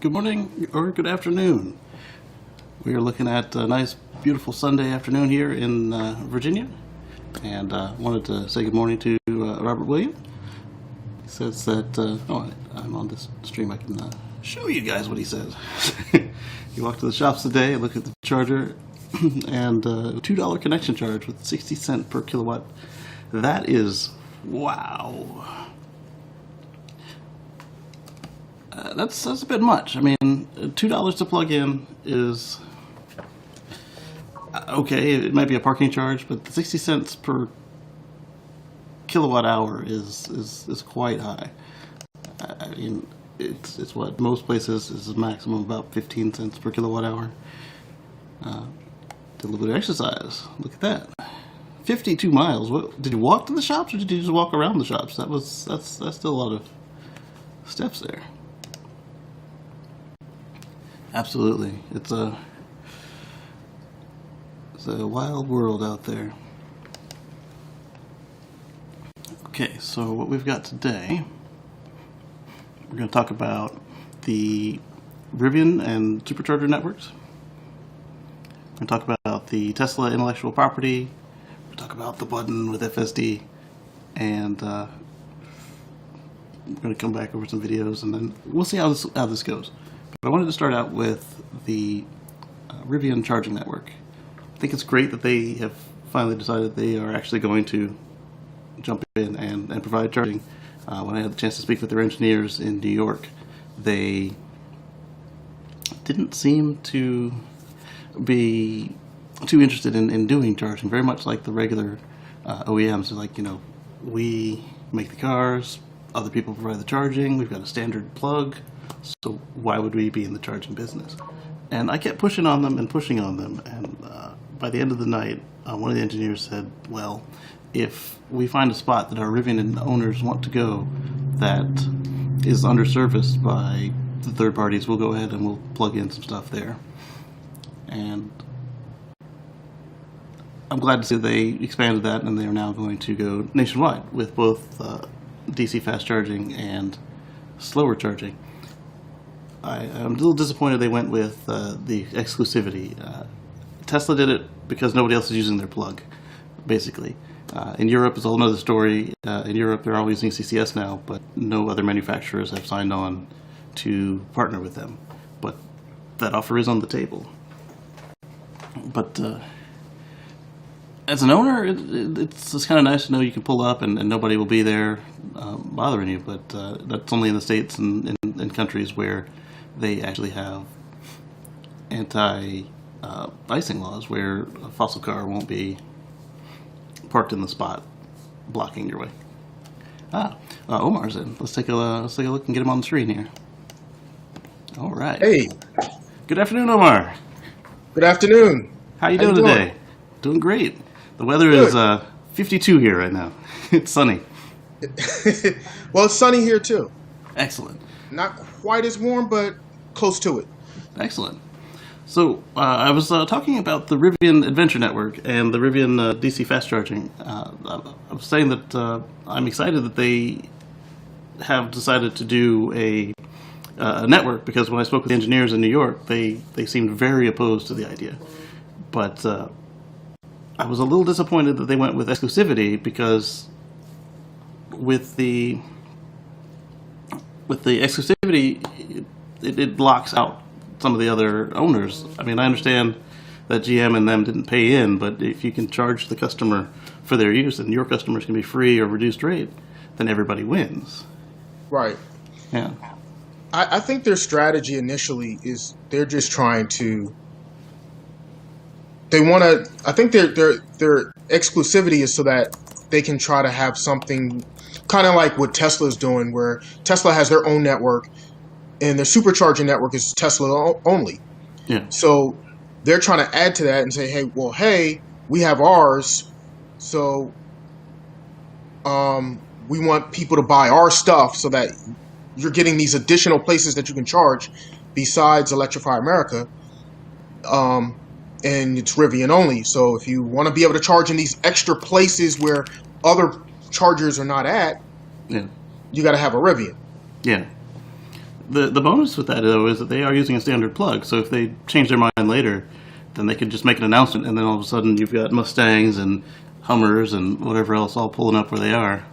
good morning or good afternoon. We are looking at a nice, beautiful Sunday afternoon here in Virginia, and wanted to say good morning to Robert Williams. He says that, I'm on this stream, I can show you guys what he says. He walked to the shops today, looked at the charger, and $2 connection charge with 60 cents per kilowatt. That is, wow. That's a bit much. I mean, $2 to plug in is okay. It might be a parking charge, but 60 cents per kilowatt hour is quite high. I mean, it's what most places is a maximum about 15 cents per kilowatt hour. Did a little bit of exercise. Look at that. 52 miles. What, did you walk to the shops, or did you just walk around the shops? That's still a lot of steps there. Absolutely. It's a wild world out there. Okay, so what we've got today, we're going to talk about the Rivian and Supercharger networks. We're going to talk about the Tesla intellectual property. We'll talk about the button with FSD, and we're going to come back over some videos, and then we'll see how this goes. But I wanted to start out with the Rivian Charging Network. I think it's great that they have finally decided they are actually going to jump in and provide charging. When I had the chance to speak with their engineers in New York, they didn't seem to be too interested in doing charging, very much like the regular OEMs. They're like, we make the cars, other people provide the charging, we've got a standard plug, so why would we be in the charging business? And I kept pushing on them, and by the end of the night, one of the engineers said, well, if we find a spot that our Rivian owners want to go that is underserviced by the third parties, we'll go ahead and we'll plug in some stuff there. And I'm glad to see they expanded that, and they are now going to go nationwide with both DC fast charging and slower charging. I'm a little disappointed they went with the exclusivity. Tesla did it because nobody else is using their plug, basically. In Europe, it's a whole other story. In Europe, they're all using CCS now, but no other manufacturers have signed on to partner with them. But that offer is on the table. But as an owner, it's kind of nice to know you can pull up and nobody will be there bothering you. But that's only in the States and in countries where they actually have anti-icing laws, where a fossil car won't be parked in the spot blocking your way. Omar's in. Let's take a look and get him on the screen here. All right. Hey. Good afternoon, Omar. Good afternoon. How you doing today? Doing great. The weather is 52 here right now. It's sunny. Well, it's sunny here too. Excellent. Not quite as warm, but close to it. Excellent. So I was talking about the Rivian Adventure Network and the Rivian DC fast charging. I was saying that I'm excited that they have decided to do a network, because when I spoke with engineers in New York, they seemed very opposed to the idea. But I was a little disappointed that they went with exclusivity, because with the exclusivity, it blocks out some of the other owners. I mean, I understand that GM and them didn't pay in, but if you can charge the customer for their use and your customers can be free or reduced rate, then everybody wins. Right. Yeah. I think their strategy initially is they're just trying to. They want to. I think their exclusivity is so that they can try to have something kind of like what Tesla's doing, where Tesla has their own network, and their supercharging network is Tesla only. Yeah. So they're trying to add to that and say, hey, we have ours, so we want people to buy our stuff so that you're getting these additional places that you can charge besides Electrify America. And it's Rivian only. So if you want to be able to charge in these extra places where other chargers are not at, yeah, you got to have a Rivian. Yeah. The bonus with that, though, is that they are using a standard plug. So if they change their mind later, then they could just make an announcement, and then all of a sudden you've got Mustangs and Hummers and whatever else all pulling up where they are.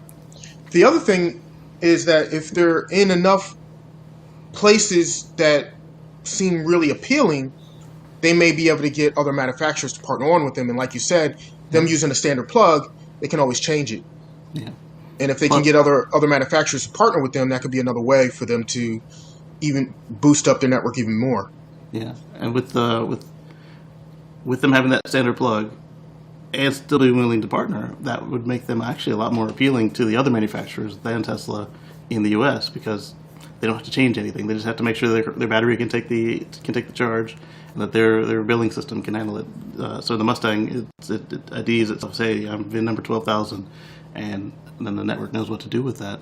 The other thing is that if they're in enough places that seem really appealing, they may be able to get other manufacturers to partner on with them. And like you said, them using a standard plug, they can always change it. Yeah. And if they can get other manufacturers to partner with them, that could be another way for them to even boost up their network even more. Yeah, and with them having that standard plug and still being willing to partner, that would make them actually a lot more appealing to the other manufacturers than Tesla in the U.S. because they don't have to change anything. They just have to make sure their battery can take the charge, and that their billing system can handle it. So the Mustang, it IDs itself, say I'm VIN number 12,000, and then the network knows what to do with that.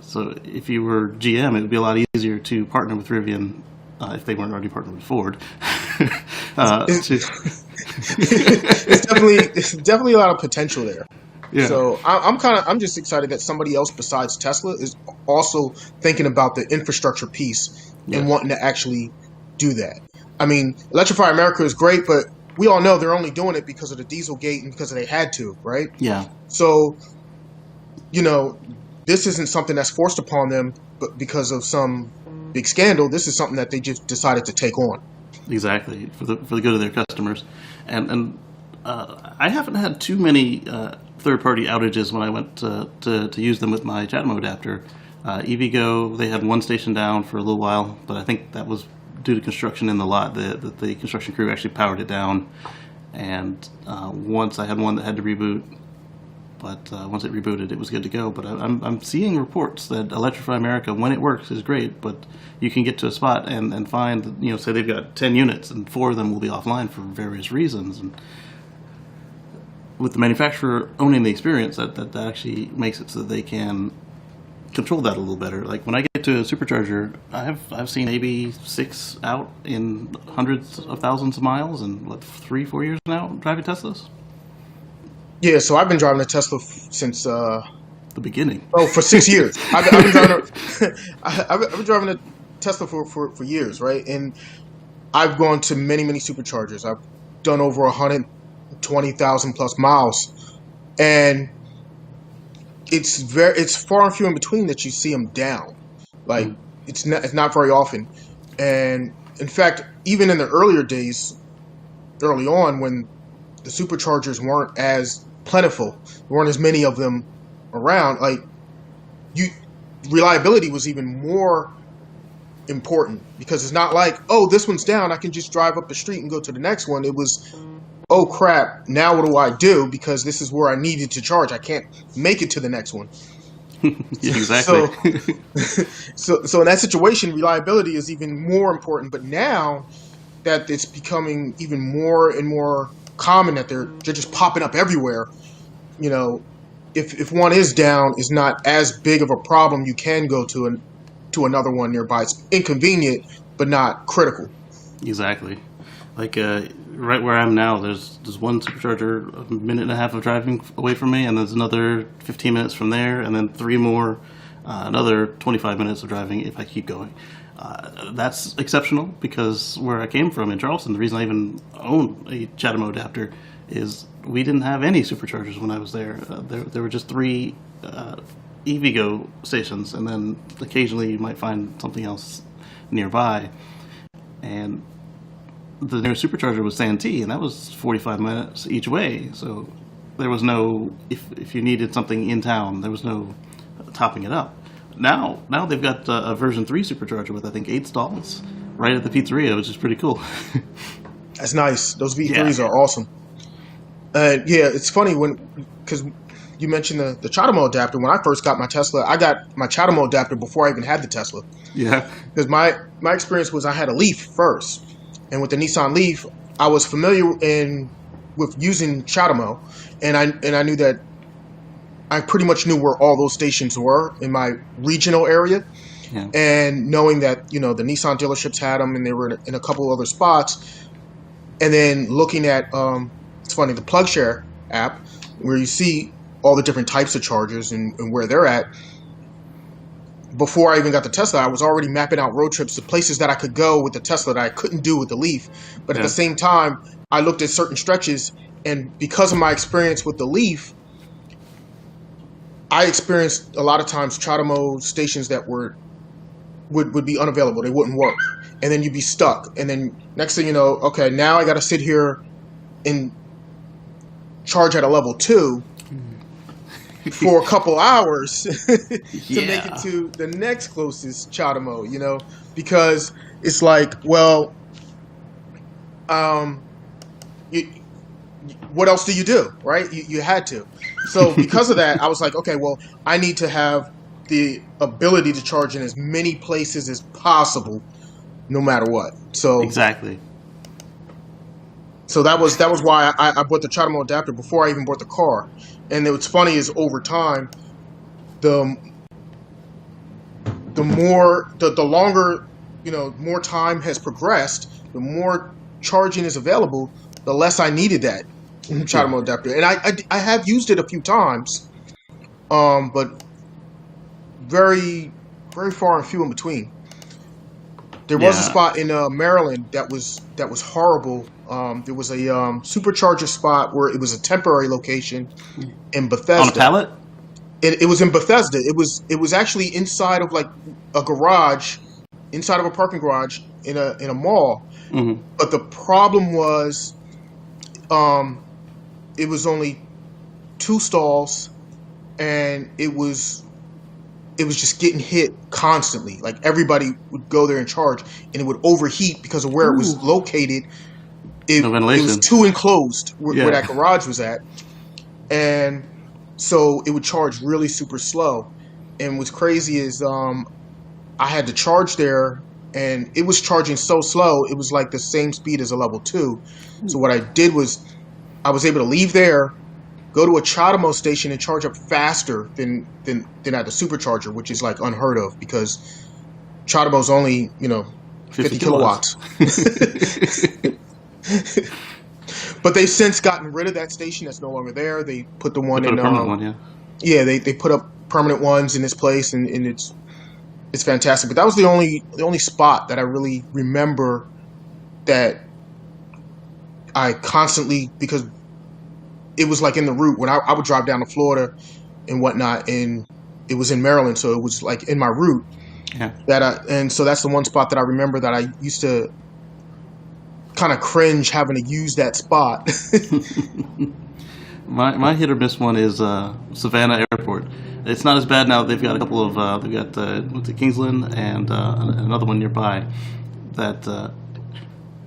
So if you were GM, it would be a lot easier to partner with Rivian if they weren't already partnered with Ford. It's definitely a lot of potential there. Yeah. So I'm just excited that somebody else besides Tesla is also thinking about the infrastructure piece and wanting to actually do that. I mean, Electrify America is great, but we all know they're only doing it because of the Dieselgate and because they had to, right? Yeah. So, this isn't something that's forced upon them, but because of some big scandal, this is something that they just decided to take on. Exactly, for the good of their customers, and I haven't had too many third-party outages when I went to use them with my CHAdeMO adapter. EVgo, they had one station down for a little while, but I think that was due to construction in the lot. The construction crew actually powered it down, and once I had one that had to reboot. But once it rebooted, it was good to go. But I'm seeing reports that Electrify America, when it works, is great. But you can get to a spot and find, say they've got 10 units and 4 of them will be offline for various reasons. And with the manufacturer owning the experience, that actually makes it so that they can control that a little better. Like when I get to a supercharger, I've seen maybe 6 out in hundreds of thousands of miles, and 3-4 years now driving Teslas. Yeah, so I've been driving a Tesla since the beginning. Oh, for 6 years. I've been driving a Tesla for years, right? And I've gone to many superchargers. I've done over 120,000 plus miles, and it's far and few in between that you see them down. Like it's not very often. And in fact, even in the earlier days, early on when the superchargers weren't as plentiful, there weren't as many of them around, reliability was even more important, because it's not like, oh, this one's down, I can just drive up the street and go to the next one. It was, oh crap, now what do I do, because this is where I needed to charge, I can't make it to the next one. Yeah, exactly. So in that situation, reliability is even more important. But now that it's becoming even more and more common that they're just popping up everywhere, if one is down, is not as big of a problem. You can go to another one nearby. It's inconvenient, but not critical. Exactly. Like right where I am now, there's one supercharger a minute and a half of driving away from me, and there's another 15 minutes from there, and then 3 more, another 25 minutes of driving if I keep going. That's exceptional, because where I came from in Charleston, the reason I even own a CHAdeMO adapter is we didn't have any superchargers when I was there. There were just 3 EVgo stations, and then occasionally you might find something else nearby. And the nearest supercharger was Santee, and that was 45 minutes each way. So there was no, if you needed something in town, there was no topping it up. Now they've got a version 3 supercharger with, I think, 8 stalls right at the pizzeria, which is pretty cool. That's nice. Those V3s are awesome. It's funny because you mentioned the CHAdeMO adapter. When I first got my Tesla, I got my CHAdeMO adapter before I even had the Tesla. Yeah. Because my experience was I had a Leaf first, and with the Nissan Leaf, I was familiar with using CHAdeMO, and I knew that I pretty much knew where all those stations were in my regional area. Yeah. And knowing that, the Nissan dealerships had them and they were in a couple other spots. And then looking at, it's funny, the PlugShare app, where you see all the different types of chargers and where they're at. before I even got the Tesla, I was already mapping out road trips to places that I could go with the Tesla that I couldn't do with the Leaf. But at the same time, I looked at certain stretches, and because of my experience with the Leaf, I experienced a lot of times CHAdeMO stations that would be unavailable. They wouldn't work. And then you'd be stuck. And then next thing you know, okay, now I got to sit here and charge at a level 2 for a couple hours to make it to the next closest CHAdeMO, you know, because it's like, well, what else do you do, right? You had to. So because of that, I was like, okay, well, I need to have the ability to charge in as many places as possible, no matter what. So exactly. So that was why I bought the CHAdeMO adapter before I even bought the car. And what's funny is over time, the longer, you know, more time has progressed, the more charging is available, the less I needed that CHAdeMO adapter. And I have used it a few times, but very, very far and few in between. There was a spot in Maryland that was horrible. There was a supercharger spot where it was a temporary location in Bethesda. On a pallet? It was in Bethesda. It was actually inside of like a garage, inside of a parking garage in a mall. Mm-hmm. But the problem was, it was only 2 stalls, and it was just getting hit constantly. Like everybody would go there and charge, and it would overheat because of where it was located. It was too enclosed where that garage was at, and so it would charge really super slow. And what's crazy is I had to charge there, and it was charging so slow, it was like the same speed as a level 2. So what I did was I was able to leave there, go to a CHAdeMO station and charge up faster than at the supercharger, which is like unheard of because CHAdeMO's only, 50 kilowatts. But they've since gotten rid of that station. That's no longer there. They put the one in. They put up permanent ones in this place, and it's fantastic. But that was the only spot that I really remember that I constantly, because it was like in the route when I would drive down to Florida and whatnot, and it was in Maryland, so it was like in my route. Yeah. And so that's the one spot that I remember that I used to kind of cringe having to use that spot. My hit or miss one is Savannah Airport. It's not as bad now. They've got a couple of they've got Kingsland and another one nearby. That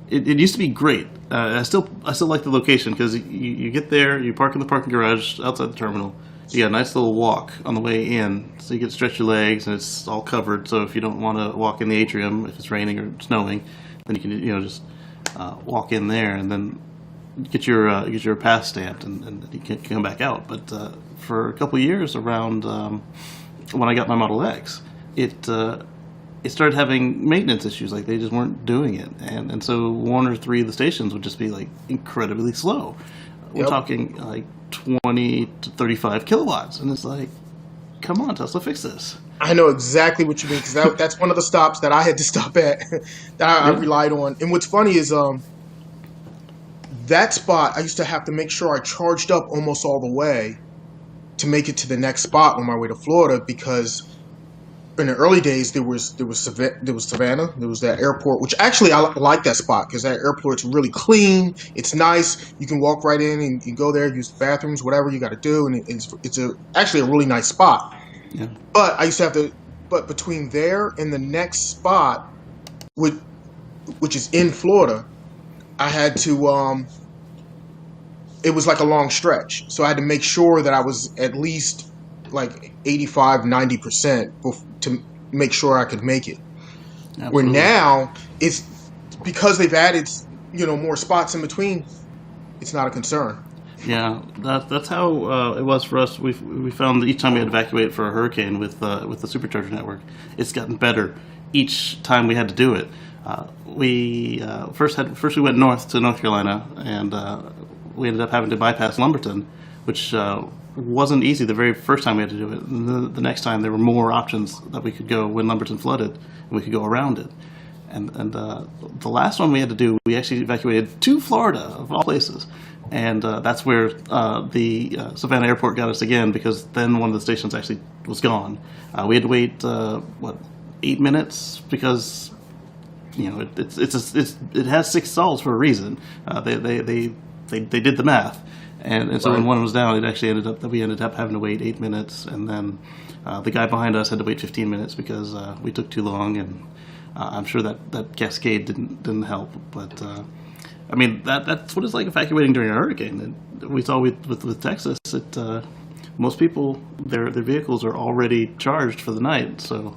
it used to be great. I still like the location because you get there, you park in the parking garage outside the terminal. You got a nice little walk on the way in, so you can stretch your legs, and it's all covered. So if you don't want to walk in the atrium if it's raining or snowing, then you can just walk in there and then get your pass stamped, and you can come back out. But for a couple of years around when I got my Model X, it started having maintenance issues. Like they just weren't doing it, and so 1 or 3 of the stations would just be like incredibly slow. We're talking like 20 to 35 kilowatts, and it's like, come on, Tesla, fix this. I know exactly what you mean, because that's one of the stops that I had to stop at that I relied on. And what's funny is that spot, I used to have to make sure I charged up almost all the way to make it to the next spot on my way to Florida, because in the early days there was Savannah, there was that airport, which actually I like that spot because that airport's really clean, it's nice, you can walk right in and you go there, use the bathrooms, whatever you got to do, and it's actually a really nice spot. Yeah. But I used to have to, but between there and the next spot, which is in Florida, I had to, it was like a long stretch. So I had to make sure that I was at least like 85, 90% to make sure I could make it. Absolutely. Where now, it's because they've added, more spots in between, it's not a concern. Yeah, that's how it was for us. We found that each time we had to evacuate for a hurricane with the Supercharging Network, it's gotten better each time we had to do it. We first we went north to North Carolina, and we ended up having to bypass Lumberton, which wasn't easy the very first time we had to do it. And the next time, there were more options that we could go when Lumberton flooded, and we could go around it. And the last one we had to do, we actually evacuated to Florida, of all places. And that's where the Savannah Airport got us again, because then one of the stations actually was gone. We had to wait, 8 minutes, because it has 6 stalls for a reason. They did the math, and so when one was down, we ended up having to wait 8 minutes, and then the guy behind us had to wait 15 minutes because we took too long, and I'm sure that cascade didn't help, but. I mean, that's what it's like evacuating during a hurricane. And we saw with Texas, most people, their vehicles are already charged for the night. So,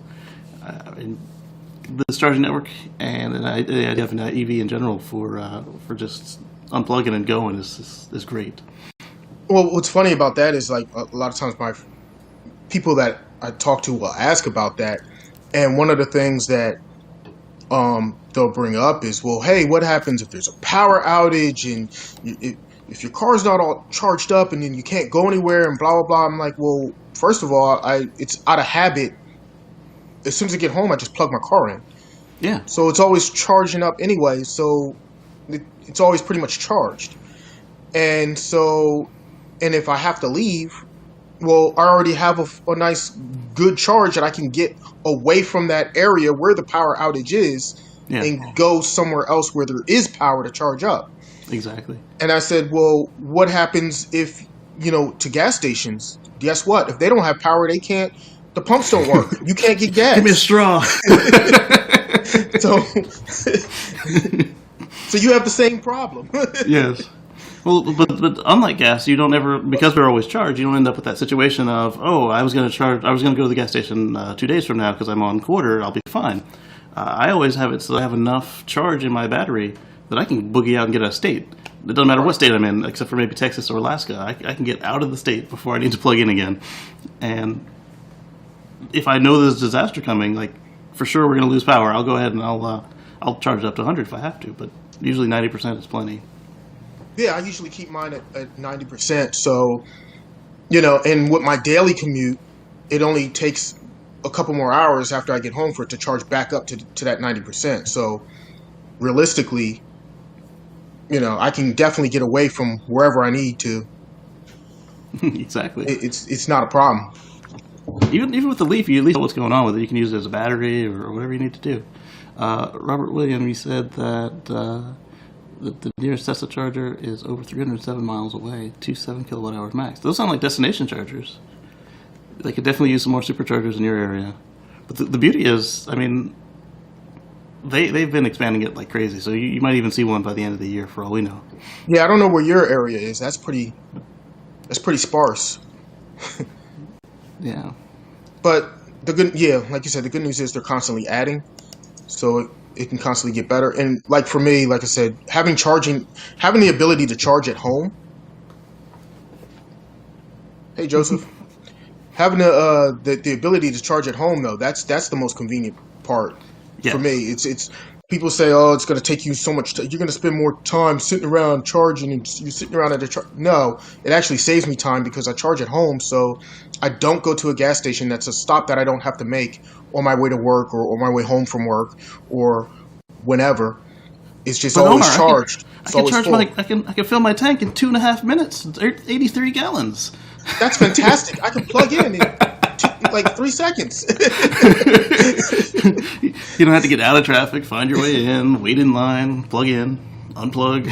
this charging network and the idea of an EV in general for just unplugging and going is great. Well, what's funny about that is, like, a lot of times my people that I talk to will ask about that, and one of the things that they'll bring up is, well, hey, what happens if there's a power outage and if your car's not all charged up and then you can't go anywhere and blah, blah, blah. I'm like, well, first of all, it's out of habit. As soon as I get home, I just plug my car in. Yeah. So it's always charging up anyway. So it's always pretty much charged. And if I have to leave, well, I already have a nice, good charge that I can get away from that area where the power outage is and go somewhere else where there is power to charge up. Exactly. And I said, well, what happens if, to gas stations? Guess what? If they don't have power, the pumps don't work. You can't get gas. Give me a straw. So you have the same problem. Yes. Well, but unlike gas, you don't ever, because we're always charged, you don't end up with that situation of, I was going to go to the gas station 2 days from now because I'm on quarter, I'll be fine. I always have it so I have enough charge in my battery that I can boogie out and get out of state. It doesn't matter what state I'm in, except for maybe Texas or Alaska. I can get out of the state before I need to plug in again. And if I know there's a disaster coming, like, for sure we're going to lose power, I'll go ahead and I'll charge it up to 100 if I have to, but usually 90% is plenty. Yeah, I usually keep mine at 90%. So, and with my daily commute, it only takes a couple more hours after I get home for it to charge back up to that 90%. So, realistically, I can definitely get away from wherever I need to. Exactly. It's not a problem. Even with the Leaf, you at least know what's going on with it. You can use it as a battery or whatever you need to do. Robert William, he said that the nearest Tesla charger is over 307 miles away, 7 kilowatt hours max. Those sound like destination chargers. They could definitely use some more superchargers in your area. But the beauty is, I mean, they've been expanding it like crazy. So you might even see one by the end of the year, for all we know. Yeah, I don't know where your area is. That's pretty sparse. Yeah. But like you said, the good news is they're constantly adding, so it can constantly get better. And like for me, like I said, having the ability to charge at home. Hey, Joseph. Having the ability to charge at home, though, that's the most convenient part for me. It's people say, it's going to take you so much. You're going to spend more time sitting around charging, and you're sitting around at a charge. No, it actually saves me time because I charge at home, so I don't go to a gas station. That's a stop that I don't have to make on my way to work or on my way home from work or whenever. It's just always charged. I can fill my tank in 2.5 minutes. 83 gallons. That's fantastic. I can plug in like 3 seconds. You don't have to get out of traffic, find your way in, wait in line, plug in, unplug.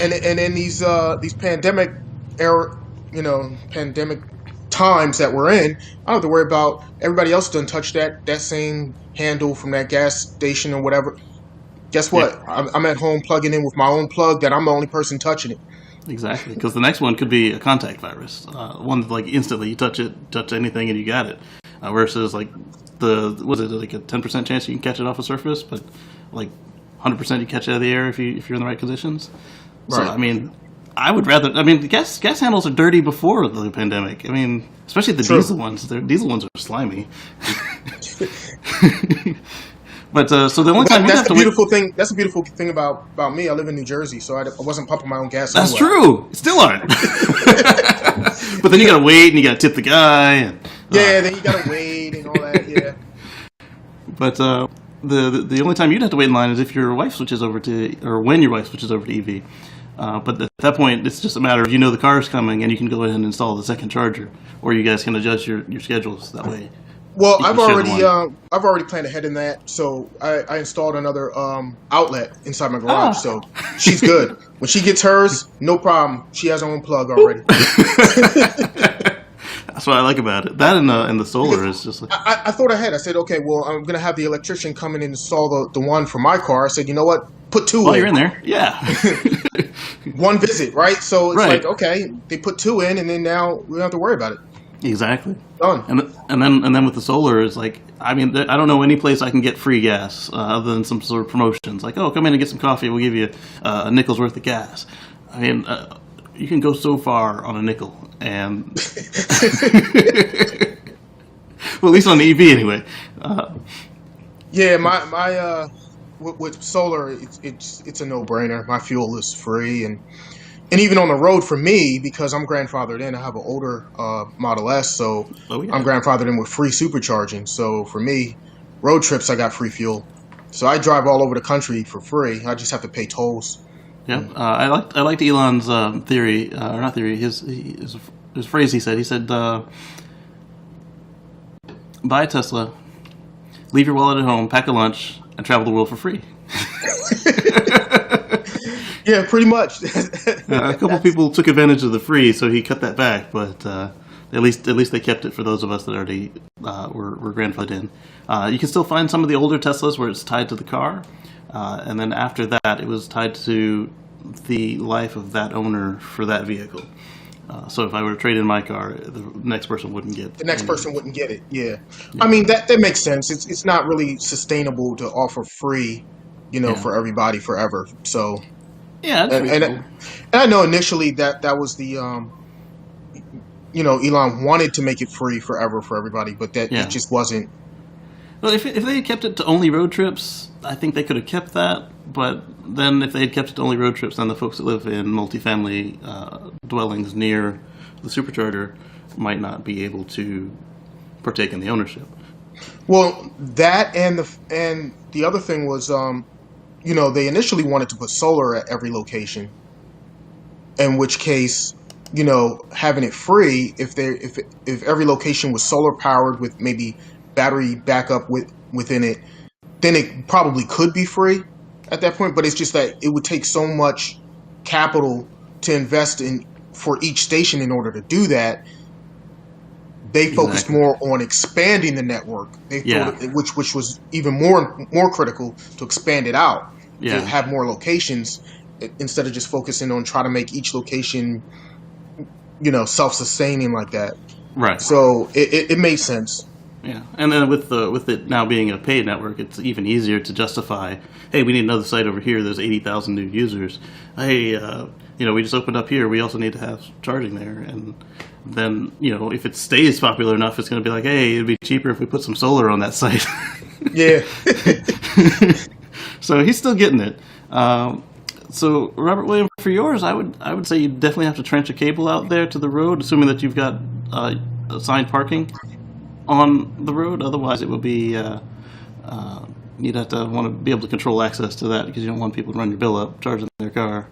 And in these pandemic era, pandemic times that we're in, I don't have to worry about everybody else done touch that same handle from that gas station or whatever. Guess what? Yeah. I'm at home plugging in with my own plug that I'm the only person touching it. Exactly, because the next one could be a contact virus. One like instantly you touch anything and you got it. Versus like was it like a 10% chance you can catch it off a surface, but like 100% you catch it out of the air if you're in the right conditions. Right. So I mean, I would rather. I mean, the gas handles are dirty before the pandemic. I mean, especially the diesel ones. The diesel ones are slimy. But so the only time that's the beautiful thing about me. I live in New Jersey, so I wasn't pumping my own gas. That's true. Still aren't. But then you gotta wait and you gotta tip the guy. And, then you gotta wait and all that. Yeah. But the only time you'd have to wait in line is if your wife switches over to, or when your wife switches over to EV. But at that point, it's just a matter of the car is coming and you can go ahead and install the second charger, or you guys can adjust your schedules that way. Well, I've already planned ahead in that, so I installed another outlet inside my garage, so she's good. When she gets hers, no problem. She has her own plug already. That's what I like about it. That and the solar is just like... I thought ahead. I said, okay, well, I'm going to have the electrician come in and install the one for my car. I said, you know what? Put two in. While you're in there, yeah. One visit, right? So it's like, okay, they put two in, and then now we don't have to worry about it. Exactly. Done. And then with the solar, it's like, I mean, I don't know any place I can get free gas other than some sort of promotions. Like, oh, come in and get some coffee. We'll give you a nickel's worth of gas. I mean, you can go so far on a nickel, and well, at least on the EV anyway. Yeah, my with solar, it's a no-brainer. My fuel is free, and even on the road for me, because I'm grandfathered in, I have an older Model S, so I'm grandfathered in with free supercharging. So for me, road trips, I got free fuel. So I drive all over the country for free. I just have to pay tolls. Yeah, I liked Elon's theory, or not theory, his phrase. He said, buy a Tesla, leave your wallet at home, pack a lunch, and travel the world for free. Yeah, pretty much. A couple people took advantage of the free, so he cut that back. But at least they kept it for those of us that already were grandfathered in. You can still find some of the older Teslas where it's tied to the car, and then after that, it was tied to the life of that owner for that vehicle. So if I were to trade in my car, the next person wouldn't get. The next person wouldn't get it. Yeah. I mean that makes sense. It's not really sustainable to offer free, for everybody forever. So. Yeah, that's and I know initially that was the, Elon wanted to make it free forever for everybody, but it just wasn't. Well, if they had kept it to only road trips, I think they could have kept that. But then if they had kept it to only road trips, then the folks that live in multifamily dwellings near the supercharger might not be able to partake in the ownership. Well, that and the other thing was, they initially wanted to put solar at every location. In which case, having it free, if every location was solar powered with maybe battery backup within it, then it probably could be free at that point. But it's just that it would take so much capital to invest in for each station in order to do that. They focused more on expanding the network. They thought which was even more critical to expand it out, to have more locations instead of just focusing on trying to make each location, self-sustaining like that. Right. So it made sense. Yeah, and then with it now being a paid network, it's even easier to justify. Hey, we need another site over here. There's 80,000 new users. Hey, we just opened up here. We also need to have charging there. And then, if it stays popular enough, it's going to be like, hey, it'd be cheaper if we put some solar on that site. Yeah. So he's still getting it. So Robert William, for yours, I would say you definitely have to trench a cable out there to the road, assuming that you've got assigned parking on the road. Otherwise, it will be you'd have to want to be able to control access to that because you don't want people to run your bill up charging their car.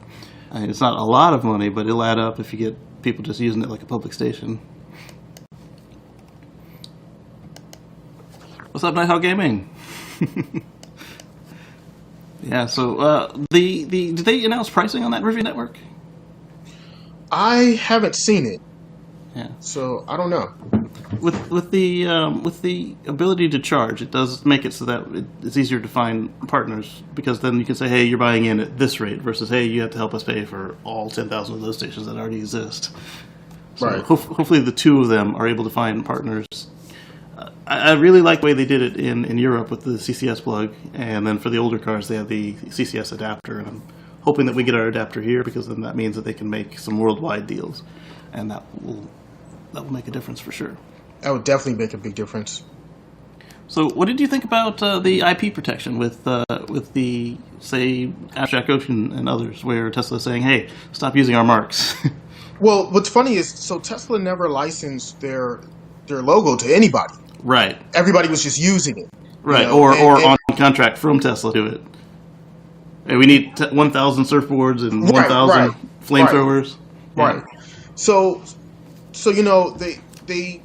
I mean, it's not a lot of money, but it'll add up if you get people just using it like a public station. What's up, Nighthawk Gaming? Yeah. So did they announce pricing on that Rivian network? I haven't seen it. Yeah. So I don't know. With the ability to charge, it does make it so that it's easier to find partners, because then you can say, hey, you're buying in at this rate versus, hey, you have to help us pay for all 10,000 of those stations that already exist. So right. Hopefully the two of them are able to find partners. I really like the way they did it in Europe with the CCS plug, and then for the older cars they have the CCS adapter, and I'm hoping that we get our adapter here, because then that means that they can make some worldwide deals, and that will make a difference for sure. That would definitely make a big difference. So, what did you think about the IP protection with the, say, Abstract Ocean and others, where Tesla is saying, "Hey, stop using our marks"? Well, what's funny is so Tesla never licensed their logo to anybody. Right. Everybody was just using it. Right. You know? Or and on contract from Tesla to it. And we need 1,000 surfboards and 1,000 flamethrowers. Right. So they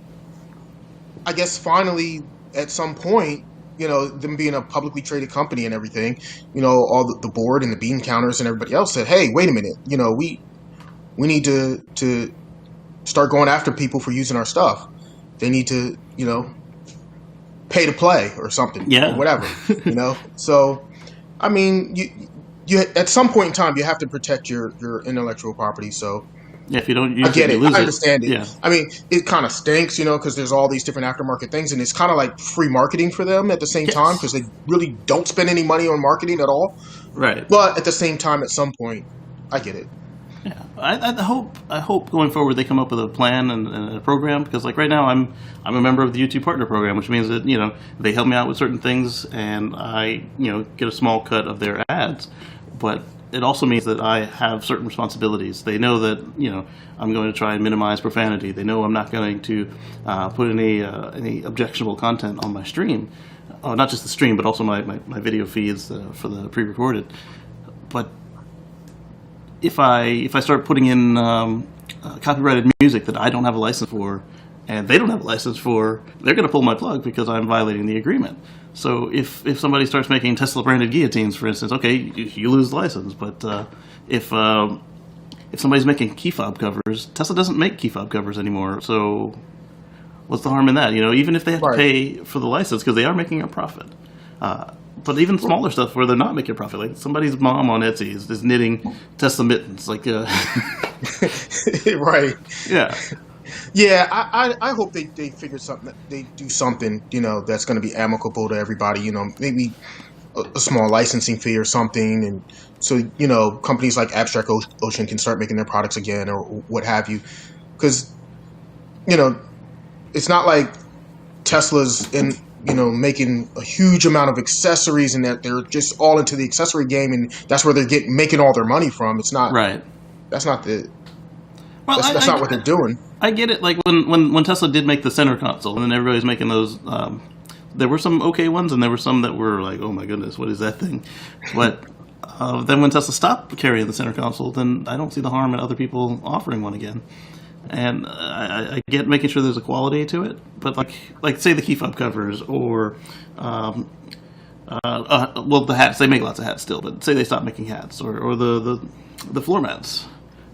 I guess finally at some point, them being a publicly traded company and everything, all the board and the bean counters and everybody else said, hey, wait a minute, we need to start going after people for using our stuff. They need to, pay to play or something, or whatever, So, I mean, you at some point in time you have to protect your intellectual property. So, yeah, if you don't use I get it, I understand it. Yeah. I mean, it kind of stinks, because there's all these different aftermarket things, and it's kind of like free marketing for them at the same time because they really don't spend any money on marketing at all. Right. But at the same time, at some point, I get it. Yeah, I hope going forward they come up with a plan and a program, because like right now I'm a member of the YouTube Partner Program, which means that they help me out with certain things and I get a small cut of their ads, but it also means that I have certain responsibilities. They know that I'm going to try and minimize profanity. They know I'm not going to put any objectionable content on my stream, not just the stream but also my video feeds for the pre-recorded. But if I start putting in copyrighted music that I don't have a license for, and they don't have a license for, they're going to pull my plug because I'm violating the agreement. So if somebody starts making Tesla branded guillotines, for instance, okay, you lose the license. But if somebody's making key fob covers, Tesla doesn't make key fob covers anymore. So what's the harm in that? Even if they have to pay for the license because they are making a profit. But even smaller stuff where they're not making a profit, like somebody's mom on Etsy is knitting Tesla mittens, like right. Yeah. Yeah, I hope they figure something, they do something, that's going to be amicable to everybody, maybe a small licensing fee or something. And so, companies like Abstract Ocean can start making their products again or what have you. Because, it's not like Tesla's making a huge amount of accessories and that they're just all into the accessory game and that's where they're making all their money from. It's not right. That's not that's not what they're doing. I get it. Like when Tesla did make the center console, and then everybody's making those. There were some okay ones, and there were some that were like, "Oh my goodness, what is that thing?" But then when Tesla stopped carrying the center console, then I don't see the harm in other people offering one again. And I get making sure there's a quality to it, but like say the key fob covers or well, the hats, they make lots of hats still, but say they stop making hats or the floor mats.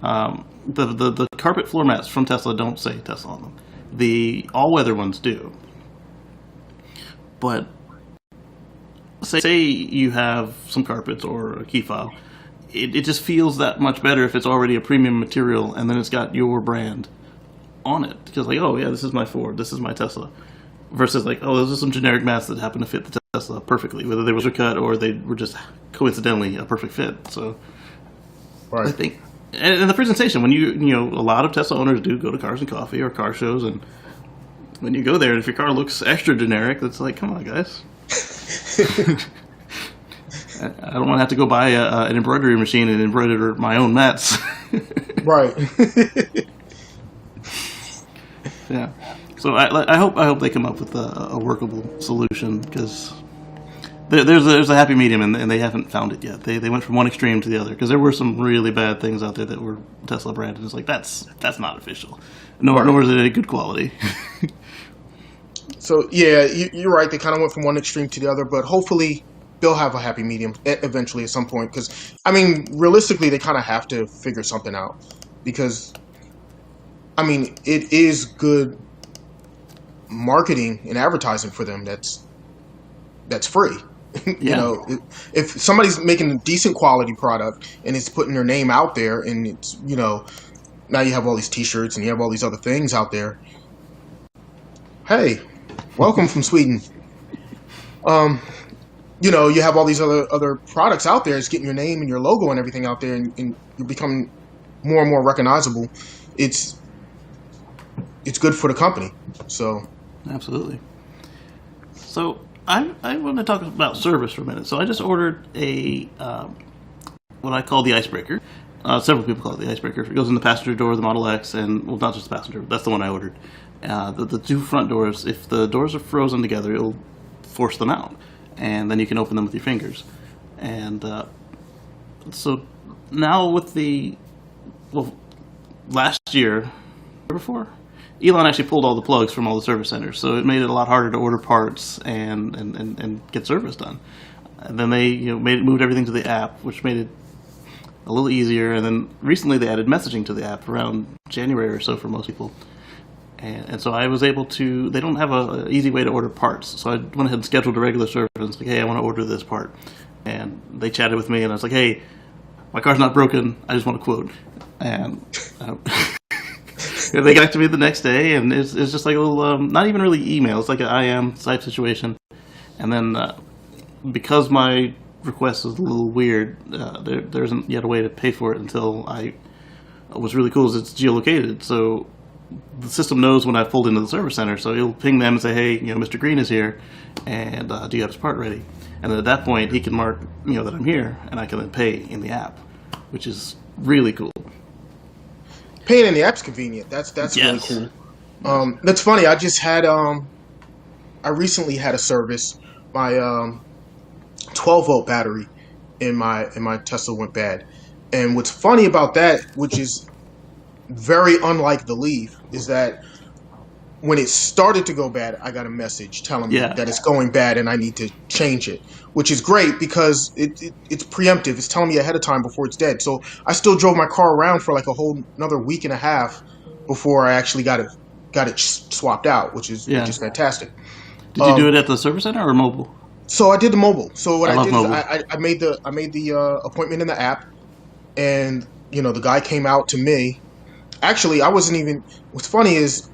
The carpet floor mats from Tesla don't say Tesla on them. The all-weather ones do. But say you have some carpets or a key fob, it just feels that much better if it's already a premium material and then it's got your brand on it. Because like, oh yeah, this is my Ford, this is my Tesla. Versus like, oh, those are some generic mats that happen to fit the Tesla perfectly, whether they were cut or they were just coincidentally a perfect fit. So right. I think, and the presentation, when a lot of Tesla owners do go to Cars and Coffee or car shows, and when you go there, and if your car looks extra generic, it's like, come on, guys. I don't want to have to go buy an embroidery machine and embroider my own mats. Right. Yeah. So I hope they come up with a workable solution, because there's a happy medium and they haven't found it yet. They went from one extreme to the other, because there were some really bad things out there that were Tesla branded. It's like that's not official, nor is it any good quality. So yeah, you're right. They kind of went from one extreme to the other, but hopefully they'll have a happy medium eventually at some point. Because I mean, realistically, they kind of have to figure something out, because I mean, it is good marketing and advertising for them. That's free. Yeah. If somebody's making a decent quality product and it's putting their name out there, and it's now you have all these T-shirts and you have all these other things out there. Hey, welcome from Sweden. You have all these other products out there. It's getting your name and your logo and everything out there, and you're becoming more and more recognizable. It's good for the company. So absolutely. So I want to talk about service for a minute. So I just ordered a what I call the icebreaker, Several people call it the icebreaker. It goes in the passenger door of the Model X, and well, not just the passenger. That's the one I ordered. The two front doors, if the doors are frozen together, it'll force them out, and then you can open them with your fingers. And so now with last year before, Elon actually pulled all the plugs from all the service centers, so it made it a lot harder to order parts and get service done. And then they moved everything to the app, which made it a little easier. And then recently they added messaging to the app around January or so for most people. And so I was able to, they don't have an easy way to order parts. So I went ahead and scheduled a regular service, like, hey, I want to order this part. And they chatted with me, and I was like, hey, my car's not broken, I just want a quote. And they got back to me the next day, and it's just like a little, not even really email, it's like an IM type situation. And then because my request is a little weird, there isn't yet a way to pay for it until what's really cool is it's geolocated, so the system knows when I pulled into the service center, so it'll ping them and say, hey, Mr. Green is here, and do you have his part ready? And then at that point, he can mark, that I'm here, and I can then pay in the app, which is really cool. Paying in the app's convenient. That's Yes. really cool. That's funny. I just had I recently had a service. My 12-volt battery in my Tesla went bad, and what's funny about that, which is very unlike the Leaf, is that when it started to go bad, I got a message telling me that it's going bad and I need to change it, which is great because it's preemptive. It's telling me ahead of time before it's dead. So I still drove my car around for like a whole another week and a half before I actually got it swapped out, which is fantastic. Did you do it at the service center or mobile? So I did the mobile. So what I did mobile. is I made the appointment in the app, and the guy came out to me. Actually, I wasn't even. What's funny is,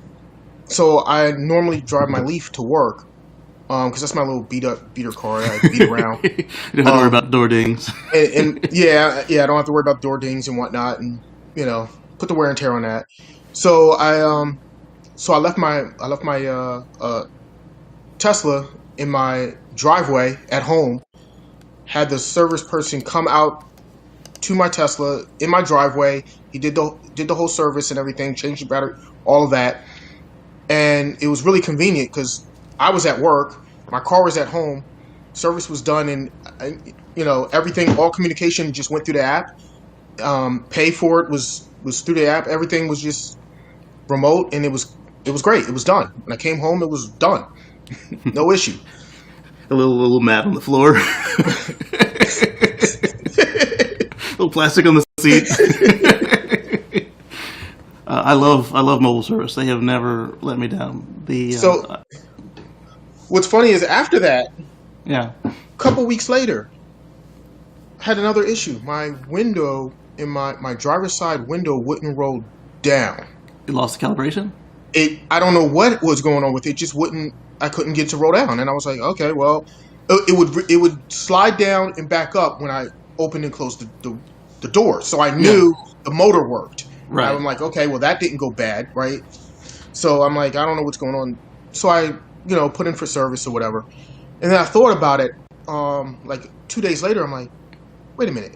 so I normally drive my Leaf to work, because that's my little beater car that I beat around. You don't have to worry about door dings. and I don't have to worry about door dings and whatnot, and put the wear and tear on that. So I left my Tesla in my driveway at home. Had the service person come out to my Tesla in my driveway. He did the whole service and everything, changed the battery, all of that. And it was really convenient because I was at work, my car was at home, service was done, and everything, all communication just went through the app. Pay for it was through the app. Everything was just remote, and it was great. It was done. When I came home, it was done. No issue. A little mat on the floor. A little plastic on the seat. I love mobile service. They have never let me down. What's funny is after that, a couple weeks later, I had another issue. My window in my driver's side window wouldn't roll down. It lost the calibration? I don't know what was going on with it. Just wouldn't. I couldn't get to roll down, and I was like, okay, well, it would slide down and back up when I opened and closed the door. So I knew the motor worked. Right. I'm like, okay, well, that didn't go bad, right? So I'm like, I don't know what's going on. So I, put in for service or whatever. And then I thought about it, like 2 days later, I'm like, wait a minute,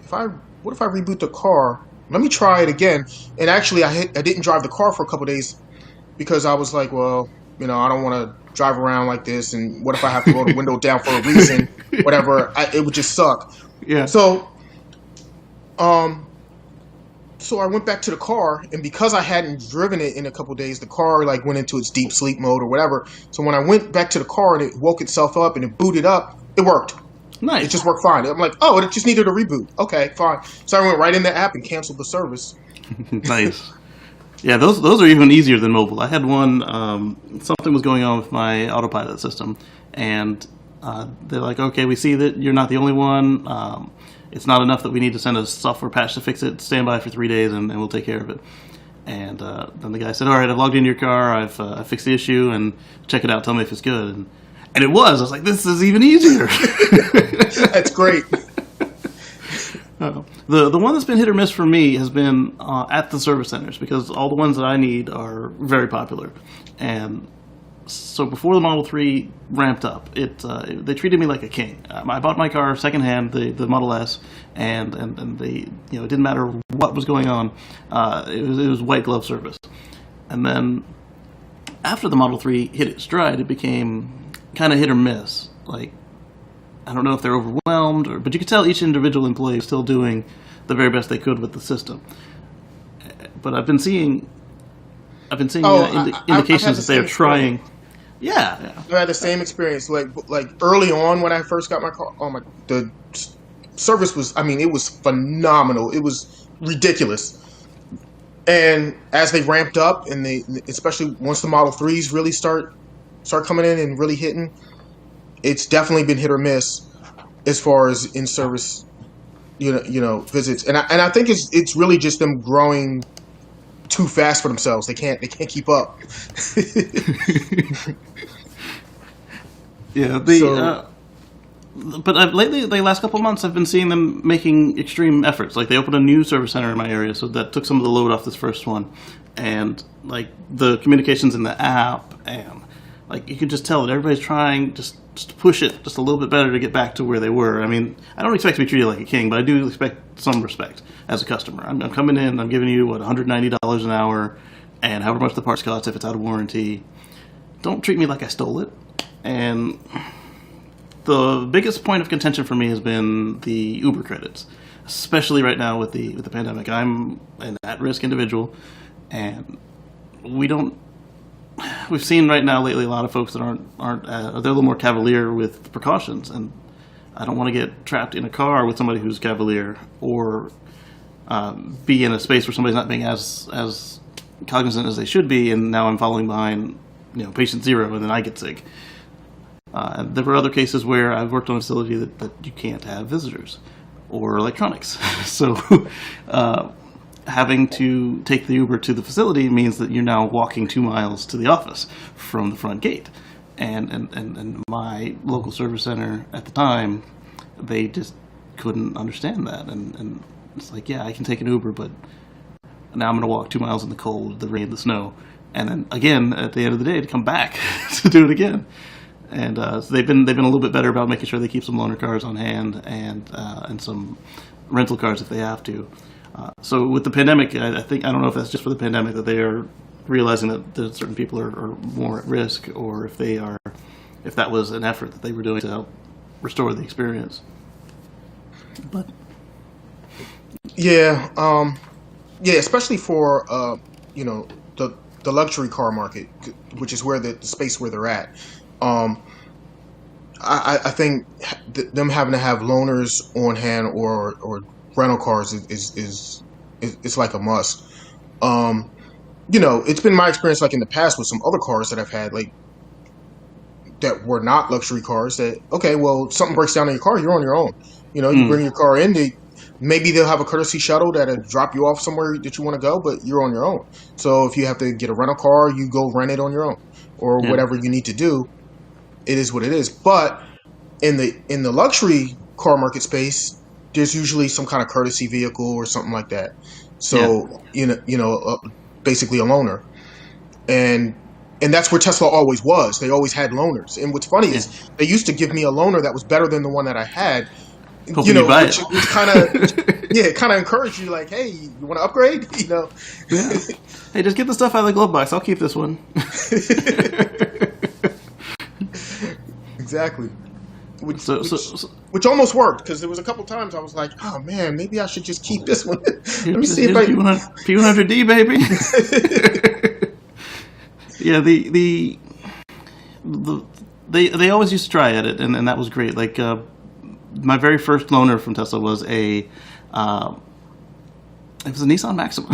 what if I reboot the car? Let me try it again. And actually, I didn't drive the car for a couple of days because I was like, well, I don't want to drive around like this. And what if I have to roll the window down for a reason? Whatever, it would just suck. Yeah. So I went back to the car, and because I hadn't driven it in a couple of days, the car went into its deep sleep mode or whatever. So when I went back to the car and it woke itself up and it booted up, it worked. Nice. It just worked fine. I'm like, oh, it just needed a reboot. Okay, fine. So I went right in the app and canceled the service. Nice. Yeah, those are even easier than mobile. I had one, something was going on with my autopilot system, and they're like, okay, we see that you're not the only one. It's not enough that we need to send a software patch to fix it. Stand by for 3 days, and we'll take care of it. And then the guy said, all right, I've logged into your car. I've fixed the issue, and check it out. Tell me if it's good. And it was. I was like, this is even easier. That's great. The one that's been hit or miss for me has been at the service centers, because all the ones that I need are very popular. And So before the Model 3 ramped up, they treated me like a king. I bought my car secondhand, the Model S, and they, it didn't matter what was going on. It was white glove service. And then after the Model 3 hit its stride, it became kind of hit or miss. Like, I don't know if they're overwhelmed, but you could tell each individual employee was still doing the very best they could with the system. But I've been seeing indications that they're trying. Yeah. I had the same experience. Like early on when I first got my car, the service was, it was phenomenal. It was ridiculous. And as they ramped up, and especially once the Model 3s really start coming in and really hitting, it's definitely been hit or miss as far as in service, visits. And I think it's really just them growing too fast for themselves. They can't keep up. Yeah, but lately, the last couple of months, I've been seeing them making extreme efforts. Like, they opened a new service center in my area, so that took some of the load off this first one. And, like, the communications in the app, and, like, you can just tell that everybody's trying just to push it just a little bit better to get back to where they were. I don't expect to be treated like a king, but I do expect some respect as a customer. I'm coming in, I'm giving you, $190 an hour, and however much the parts cost if it's out of warranty. Don't treat me like I stole it. And the biggest point of contention for me has been the Uber credits, especially right now with the pandemic. I'm an at-risk individual, and we've seen right now lately a lot of folks that aren't they're a little more cavalier with precautions, and I don't want to get trapped in a car with somebody who's cavalier, or be in a space where somebody's not being as cognizant as they should be, and now I'm falling behind, patient zero, and then I get sick. There were other cases where I've worked on a facility that you can't have visitors or electronics. So having to take the Uber to the facility means that you're now walking 2 miles to the office from the front gate. And my local service center at the time, they just couldn't understand that. And it's like, yeah, I can take an Uber, but now I'm going to walk 2 miles in the cold, the rain, the snow. And then again, at the end of the day, to come back to do it again. And so they've been a little bit better about making sure they keep some loaner cars on hand and some rental cars if they have to. So with the pandemic, I don't know if that's just for the pandemic that they are realizing that certain people are more at risk, or if that was an effort that they were doing to help restore the experience. But especially for the luxury car market, which is where the space where they're at. I think them having to have loaners on hand or rental cars is like a must. It's been my experience, like in the past with some other cars that I've had, like that were not luxury cars. That something breaks down in your car, you're on your own. You bring your car in. Maybe they'll have a courtesy shuttle that'll drop you off somewhere that you want to go, but you're on your own. So if you have to get a rental car, you go rent it on your own, or whatever you need to do. It is what it is. But in the luxury car market space, there's usually some kind of courtesy vehicle or something like that. So basically a loaner, and that's where Tesla always was. They always had loaners. And what's funny is they used to give me a loaner that was better than the one that I had. Hoping you buy which kind of encouraged you, like, hey, you want to upgrade? Yeah. Hey, just get the stuff out of the glove box. I'll keep this one. Exactly. Which almost worked, because there was a couple times I was like, oh man, maybe I should just keep this one. Let me see if I P100D, baby. Yeah, they always used to try at it, and that was great. Like my very first loaner from Tesla was it was a Nissan Maxima.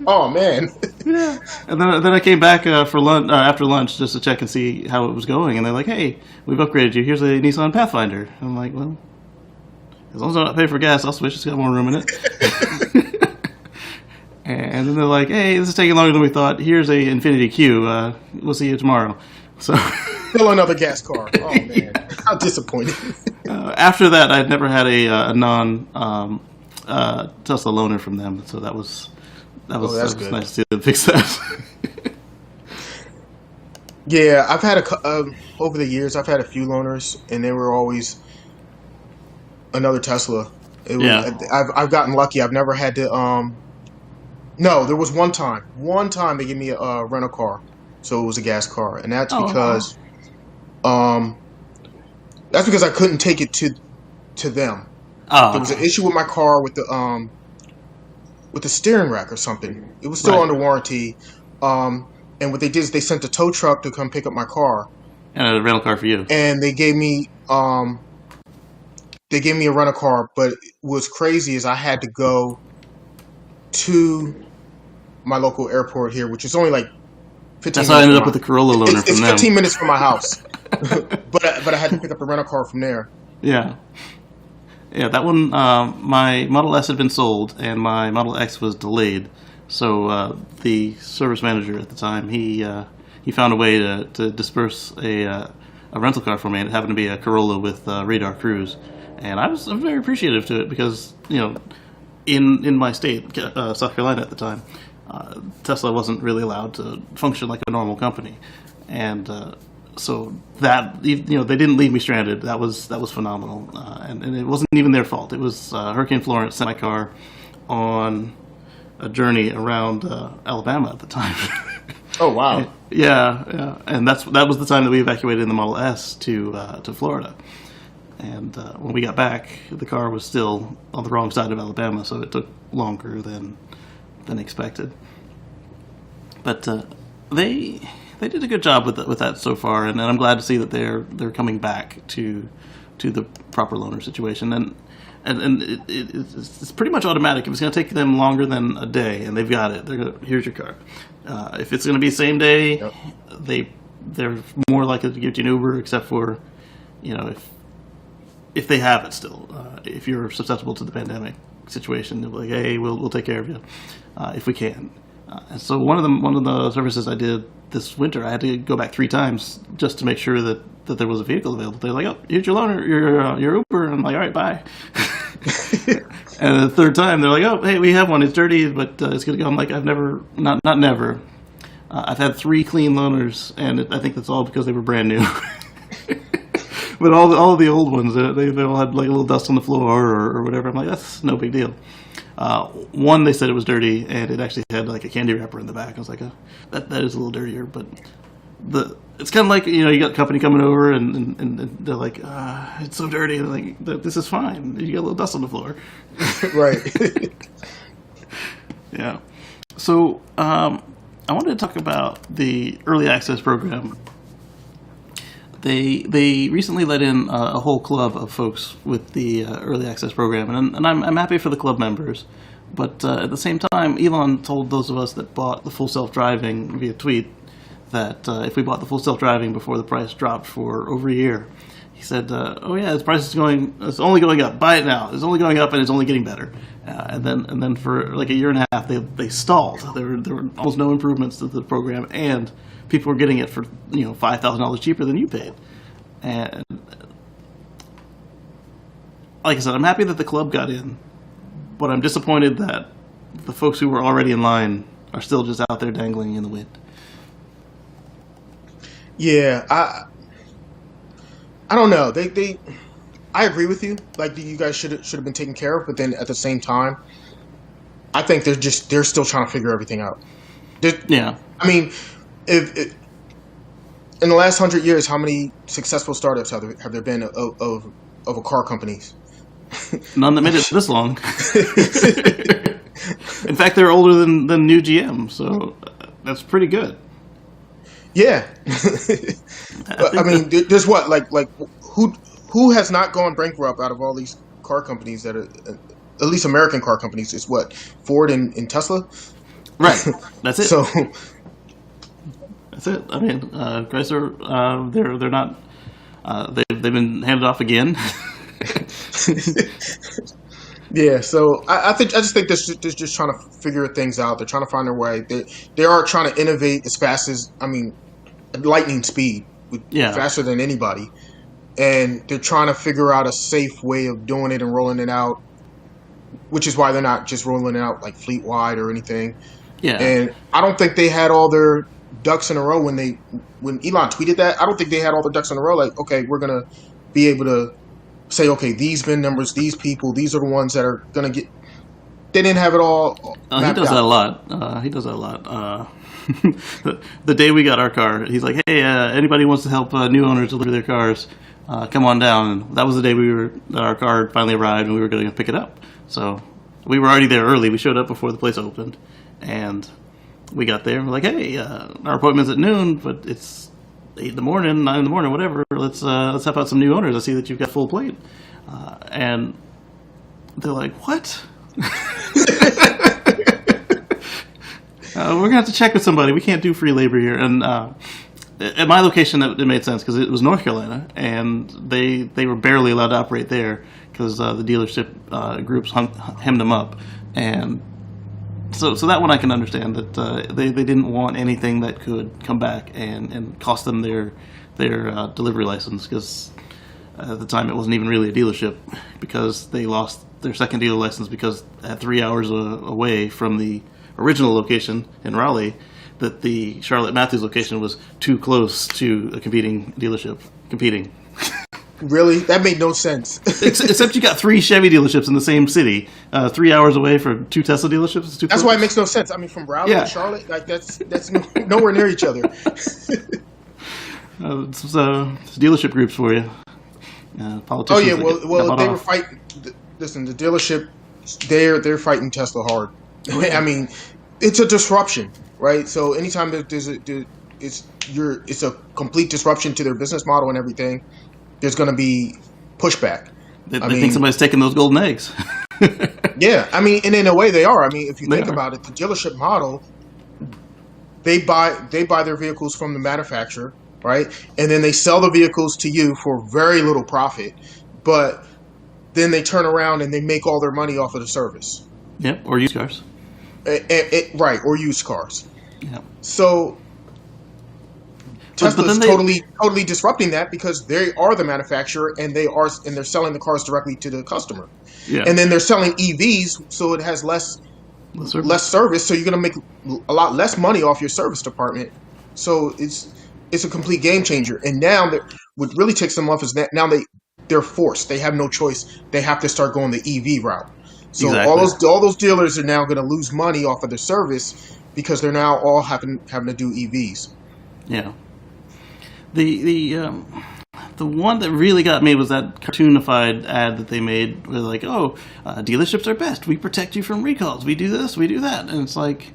Oh man! Yeah, and then I came back for lunch after lunch just to check and see how it was going, and they're like, "Hey, we've upgraded you. Here's a Nissan Pathfinder." I'm like, "Well, as long as I'm not paying for gas, I'll switch. It's got more room in it." And then they're like, "Hey, this is taking longer than we thought. Here's a Infiniti Q. We'll see you tomorrow." So still another gas car. Oh man, how disappointing! After that, I'd never had a non Tesla loaner from them, so that was good. nice to see them fix that. Yeah, I've had over the years. I've had a few loaners, and they were always another Tesla. It was. Yeah. I've gotten lucky. I've never had to. No, there was one time. One time they gave me a rental car, so it was a gas car, and Oh. um, that's because I couldn't take it to them. There was an Oh. issue with my car with the steering rack or something. It was still Right. under warranty. And what they did is they sent a tow truck to come pick up my car, And a rental car for you. and they gave me a rental car. But what's crazy is I had to go to my local airport here, which is only like 15 That's how I minutes ended from up with my. the Corolla loaner It's from them. 15 minutes from my house, but I had to pick up the rental car from there. Yeah. Yeah, that one, my Model S had been sold, and my Model X was delayed. So the service manager at the time, he found a way to disperse a rental car for me. And it happened to be a Corolla with radar cruise, and I was very appreciative to it because in my state, South Carolina at the time, Tesla wasn't really allowed to function like a normal company, and so that they didn't leave me stranded. That was phenomenal, and it wasn't even their fault. It was Hurricane Florence sent my car on a journey around Alabama at the time. Oh wow! Yeah, and that was the time that we evacuated in the Model S to Florida. And when we got back, the car was still on the wrong side of Alabama, so it took longer than expected. But they did a good job with that so far, and I'm glad to see that they're coming back to the proper loaner situation. And it's pretty much automatic. If it's going to take them longer than a day, and they've got it, here's your car. If it's going to be same day, Yep. they're more likely to give you an Uber, except for if they have it still. If you're susceptible to the pandemic situation, they'll be like, hey, we'll take care of you if we can. And so one of the services I did this winter, I had to go back 3 times just to make sure that there was a vehicle available. They're like, oh, here's your loaner, your Uber. And I'm like, all right, bye. And the 3rd time, they're like, oh, hey, we have one. It's dirty, but it's going to go. I'm like, I've never, not never. I've had 3 clean loaners, and I think that's all because they were brand new. But all of the old ones, they all had like a little dust on the floor or whatever. I'm like, that's no big deal. One, they said it was dirty, and it actually had like a candy wrapper in the back. I was like, that is a little dirtier, but it's kind of like you got company coming over and they're like, it's so dirty. And like, this is fine. You got a little dust on the floor. Right. Yeah. So I wanted to talk about the early access program. They recently let in a whole club of folks with the early access program, and I'm happy for the club members. But at the same time, Elon told those of us that bought the full self-driving via tweet that if we bought the full self-driving before the price dropped for over a year, he said, "Oh yeah, the price it's only going up. Buy it now. It's only going up, and it's only getting better." And then for like a year and a half, they stalled. There were almost no improvements to the program, and people were getting it for $5,000 cheaper than you paid. And like I said, I'm happy that the club got in, but I'm disappointed that the folks who were already in line are still just out there dangling in the wind. Yeah, I don't know. I agree with you. Like you guys should have been taken care of, but then at the same time, I think they're still trying to figure everything out. Yeah. I mean, if in the last 100 years, how many successful startups have there been of a car companies? None that made it this long. In fact, they're older than new GM, so that's pretty good. Yeah. I mean, there's what like who has not gone bankrupt out of all these car companies that are at least American car companies? Is what Ford and Tesla. Right. That's it. So that's it. I mean, Chrysler, they're not. They've been handed off again. yeah, so I just think they're just trying to figure things out. They're trying to find their way. They are trying to innovate as fast as at lightning speed, faster than anybody. And they're trying to figure out a safe way of doing it and rolling it out, which is why they're not just rolling it out like fleet wide or anything. Yeah. And I don't think they had all their ducks in a row when Elon tweeted that. I don't think they had all the ducks in a row. Like, okay, we're gonna be able to say, okay, these VIN numbers, these people, these are the ones that are gonna get. They didn't have it all. He does that a lot. He does that a lot. The day we got our car, he's like, "Hey, anybody wants to help new owners deliver their cars? Come on down." And that was the day that our car finally arrived, and we were going to pick it up. So we were already there early. We showed up before the place opened, and we got there. We're like, "Hey, our appointment's at noon, but it's 8 in the morning, 9 in the morning, whatever. Let's help out some new owners. I see that you've got full plate." And they're like, "What?" We're gonna have to check with somebody. We can't do free labor here. And at my location, it made sense because it was North Carolina, and they were barely allowed to operate there because the dealership groups hemmed them up. And so that one I can understand that they didn't want anything that could come back and cost them their delivery license, because at the time it wasn't even really a dealership, because they lost their second dealer license because at 3 hours away from the original location in Raleigh, that the Charlotte Matthews location was too close to a competing dealership. Really? That made no sense. Except you got 3 Chevy dealerships in the same city, 3 hours away for 2 Tesla dealerships. It's too that's close. why it makes no sense. I mean, from Raleigh to Charlotte, like that's nowhere near each other. It's dealership groups for you. Politicians. Oh yeah, well they were fighting. Listen, the dealership, they're fighting Tesla hard. I mean, it's a disruption, right? So anytime that it's a complete disruption to their business model and everything, there's going to be pushback. They think somebody's taking those golden eggs. Yeah, I mean, and in a way they are. I mean, if you think about it, the dealership model, they buy their vehicles from the manufacturer, right? And then they sell the vehicles to you for very little profit, but then they turn around and they make all their money off of the service. Yep, or used cars. Right, or used cars. Yeah. So Tesla's totally disrupting that, because they are the manufacturer and they're selling the cars directly to the customer. Yeah. And then they're selling EVs, so it has less service, so you're going to make a lot less money off your service department. So it's a complete game changer. And now what really ticks them off is that now they're forced. They have no choice. They have to start going the EV route. So exactly. all those dealers are now going to lose money off of their service because they're now all having to do EVs. Yeah. The one that really got me was that cartoonified ad that they made, where like, dealerships are best. We protect you from recalls. We do this. We do that. And it's like,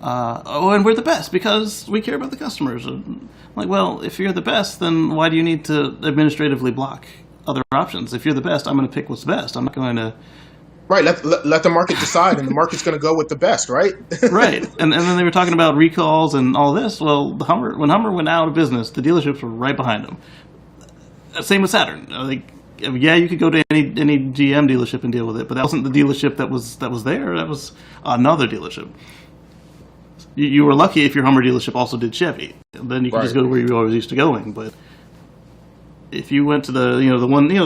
and we're the best because we care about the customers. And like, well, if you're the best, then why do you need to administratively block other options? If you're the best, I'm going to pick what's best. I'm not going to. Right, let the market decide, and the market's going to go with the best, right? Right, and then they were talking about recalls and all this. Well, when Hummer went out of business, the dealerships were right behind them. Same with Saturn. Like, yeah, you could go to any GM dealership and deal with it, but that wasn't the dealership that was there. That was another dealership. You were lucky if your Hummer dealership also did Chevy. Then you could just go to where you were always used to going. But if you went to the one, they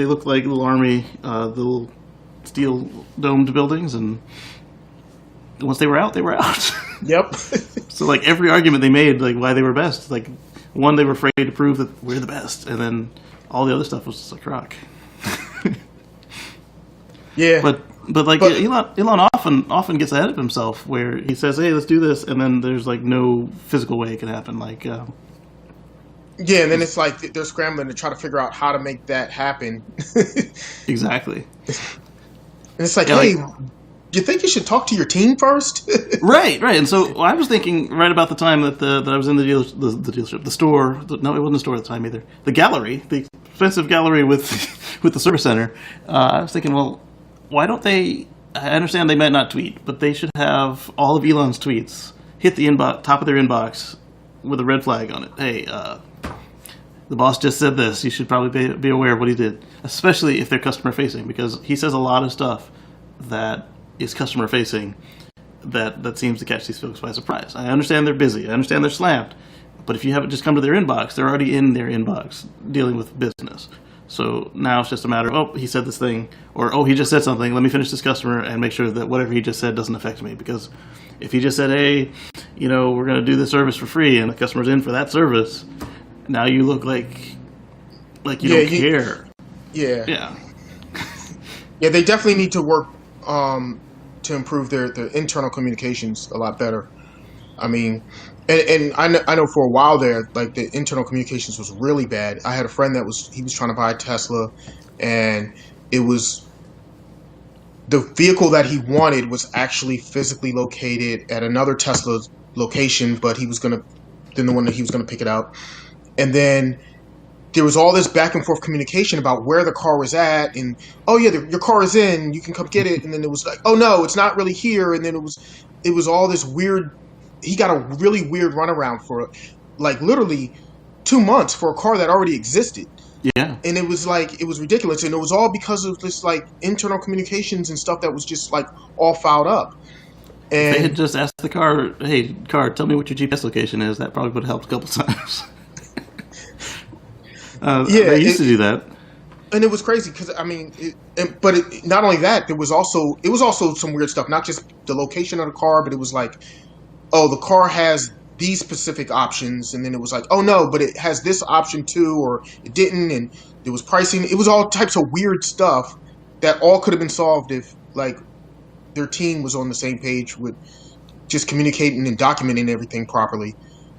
look like little army, the little steel domed buildings, and once they were out, they were out. Yep. So like every argument they made, like why they were best, like one, they were afraid to prove that we're the best, and then all the other stuff was just like rock. Yeah. But Elon often gets ahead of himself, where he says, "Hey, let's do this," and then there's like no physical way it can happen. Like. Yeah, and then it's like they're scrambling to try to figure out how to make that happen. Exactly. And it's like, hey, you think you should talk to your team first? Right. And so I was thinking right about the time that I was in the dealership, the store. No, it wasn't a store at the time either. The gallery, the expensive gallery with the service center. I was thinking, well, why don't they? I understand they might not tweet, but they should have all of Elon's tweets hit the top of their inbox with a red flag on it. Hey, the boss just said this. You should probably be aware of what he did, especially if they're customer facing, because he says a lot of stuff that is customer facing that seems to catch these folks by surprise. I understand they're busy. I understand they're slammed. But if you haven't just come to their inbox, they're already in their inbox dealing with business. So now it's just a matter of, he said this thing, or, he just said something. Let me finish this customer and make sure that whatever he just said doesn't affect me. Because if he just said, hey, we're going to do the service for free, and the customer's in for that service. Now you look like you don't care. Yeah. Yeah. Yeah, they definitely need to work to improve their internal communications a lot better. I mean, and I know for a while there, like the internal communications was really bad. I had a friend he was trying to buy a Tesla, and it was the vehicle that he wanted was actually physically located at another Tesla location, but the one that he was gonna pick it out, and then there was all this back and forth communication about where the car was at, and oh yeah, your car is in, you can come get it, and then it was like, oh no, it's not really here, and then it was all this weird. He got a really weird runaround for like literally 2 months for a car that already existed. Yeah, and it was ridiculous, and it was all because of this like internal communications and stuff that was just like all fouled up. And if they had just asked the car, "Hey, car, tell me what your GPS location is," that probably would have helped a couple times. They used to do that, and it was crazy because I mean, not only that, it was also some weird stuff. Not just the location of the car, but it was like, oh, the car has these specific options, and then it was like, oh no, but it has this option too, or it didn't, and there was pricing. It was all types of weird stuff that all could have been solved if like their team was on the same page with just communicating and documenting everything properly.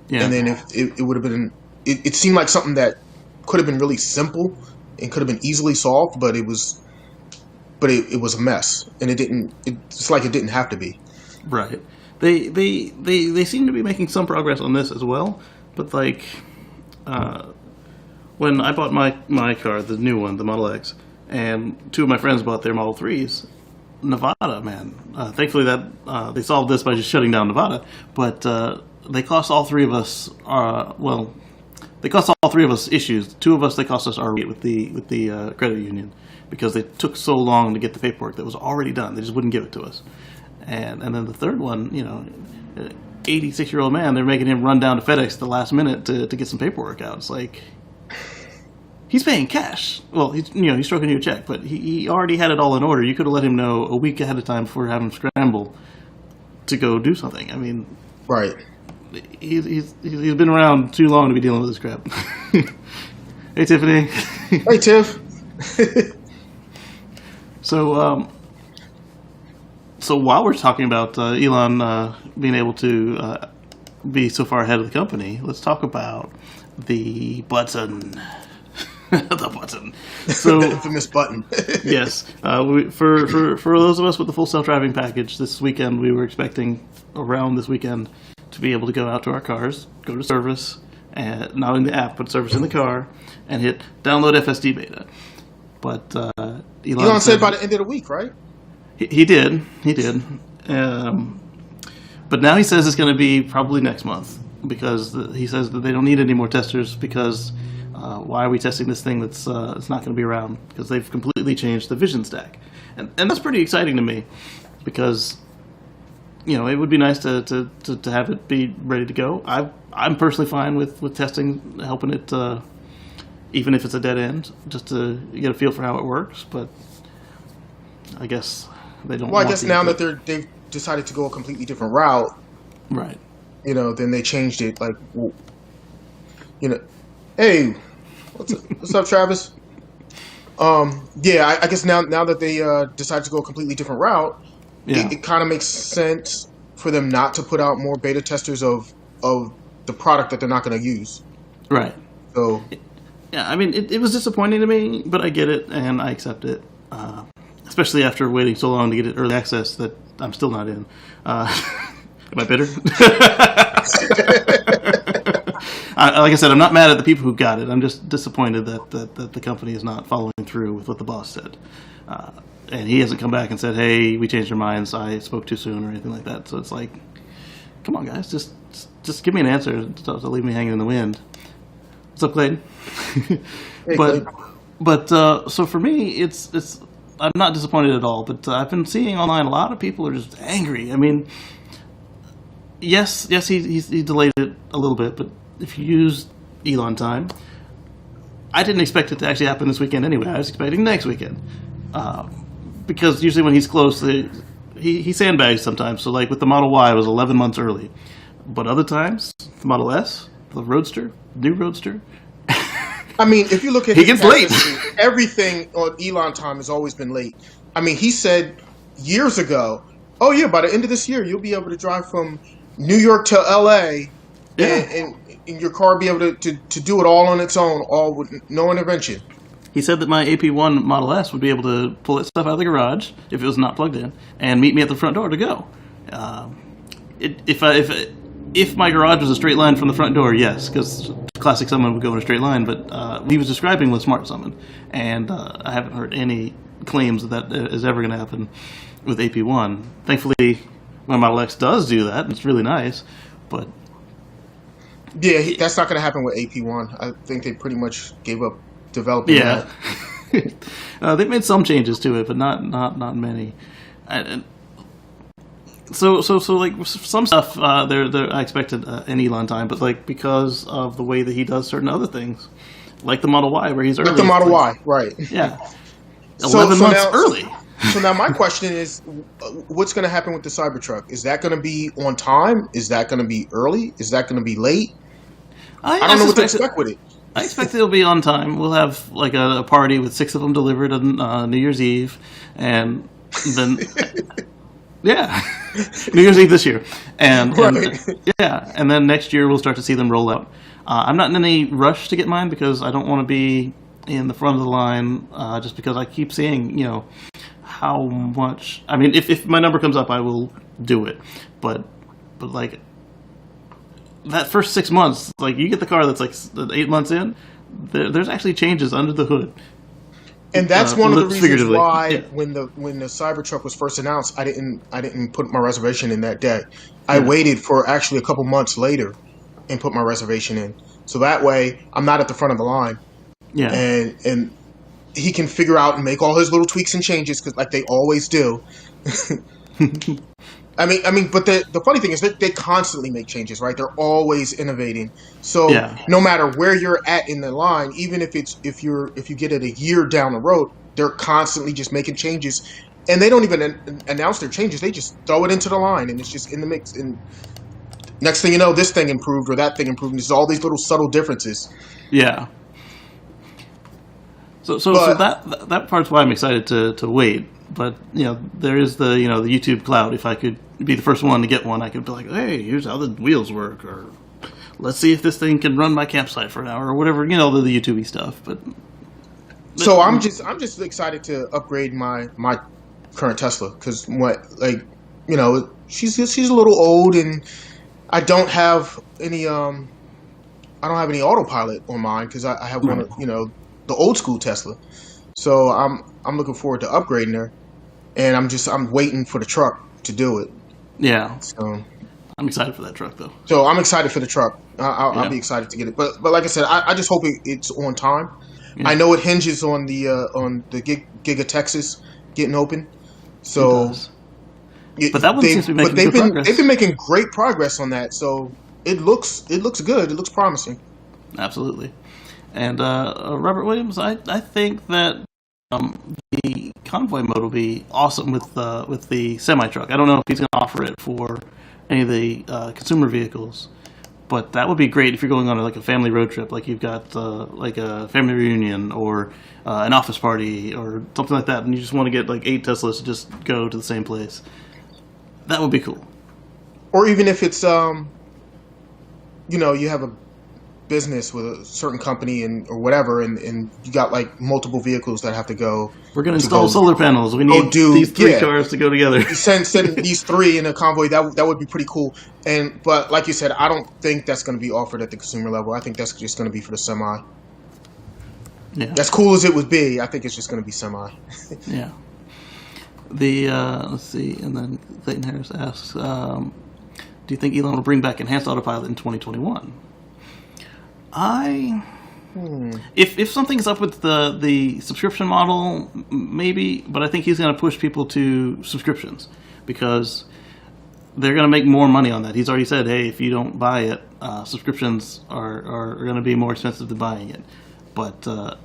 Yeah. And then if it would have been, it seemed like something that could have been really simple and could have been easily solved, but it was a mess, and it's like it didn't have to be. Right. They seem to be making some progress on this as well, but like when I bought my car, the new one, the Model X, and two of my friends bought their Model 3s, Nevada, man. Thankfully that they solved this by just shutting down Nevada, but they cost all three of us they cost all three of us issues. Two of us, they cost us our rate with the credit union because they took so long to get the paperwork that was already done. They just wouldn't give it to us. And then the third one, 86-year-old man, they're making him run down to FedEx at the last minute to get some paperwork out. It's like, he's paying cash. Well, he's stroking you a check, but he already had it all in order. You could have let him know a week ahead of time before having him scramble to go do something. I mean, right. He's been around too long to be dealing with this crap. Hey, Tiffany. Hey, Tiff. So while we're talking about Elon being able to be so far ahead of the company, let's talk about the button. The button. So, the infamous button. Yes. For those of us with the full self-driving package, this weekend we were expecting around this weekend to be able to go out to our cars, go to service, and not in the app, but service in the car, and hit download FSD beta. But Elon said by the end of the week, right? He did. But now he says it's going to be probably next month because he says that they don't need any more testers because why are we testing this thing that's not going to be around? Because they've completely changed the vision stack. And that's pretty exciting to me because, it would be nice to have it be ready to go. I'm personally fine with testing, helping it, even if it's a dead end, just to get a feel for how it works. But I guess they don't. Well, I guess now that they've decided to go a completely different route, right? Then they changed it. Like, hey, what's up, Travis? I guess now that they decided to go a completely different route, it kind of makes sense for them not to put out more beta testers of the product that they're not going to use. Right. So. Yeah, I mean, it was disappointing to me, but I get it and I accept it. Especially after waiting so long to get it early access that I'm still not in. Am I bitter? Like I said, I'm not mad at the people who got it. I'm just disappointed that the company is not following through with what the boss said. And he hasn't come back and said, hey, we changed our minds, I spoke too soon or anything like that. So it's like, come on, guys, just give me an answer. Don't leave me hanging in the wind. What's up, Clayton? Hey, But so for me, it's I'm not disappointed at all. But I've been seeing online a lot of people are just angry. I mean, yes, he delayed it a little bit, but if you use Elon time, I didn't expect it to actually happen this weekend anyway. I was expecting next weekend because usually when he's close, he sandbags sometimes. So like with the Model Y, it was 11 months early. But other times, the Model S, the Roadster, new Roadster. I mean, if you look at He his gets late. history, everything on Elon time has always been late. I mean, he said years ago, "Oh yeah, by the end of this year, you'll be able to drive from New York to LA, and your car be able to do it all on its own, all with no intervention." He said that my AP1 Model S would be able to pull that stuff out of the garage if it was not plugged in and meet me at the front door to go. If my garage was a straight line from the front door, yes, because classic Summon would go in a straight line. But he was describing with Smart Summon, and I haven't heard any claims that is ever going to happen with AP1. Thankfully, my Model X does do that, and it's really nice. But yeah, that's not going to happen with AP1. I think they pretty much gave up developing that. They've made some changes to it, but not many. So like some stuff I expected an Elon time, but like because of the way that he does certain other things, like the Model Y where he's early. Like the Model Y, right? Yeah, 11 months now, early. So now my question is, what's going to happen with the Cybertruck? Is that going to be on time? Is that going to be early? Is that going to be late? I don't know what to expect with it. I expect it'll be on time. We'll have like a party with 6 of them delivered on New Year's Eve, and then New Year's Eve this year, and then next year we'll start to see them roll out. I'm not in any rush to get mine because I don't want to be in the front of the line. Just because I keep seeing, how much. I mean, if my number comes up, I will do it, but like. That first 6 months, like you get the car that's like 8 months in, there's actually changes under the hood. And that's one of the reasons why when the Cybertruck was first announced, I didn't put my reservation in that day. I waited for actually a couple months later and put my reservation in. So that way I'm not at the front of the line. Yeah. And he can figure out and make all his little tweaks and changes because like they always do. I mean, but the funny thing is that they constantly make changes, right? They're always innovating. So no matter where you're at in the line, even if you get it a year down the road, they're constantly just making changes, and they don't even announce their changes. They just throw it into the line, and it's just in the mix. And next thing you know, this thing improved or that thing improved. And there's all these little subtle differences. Yeah. So that part's why I'm excited to wait. But there is the the YouTube cloud. If I could be the first one to get one, I could be like, hey, here's how the wheels work, or let's see if this thing can run my campsite for an hour, or whatever. The YouTubey stuff. But so I'm just excited to upgrade my current Tesla because she's a little old and I don't have any autopilot on mine because I have one of the old school Tesla. So I'm looking forward to upgrading her, and I'm waiting for the truck to do it. Yeah. So I'm excited for that truck though. So I'm excited for the truck. I'll be excited to get it. But like I said, I just hope it's on time. Yeah. I know it hinges on the Giga Texas getting open. So. But that one seems to be making good progress. They've been making great progress on that. So it looks good. It looks promising. Absolutely. And Robert Williams, I think that the convoy mode will be awesome with the semi truck. I don't know if he's going to offer it for any of the consumer vehicles, but that would be great if you're going on like a family road trip, like you've got like a family reunion or an office party or something like that, and you just want to get like 8 Teslas to just go to the same place. That would be cool. Or even if it's you have a business with a certain company or whatever, and you got like multiple vehicles that have to go. We're going to install solar panels. We need these 3 cars to go together. Send these 3 in a convoy. That would be pretty cool. But like you said, I don't think that's going to be offered at the consumer level. I think that's just going to be for the semi. Yeah. As cool as it would be, I think it's just going to be semi. Yeah. Let's see, and then Clayton Harris asks, do you think Elon will bring back enhanced autopilot in 2021? If something's up with the subscription model, maybe, but I think he's going to push people to subscriptions because they're going to make more money on that. He's already said, hey, if you don't buy it, subscriptions are going to be more expensive than buying it. But so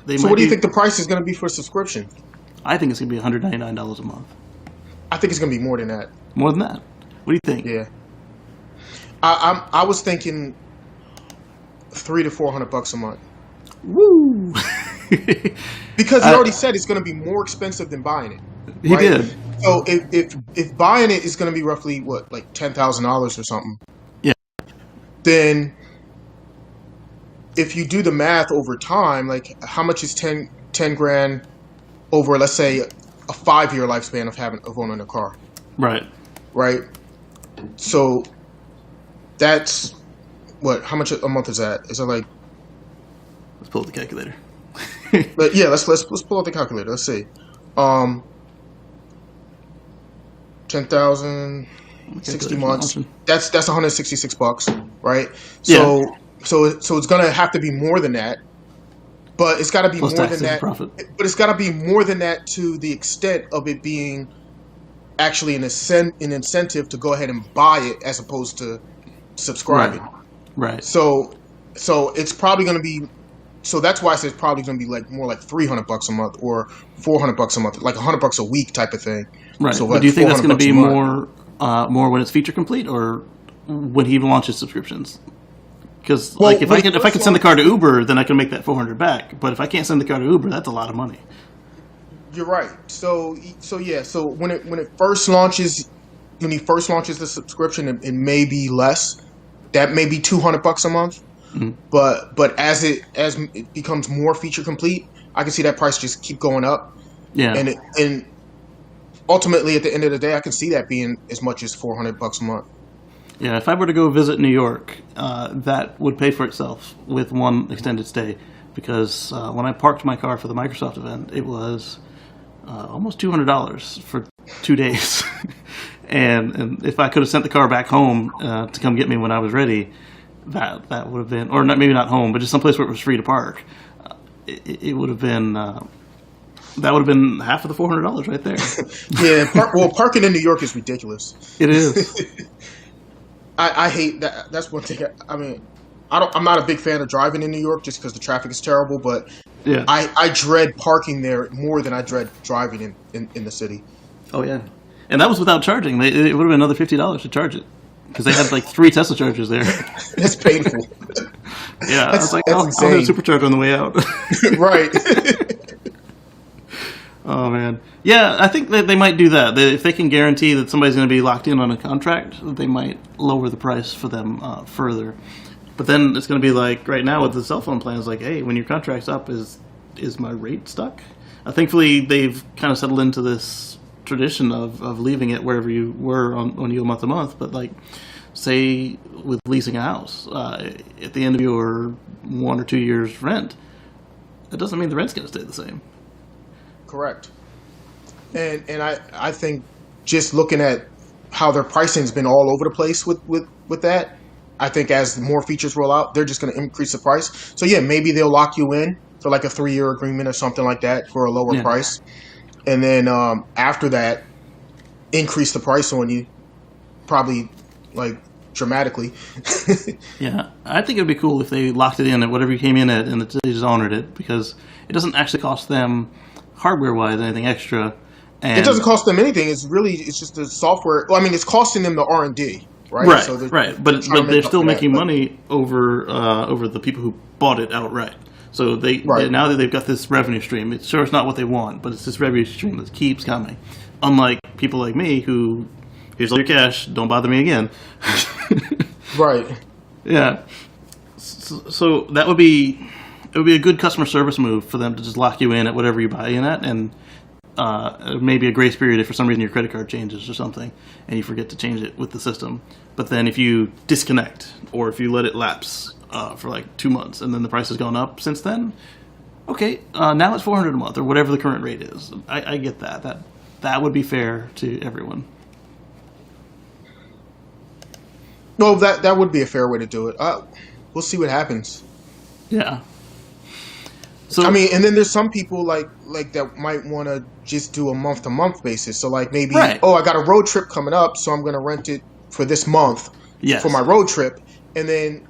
what do you think the price is going to be for a subscription? I think it's going to be $199 a month. I think it's going to be more than that. More than that? What do you think? Yeah. I was thinking $300 to $400 a month. Woo! Because he already said it's going to be more expensive than buying it. He did. So if buying it is going to be roughly what, like $10,000 or something. Yeah. Then if you do the math over time, like how much is 10 grand over, let's say, a 5-year lifespan of owning a car? Right. Right. So that's what? How much a month is that? Is it like? Let's pull up the calculator. But yeah, let's pull up the calculator. Let's see. 10,000, 60 months. That's $166, right? So Yeah. so it's gonna have to be more than that. But it's got to be Plus more taxes than and that. profit. But it's got to be more than that to the extent of it being actually an incentive to go ahead and buy it as opposed to subscribing. Right. So it's probably going to be. So that's why I said it's probably going to be like more like $300 a month or $400 a month, like $100 a week type of thing. Right. So But like do you think that's going to be $400 more when it's feature complete, or when he launches subscriptions? Because Well, like if when I he could first send the car to Uber, then I can make that $400 back. But if I can't send the car to Uber, that's a lot of money. You're right. So yeah. So when it first launches, when he first launches the subscription, it may be less. That may be $200 a month. Mm-hmm. But as it becomes more feature complete, I can see that price just keep going up. Yeah. And ultimately, at the end of the day, I can see that being as much as $400 a month. Yeah, if I were to go visit New York, that would pay for itself with one extended stay. Because when I parked my car for the Microsoft event, it was almost $200 for 2 days. and if I could have sent the car back home to come get me when I was ready, that would have been, or not, maybe not home, but just someplace where it was free to park. It would have been, that would have been half of the $400 right there. Yeah, parking in New York is ridiculous. It is. I hate that. That's one thing. I mean, I'm not a big fan of driving in New York just because the traffic is terrible. But Yeah. I dread parking there more than I dread driving in the city. Oh yeah, and that was without charging. It would have been another $50 to charge it because they had like 3 Tesla chargers there. That's painful. Yeah, I was like, I'll hit a supercharger on the way out. Right. Oh man, yeah, I think that they might do that. If they can guarantee that somebody's going to be locked in on a contract, they might lower the price for them further. But then it's going to be like right now with the cell phone plans, like, hey, when your contract's up, is my rate stuck? Thankfully, they've kind of settled into this tradition of leaving it wherever you were on you month to month. But like, say with leasing a house, at the end of your 1 or 2 years rent, that doesn't mean the rent's going to stay the same. Correct. And I think just looking at how their pricing's been all over the place with that, I think as more features roll out, they're just going to increase the price. So yeah, maybe they'll lock you in for like a 3-year agreement or something like that for a lower price. And then after that, increase the price on you, probably like dramatically. Yeah, I think it would be cool if they locked it in at whatever you came in at and they just honored it, because it doesn't actually cost them hardware-wise anything extra. And it doesn't cost them anything. It's just the software. Well, I mean, it's costing them the R&D, right? Right, So right. But they're still making money over the people who bought it outright. So they now that they've got this revenue stream, it's not what they want, but it's this revenue stream that keeps coming. Unlike people like me who, here's all your cash, don't bother me again. Right. Yeah. So that would be a good customer service move for them to just lock you in at whatever you buy in at, and maybe a grace period if for some reason your credit card changes or something and you forget to change it with the system. But then if you disconnect or if you let it lapse for like 2 months and then the price has gone up since then, okay, now it's $400 a month or whatever the current rate is. I get that. That would be fair to everyone. Well, that would be a fair way to do it. We'll see what happens. Yeah. So I mean, and then there's some people like that might want to just do a month-to-month basis. So like maybe, I got a road trip coming up, so I'm going to rent it for this month for my road trip, and then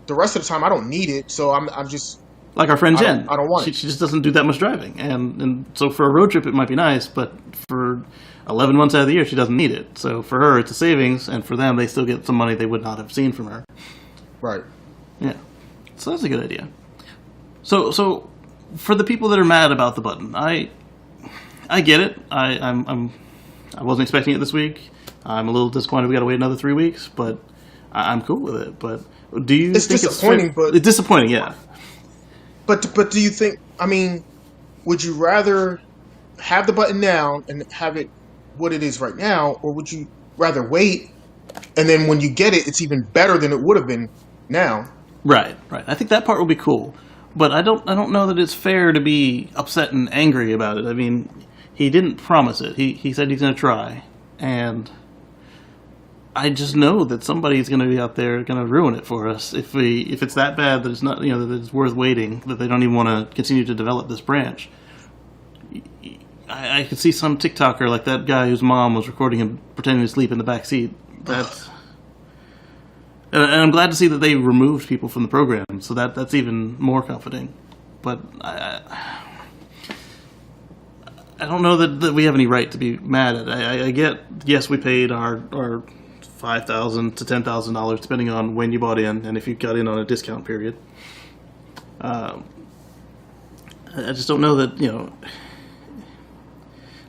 the rest of the time I don't need it, so I'm just like our friend Jen. I don't want it. She just doesn't do that much driving, and so for a road trip it might be nice, but for 11 months out of the year, she doesn't need it. So for her, it's a savings, and for them, they still get some money they would not have seen from her. Right. Yeah. So that's a good idea. So for the people that are mad about the button, I get it. I wasn't expecting it this week. I'm a little disappointed we got to wait another 3 weeks, but I'm cool with it. But do you it's think disappointing? It's disappointing, yeah. But do you think? I mean, would you rather have the button now and have it what it is right now, or would you rather wait and then when you get it, it's even better than it would have been now? Right. I think that part will be cool, but I don't know that it's fair to be upset and angry about it. I mean, he didn't promise it. He said he's going to try, and I just know that somebody's going to be out there going to ruin it for us if it's that bad that it's not, that it's worth waiting, that they don't even want to continue to develop this branch. I could see some TikToker like that guy whose mom was recording him pretending to sleep in the back seat. That's and I'm glad to see that they removed people from the program, so that's even more comforting. But I don't know that we have any right to be mad at it. I get, yes, we paid our $5,000 to $10,000 depending on when you bought in and if you got in on a discount period. I just don't know that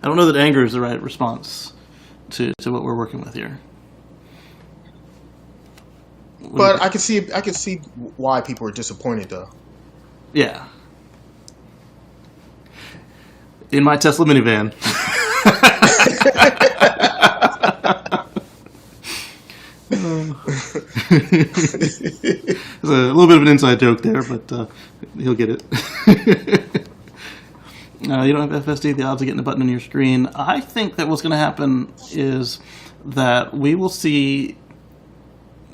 I don't know that anger is the right response to what we're working with here. But I can see why people are disappointed, though. Yeah. In my Tesla minivan. There's a little bit of an inside joke there, but he'll get it. You don't have FSD, the odds of getting a button on your screen. I think that what's going to happen is that we will see,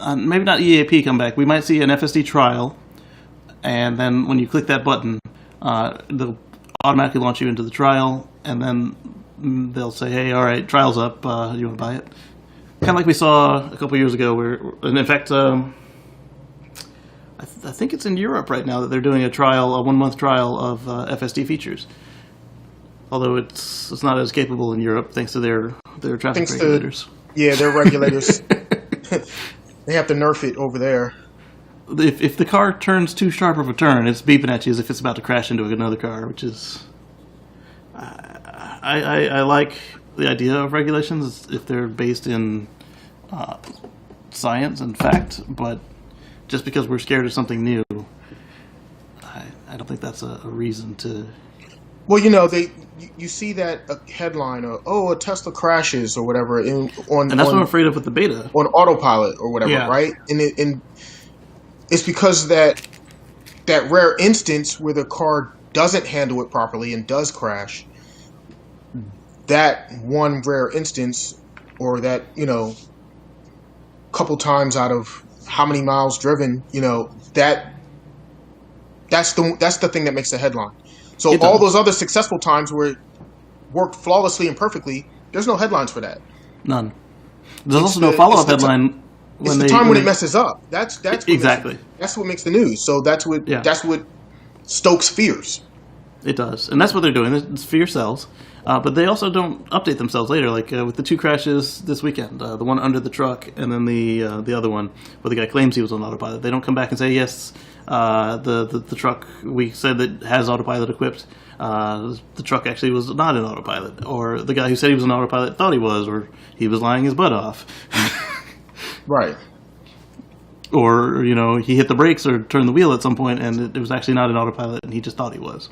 maybe not EAP come back, we might see an FSD trial, and then when you click that button, they'll automatically launch you into the trial, and then they'll say, hey, all right, trial's up, do you want to buy it? Kind of like we saw a couple years ago, and in fact, I think it's in Europe right now that they're doing a 1-month trial of FSD features. Although it's not as capable in Europe, thanks to their traffic regulators. Their regulators. They have to nerf it over there. If the car turns too sharp of a turn, it's beeping at you as if it's about to crash into another car, which is... I like the idea of regulations if they're based in science and fact, but just because we're scared of something new, I don't think that's a reason to... Well, you see that a headline of, a Tesla crashes or whatever, and that's what I'm afraid of with the beta. On autopilot or whatever, yeah. Right? And it's because that rare instance where the car doesn't handle it properly and does crash, that one rare instance, or that, couple times out of how many miles driven, that's the thing that makes the headline. So all those other successful times where it worked flawlessly and perfectly, there's no headlines for that. None. There's also no follow-up headline. It's the time when it messes up. That's exactly. That's what makes the news. So that's what stokes fears. It does, and that's what they're doing. It's fear sells, but they also don't update themselves later. Like with the 2 crashes this weekend, the one under the truck, and then the other one where the guy claims he was on autopilot. They don't come back and say yes. The truck we said that has autopilot equipped. The truck actually was not in autopilot, or the guy who said he was on autopilot thought he was, or he was lying his butt off. Right. Or he hit the brakes or turned the wheel at some point, and it was actually not in autopilot, and he just thought he was.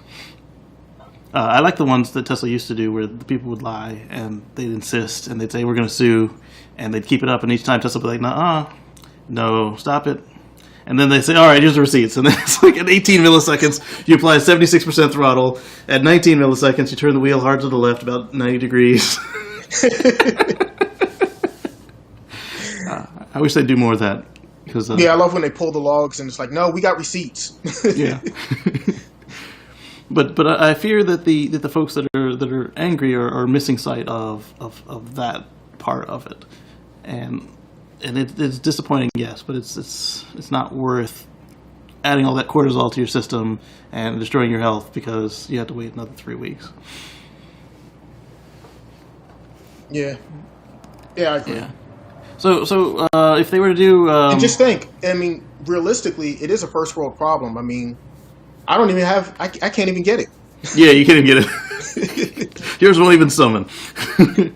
I like the ones that Tesla used to do where the people would lie and they'd insist and they'd say, we're going to sue, and they'd keep it up, and each time Tesla would be like, nuh-uh, no, stop it. And then they say, all right, here's the receipts. And then it's like at 18 milliseconds, you apply 76% throttle. At 19 milliseconds, you turn the wheel hard to the left about 90 degrees. I wish they'd do more of that. I love when they pull the logs and it's like, no, we got receipts. Yeah. But I fear that the folks that are angry are missing sight of that part of it, and it's disappointing, yes, but it's not worth adding all that cortisol to your system and destroying your health because you have to wait another 3 weeks. Yeah. Yeah, I agree. Yeah. So if they were to do, And just think, I mean, realistically, it is a first world problem. I mean, I don't even have, I can't even get it. yeah, you can't even get it. Yours won't even summon. Mine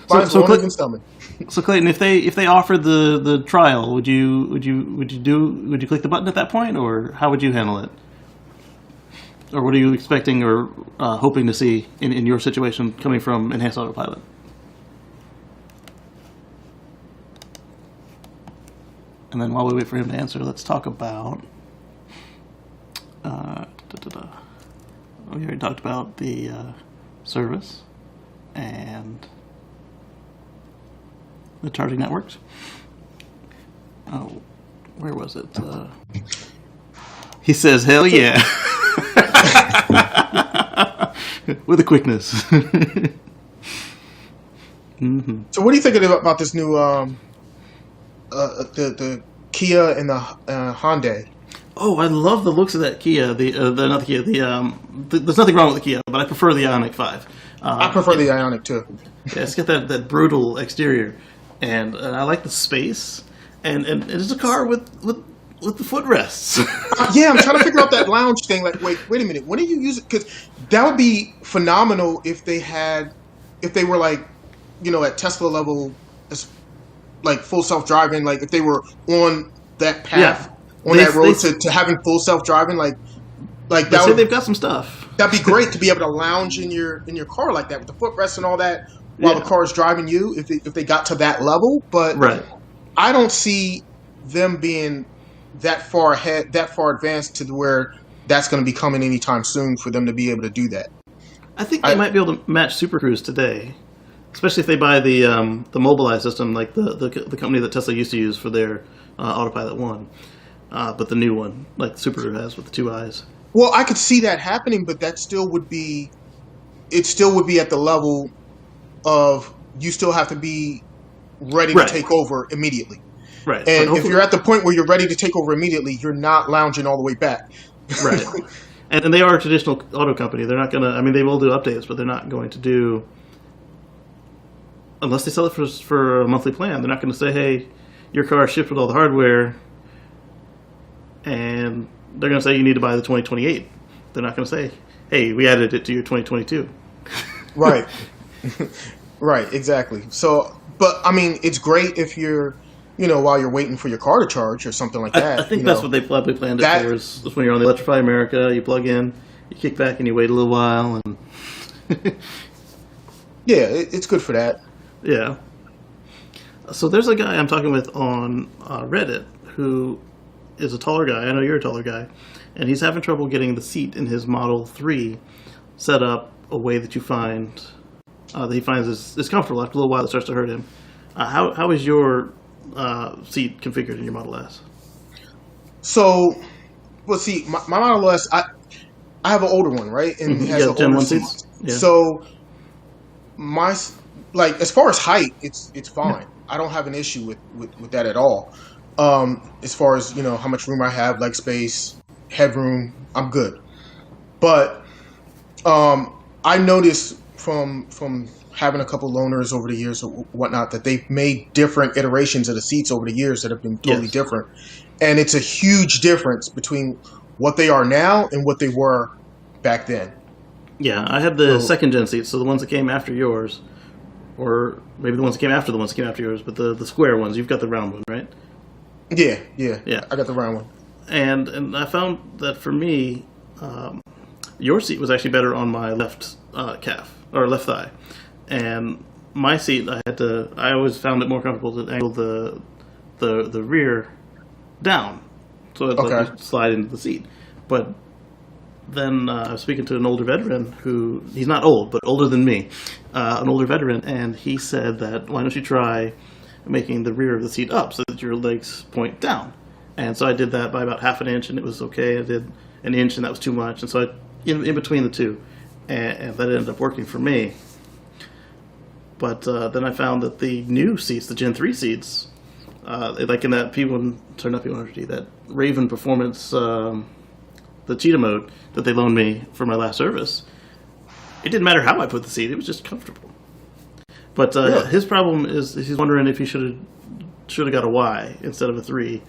won't even summon. So Clayton, if they offered the trial, would you click the button at that point, or how would you handle it? Or what are you expecting or hoping to see in your situation coming from Enhanced Autopilot? And then while we wait for him to answer, let's talk about. We already talked about the service and the charging networks. Oh, where was it? He says, "Hell yeah!" With a quickness. Mm-hmm. So, what do you think about this new the Kia and the Hyundai? Oh, I love the looks of that Kia. Not the Kia. There's nothing wrong with the Kia, but I prefer the Ioniq 5. I prefer the Ioniq too. Yeah, it's got that brutal exterior, and I like the space, and it's a car with the footrests. Yeah, I'm trying to figure out that lounge thing. Like, wait a minute. When do you use it? Because that would be phenomenal if they were like, at Tesla level, like full self-driving. Like if they were on that path, on that road to having full self-driving. Like that. They've got some stuff. That'd be great to be able to lounge in your car like that with the footrest and all that while the car is driving you. If they got to that level, but right. I don't see them being that far ahead, that far advanced to where that's going to be coming anytime soon for them to be able to do that. I think they might be able to match Super Cruise today, especially if they buy the Mobileye system, like the company that Tesla used to use for their Autopilot 1, but the new one, like Super Cruise has with the two eyes. Well, I could see that happening, but that still would be at the level of you still have to be ready to take over immediately. Right. And if you're at the point where you're ready to take over immediately, you're not lounging all the way back. Right. And they are a traditional auto company. They're not going to, I mean, they will do updates, but they're not going to do, unless they sell it for a monthly plan, they're not going to say, hey, your car is shipped with all the hardware, and they're going to say you need to buy the 2028. They're not going to say, hey, we added it to your 2022. Right. Right, exactly. So, but, I mean, it's great if you're, while you're waiting for your car to charge or something like that. I think that's what they probably planned it for, is when you're on the Electrify America, you plug in, you kick back and you wait a little while. And yeah, it's good for that. Yeah. So there's a guy I'm talking with on Reddit who is a taller guy. I know you're a taller guy. And he's having trouble getting the seat in his Model 3 set up a way that you find, that he finds is comfortable. After a little while, it starts to hurt him. How is your seat configured in your Model S? So, well, see, my Model S, I have an older one, right? And it has an Gen older 1 seat. seats? Yeah. So, as far as height, it's fine. Yeah. I don't have an issue with that at all. As far as, how much room I have, leg space, headroom, I'm good. But I noticed from having a couple loaners over the years or whatnot that they've made different iterations of the seats over the years that have been totally different. And it's a huge difference between what they are now and what they were back then. Yeah, I had the second gen seats, so the ones that came after yours, or maybe the ones that came after the ones that came after yours, but the square ones. You've got the round one, right? Yeah. I got the round one. And I found that for me, your seat was actually better on my left calf, or left thigh. And my seat, I always found it more comfortable to angle the rear down, so it's like you slide into the seat. But then I was speaking to an older veteran who, he's not old, but older than me, an older veteran, and he said that, why don't you try making the rear of the seat up so that your legs point down? And so I did that by about half an inch, and it was okay. I did an inch, and that was too much. And so I, in between the two, and that ended up working for me. But then I found that the new seats, the Gen 3 seats, like in that P100D, that Raven Performance, the cheetah mode that they loaned me for my last service, it didn't matter how I put the seat, it was just comfortable. But Really? his problem is he's wondering if he should have got a Y instead of a 3.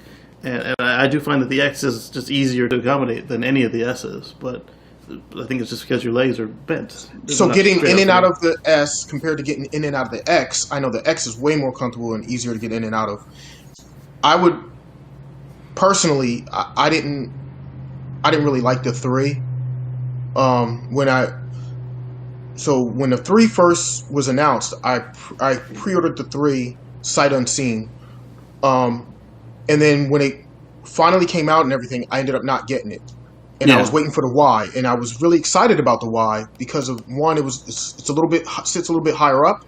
And I do find that the X is just easier to accommodate than any of the S's, but I think it's just because your legs are bent. So getting in and out of the S compared to getting in and out of the X, I know the X is way more comfortable and easier to get in and out of. I would personally, I didn't really like the 3. When the 3 first was announced, I pre-ordered the 3 sight unseen, and then when it finally came out and everything, I ended up not getting it, and I was waiting for the Y, and I was really excited about the Y because of one, it's a little bit sits a little bit higher up,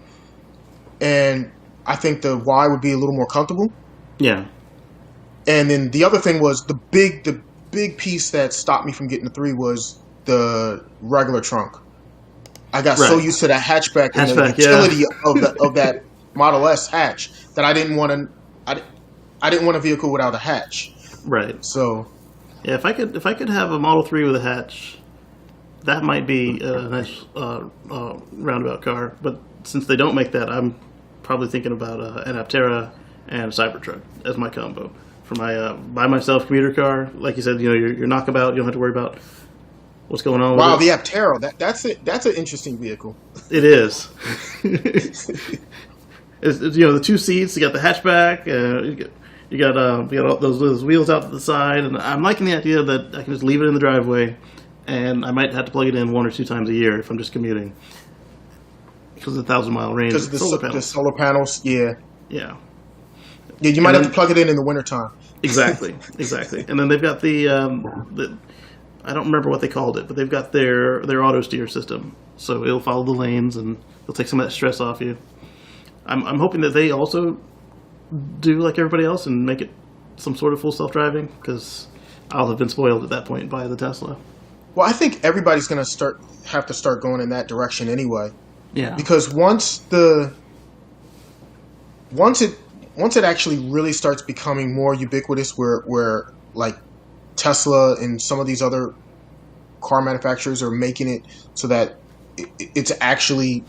and I think the Y would be a little more comfortable. Yeah. And then the other thing was the big piece that stopped me from getting the 3 was the regular trunk. I got so used to the hatchback and the utility of that Model S hatch that I didn't want a vehicle without a hatch. Right. So, yeah, if I could have a Model 3 with a hatch, that might be a nice roundabout car. But since they don't make that, I'm probably thinking about an Aptera and a Cybertruck as my combo for my by myself commuter car. Like you said, your knockabout, you don't have to worry about what's going on. Wow, with the Aptera, that's an interesting vehicle. It is. it's the 2 seats. You got the hatchback. You got all those wheels out to the side, and I'm liking the idea that I can just leave it in the driveway, and I might have to plug it in 1 or 2 times a year if I'm just commuting because of the 1,000-mile range. Because of the solar panels, yeah. Yeah. Yeah, you might have to plug it in the wintertime. Exactly. And then they've got the I don't remember what they called it, but they've got their auto steer system, so it'll follow the lanes and it'll take some of that stress off you. I'm hoping that they also do like everybody else and make it some sort of full self-driving, because I'll have been spoiled at that point by the Tesla. Well, I think everybody's going to have to start going in that direction anyway. Yeah. Because once it actually really starts becoming more ubiquitous, where like Tesla and some of these other car manufacturers are making it so that it's actually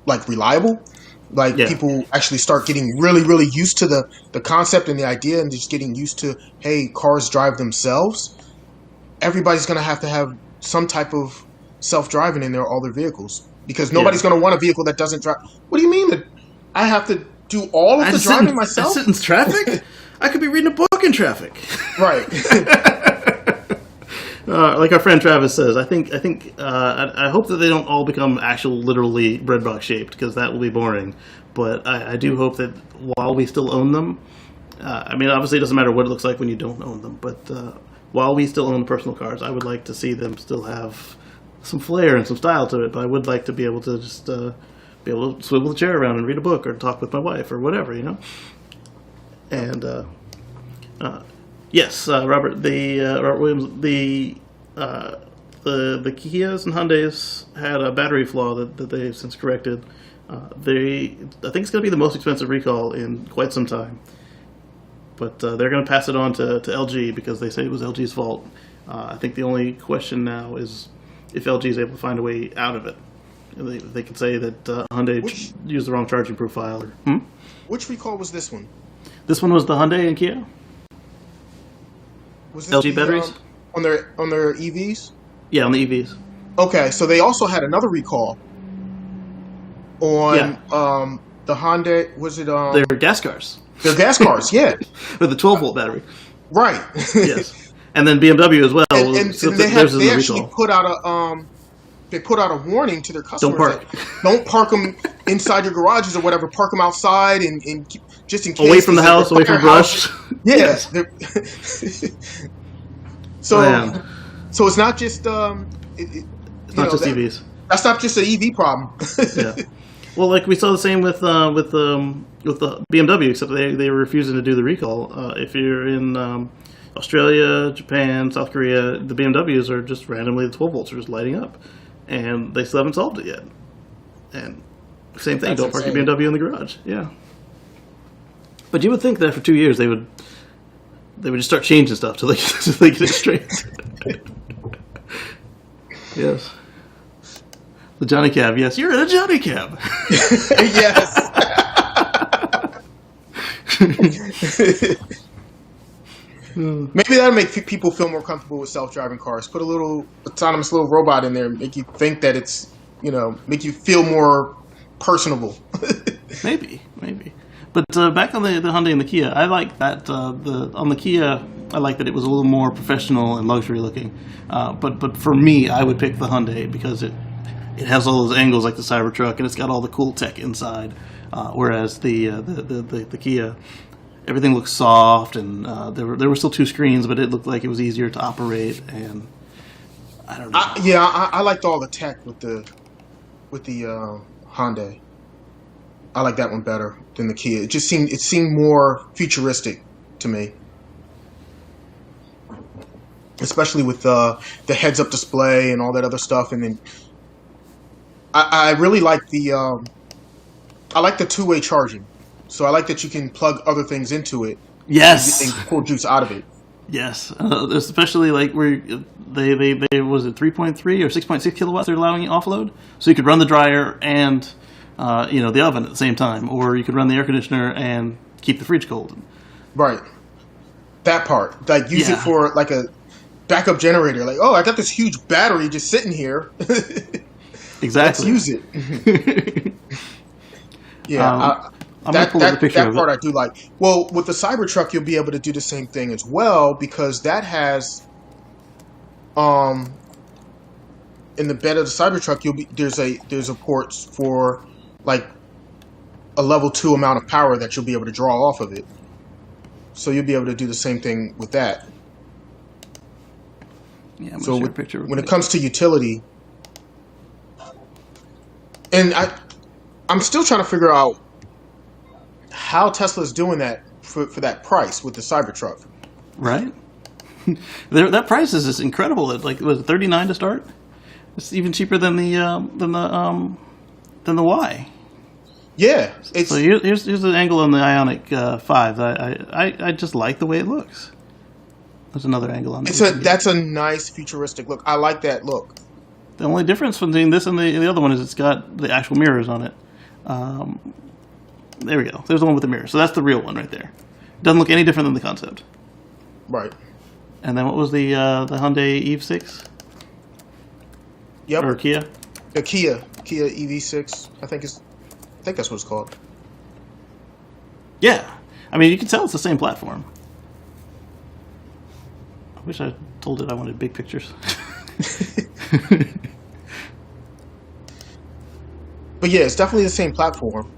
like reliable, like people actually start getting really, really used to the concept and the idea, and just getting used to, hey, cars drive themselves. Everybody's going to have some type of self-driving in all their vehicles, because nobody's going to want a vehicle that doesn't drive. What do you mean that I have to do all of the driving myself? I sit in traffic? I could be reading a book in traffic. Right. Like our friend Travis says, I hope that they don't all become actual literally breadbox shaped, because that will be boring. But I do hope that while we still own them, obviously it doesn't matter what it looks like when you don't own them, but while we still own personal cars, I would like to see them still have some flair and some style to it. But I would like to be able to just be able to swivel the chair around and read a book or talk with my wife or whatever, And yes, Robert Williams, the Kias and Hyundais had a battery flaw that they've since corrected. I think it's going to be the most expensive recall in quite some time. But they're going to pass it on to LG because they say it was LG's fault. I think the only question now is if LG is able to find a way out of it. They can say that Hyundai used the wrong charging profile. Which recall was this one? This one was the Hyundai and Kia. Was this LG batteries on their EVs? Yeah, on the EVs. Okay, so they also had another recall on the Hyundai. Was it? They're gas cars. They're gas cars, yeah. With a 12-volt battery. Right. Yes. And then BMW as well. And they actually put out a warning to their customers. Don't park them inside your garages or whatever. Park them outside and just in case. Away from the house, away from brush. Yeah. Yes. So it's not just it's not just EVs. That's not just an EV problem. Yeah. Well, like we saw the same with the BMW, except they were refusing to do the recall. If you're in Australia, Japan, South Korea, the BMWs are just randomly, the 12 volts are just lighting up, and they still haven't solved it yet. And same thing, don't park your BMW in the garage. Yeah. But you would think that after 2 years they would just start changing stuff till they get it straight. Yes. The Johnny Cab, yes. You're in a Johnny Cab. Yes. Maybe that'll make people feel more comfortable with self-driving cars. Put a little autonomous little robot in there, make you think that it's, make you feel more personable. Maybe. But back on the Hyundai and the Kia, I like that on the Kia, I like that it was a little more professional and luxury looking. But for me, I would pick the Hyundai because it has all those angles like the Cybertruck, and it's got all the cool tech inside. Whereas the Kia, everything looks soft, and there were still two screens, but it looked like it was easier to operate. And I don't know. I liked all the tech with the Hyundai. I like that one better than the Kia. It seemed more futuristic to me, especially with the heads-up display and all that other stuff. And then I really like the two-way charging. So I like that you can plug other things into it. Yes, and pull juice out of it. Yes, especially like where they was it 3.3 or 6.6 kilowatts they're allowing you offload, so you could run the dryer and the oven at the same time, or you could run the air conditioner and keep the fridge cold. Right. That part, like use it for like a backup generator. Like, oh, I got this huge battery just sitting here. Exactly. Let's use it. Yeah. That part I do like. Well, with the Cybertruck, you'll be able to do the same thing as well, because that has, in the bed of the Cybertruck, there's a port for like a level 2 amount of power that you'll be able to draw off of it. So you'll be able to do the same thing with that. Yeah. I'm gonna share a picture when it comes to utility, and I'm still trying to figure out how Tesla's doing that for that price with the Cybertruck. Right. That price is just incredible. Like, was it $39 to start? It's even cheaper than the Y. Yeah. So here's the angle on the Ioniq 5. I just like the way it looks. There's another angle on that. That's a nice futuristic look. I like that look. The only difference between this and the other one is it's got the actual mirrors on it. There we go. There's the one with the mirror. So that's the real one right there. Doesn't look any different than the concept. Right. And then what was the Hyundai EV6? Yep. Or Kia? The Kia EV6. I think that's what it's called. Yeah. I mean, you can tell it's the same platform. I wish I told it I wanted big pictures. But yeah, it's definitely the same platform.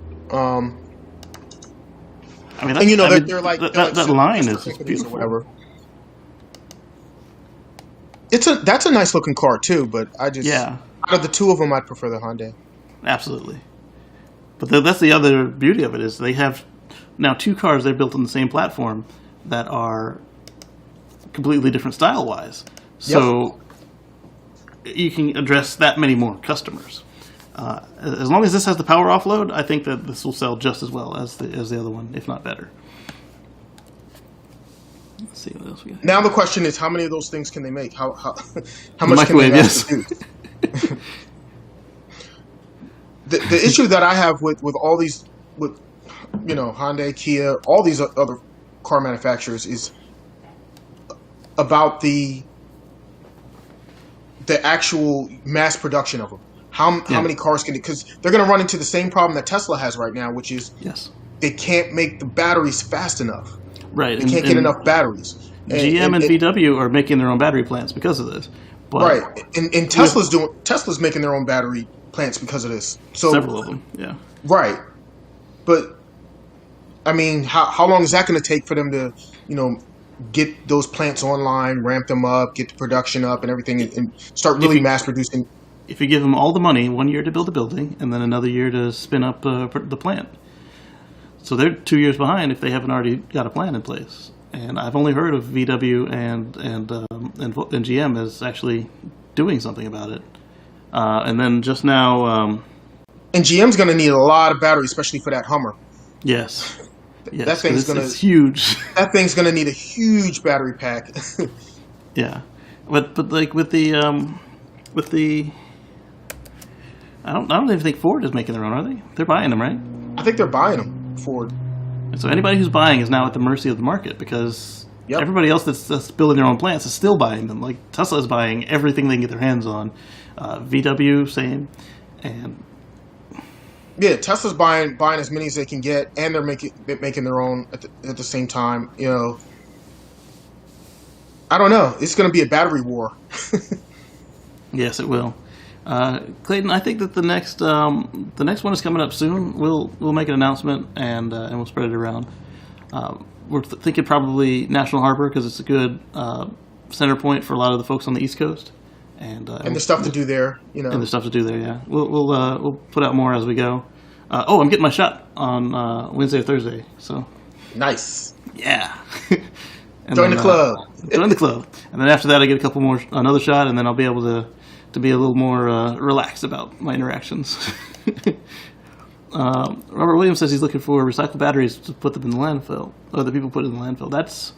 I mean, they're like that line is just beautiful. Or whatever. That's a nice looking car too, but out of the two of them, I'd prefer the Hyundai. Absolutely. But that's the other beauty of it, is they have now two cars they've built on the same platform that are completely different style wise. So you can address that many more customers. As long as this has the power offload, I think that this will sell just as well as the other one, if not better. Let's see what else we got. Now the question is, how many of those things can they make? How much can they produce? The issue that I have with all these, with Hyundai, Kia, all these other car manufacturers, is about the actual mass production of them. How many cars can it? Because they're going to run into the same problem that Tesla has right now, which is they can't make the batteries fast enough. Right. They can't get enough batteries. GM and VW are making their own battery plants because of this. But right. And Tesla's making their own battery plants because of this. So several of them, yeah. Right. But I mean, how long is that going to take for them to, get those plants online, ramp them up, get the production up and everything, and start really mass producing? If you give them all the money, 1 year to build a building and then another year to spin up the plant. So they're 2 years behind if they haven't already got a plan in place. And I've only heard of VW and GM as actually doing something about it. And then just now... and GM's going to need a lot of battery, especially for that Hummer. Yes. That thing's it's huge. That thing's going to need a huge battery pack. Yeah. But like with the I don't even think Ford is making their own, are they? They're buying them, right? I think they're buying them. Ford. And so anybody who's buying is now at the mercy of the market because everybody else that's building their own plants is still buying them. Like Tesla is buying everything they can get their hands on. VW, same. And yeah, Tesla's buying as many as they can get, and they're making their own at the same time. You know, I don't know. It's going to be a battery war. Yes, it will. Clayton, I think that the next one is coming up soon. We'll make an announcement and we'll spread it around. We're thinking probably National Harbor because it's a good center point for a lot of the folks on the East Coast, and there's stuff to do there, you know. And there's stuff to do there. Yeah, we'll put out more as we go. I'm getting my shot on Wednesday or Thursday. So nice. Yeah. Join the club. Join the club, and then after that, I get another shot, and then I'll be able to be a little more relaxed about my interactions. Robert Williams says he's looking for recycled batteries to put them in the landfill, or that people put in the landfill. That's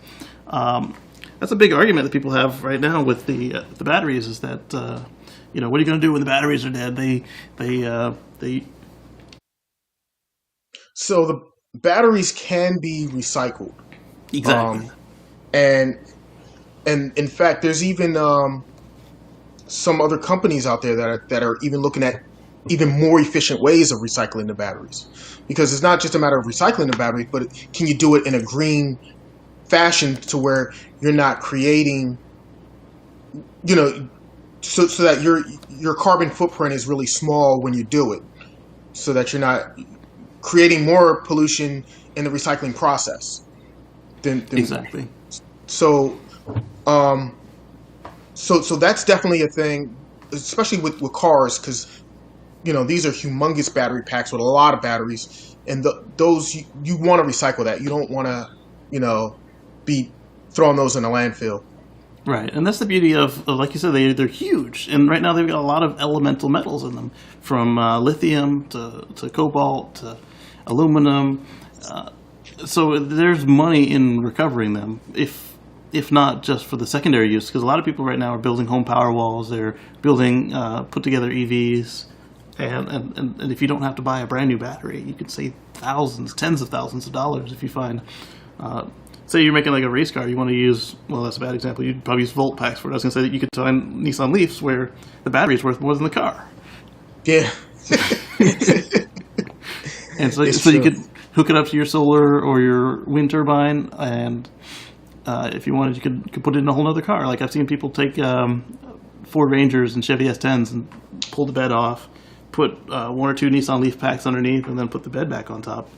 a big argument that people have right now with the batteries. Is that what are you going to do when the batteries are dead? They. So the batteries can be recycled. Exactly. And in fact, there's even some other companies out there that are even looking at even more efficient ways of recycling the batteries, because it's not just a matter of recycling the battery, but can you do it in a green fashion to where you're not creating, so that your carbon footprint is really small when you do it, so that you're not creating more pollution in the recycling process. Exactly. So that's definitely a thing, especially with cars, because these are humongous battery packs with a lot of batteries, and those you want to recycle that. You don't want to be throwing those in a landfill. Right, and that's the beauty of like you said, they're huge, and right now they've got a lot of elemental metals in them, from lithium to cobalt to aluminum. So there's money in recovering them, if not just for the secondary use, because a lot of people right now are building home power walls. They're building put together EVs, and if you don't have to buy a brand new battery, you can save thousands, tens of thousands of dollars if you find. Say you're making like a race car, you want to use, well, that's a bad example, you'd probably use volt packs for it. I was going to say that you could find Nissan Leafs where the battery is worth more than the car. Yeah. And so you could hook it up to your solar or your wind turbine, and if you wanted, you could put it in a whole other car. Like I've seen people take Ford Rangers and Chevy S10s and pull the bed off, put one or two Nissan Leaf packs underneath, and then put the bed back on top.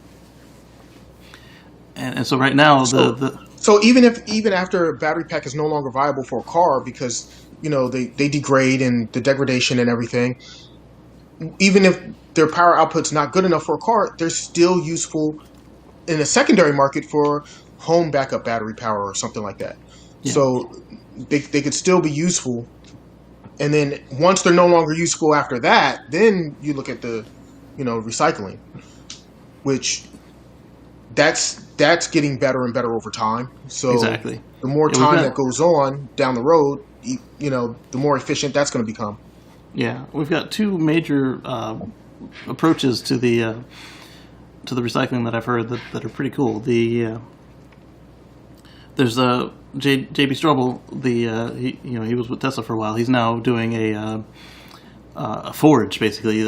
And so right now, so even after a battery pack is no longer viable for a car because they degrade and the degradation and everything, even if their power output's not good enough for a car, they're still useful in a secondary market for home backup battery power or something like that. Yeah. So they could still be useful. And then once they're no longer useful after that, then you look at the recycling, which that's getting better and better over time. So exactly. The more time that goes on down the road, the more efficient that's going to become. Yeah, we've got two major approaches to the recycling that I've heard that are pretty cool. There's J.B. Strobel. He was with Tesla for a while. He's now doing a forge basically.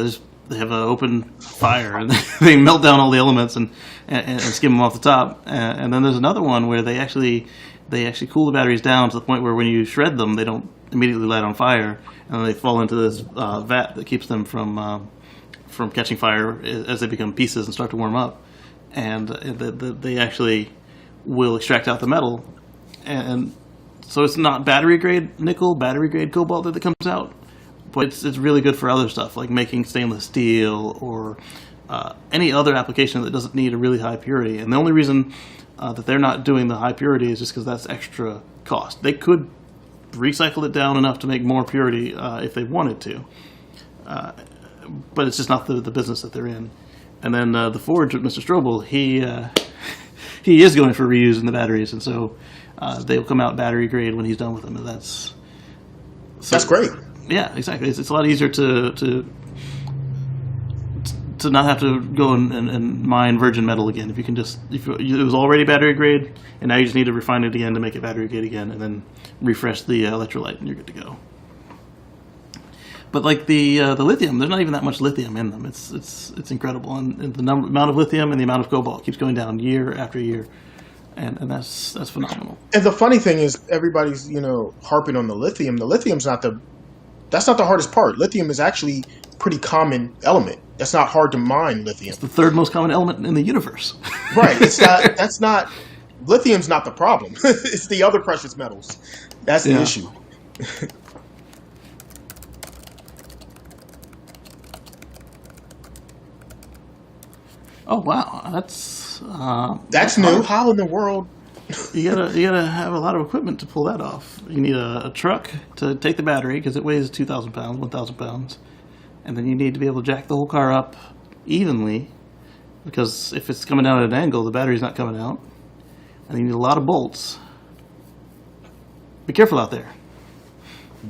They have an open fire and they melt down all the elements and skim them off the top. And then there's another one where they actually cool the batteries down to the point where when you shred them, they don't immediately light on fire, and then they fall into this vat that keeps them from catching fire as they become pieces and start to warm up. And they actually will extract out the metal, and so it's not battery grade nickel, battery grade cobalt that comes out, but it's really good for other stuff like making stainless steel or any other application that doesn't need a really high purity. And the only reason that they're not doing the high purity is just because that's extra cost. They could recycle it down enough to make more purity if they wanted to, but it's just not the business that they're in. And then the forge with Mr. Strobel, he is going for reuse in the batteries, and so they'll come out battery grade when he's done with them, and that's great. Yeah, exactly. It's a lot easier to to not have to go and mine virgin metal again. If you can just, it was already battery grade, and now you just need to refine it again to make it battery grade again, and then refresh the electrolyte, and you're good to go. But like the lithium, there's not even that much lithium in them. It's incredible, and the amount of lithium and the amount of cobalt keeps going down year after year, and that's phenomenal. And the funny thing is, everybody's harping on the lithium. The lithium's that's not the hardest part. Lithium is actually a pretty common element. That's not hard to mine. Lithium. It's the third most common element in the universe. Right. It's not. That's not. Lithium's not the problem. It's the other precious metals. That's the issue. Oh wow, that's new. hard. How in the world? You gotta have a lot of equipment to pull that off. You need a truck to take the battery because it weighs 2,000 pounds, 1,000 pounds, and then you need to be able to jack the whole car up evenly because if it's coming down at an angle, the battery's not coming out, and you need a lot of bolts. Be careful out there.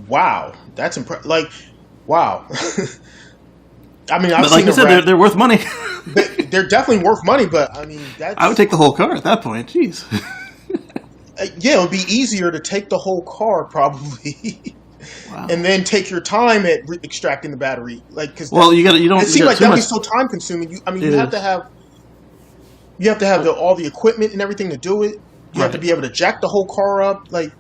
Wow, that's impressive. Like, wow. I mean, but like I said, they're worth money. They're definitely worth money, but I mean, I would take the whole car at that point. Jeez. Yeah, it would be easier to take the whole car probably, Wow. and then take your time at extracting the battery. Like, because you don't. It seems like that'd be so time consuming. You have to have all the equipment and everything to do it. You have to be able to jack the whole car up. Like,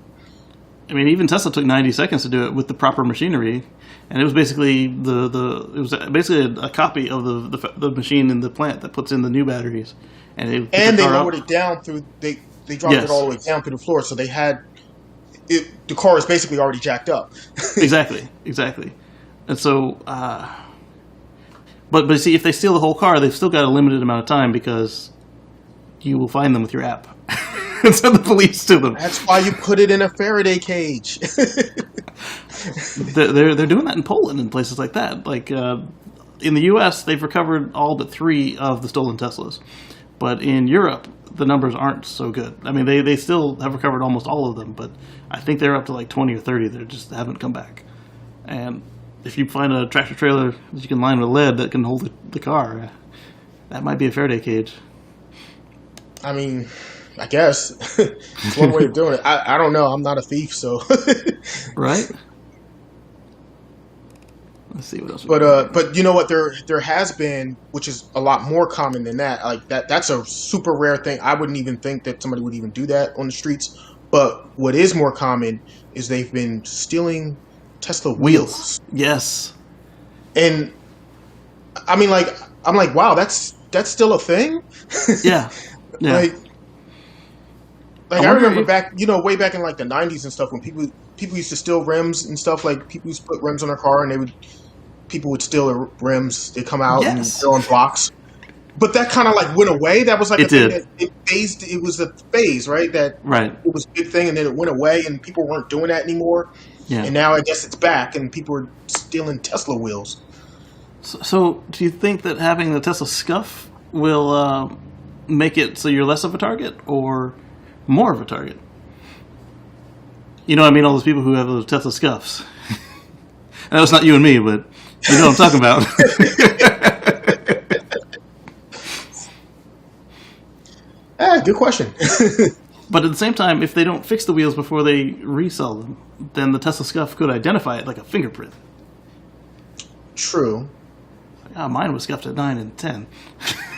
I mean, even Tesla took 90 seconds to do it with the proper machinery, and it was basically a copy of the machine in the plant that puts in the new batteries, and they lowered it down through they dropped it all the way down through the floor, so they had it. The car is basically already jacked up. Exactly, and so, but see, if they steal the whole car, they've still got a limited amount of time because you will find them with your app. And send the police to them. That's why you put it in a Faraday cage. They're doing that in Poland and places like that. Like in the U.S., they've recovered all but 3 of the stolen Teslas, but in Europe, the numbers aren't so good. I mean, they still have recovered almost all of them, but I think they're up to like 20 or 30 that just haven't come back. And if you find a tractor trailer that you can line with lead that can hold the car, that might be a Faraday cage. I mean, I guess it's one way of doing it. I don't know. I'm not a thief, so right. Let's see what else. But you know what? There has been, which is a lot more common than that. Like that's a super rare thing. I wouldn't even think that somebody would even do that on the streets. But what is more common is they've been stealing Tesla wheels. Yes. And I mean, like, I'm like, wow, that's still a thing. Yeah. Yeah. Like I remember way back in like the 90s and stuff when people used to steal rims and stuff. Like people used to put rims on their car and people would steal the rims. They come out and they're on blocks. But that kind of like went away. That was like a thing that it phased. It was a phase, right? It was a big thing, and then it went away, and people weren't doing that anymore. Yeah. And now I guess it's back, and people are stealing Tesla wheels. So do you think that having the Tesla scuff will make it so you're less of a target, or more of a target? You know what I mean? All those people who have those Tesla scuffs. I know it's not you and me, but you know what I'm talking about. Good question. But at the same time, if they don't fix the wheels before they resell them, then the Tesla scuff could identify it like a fingerprint. True. Mine was scuffed at 9 and 10.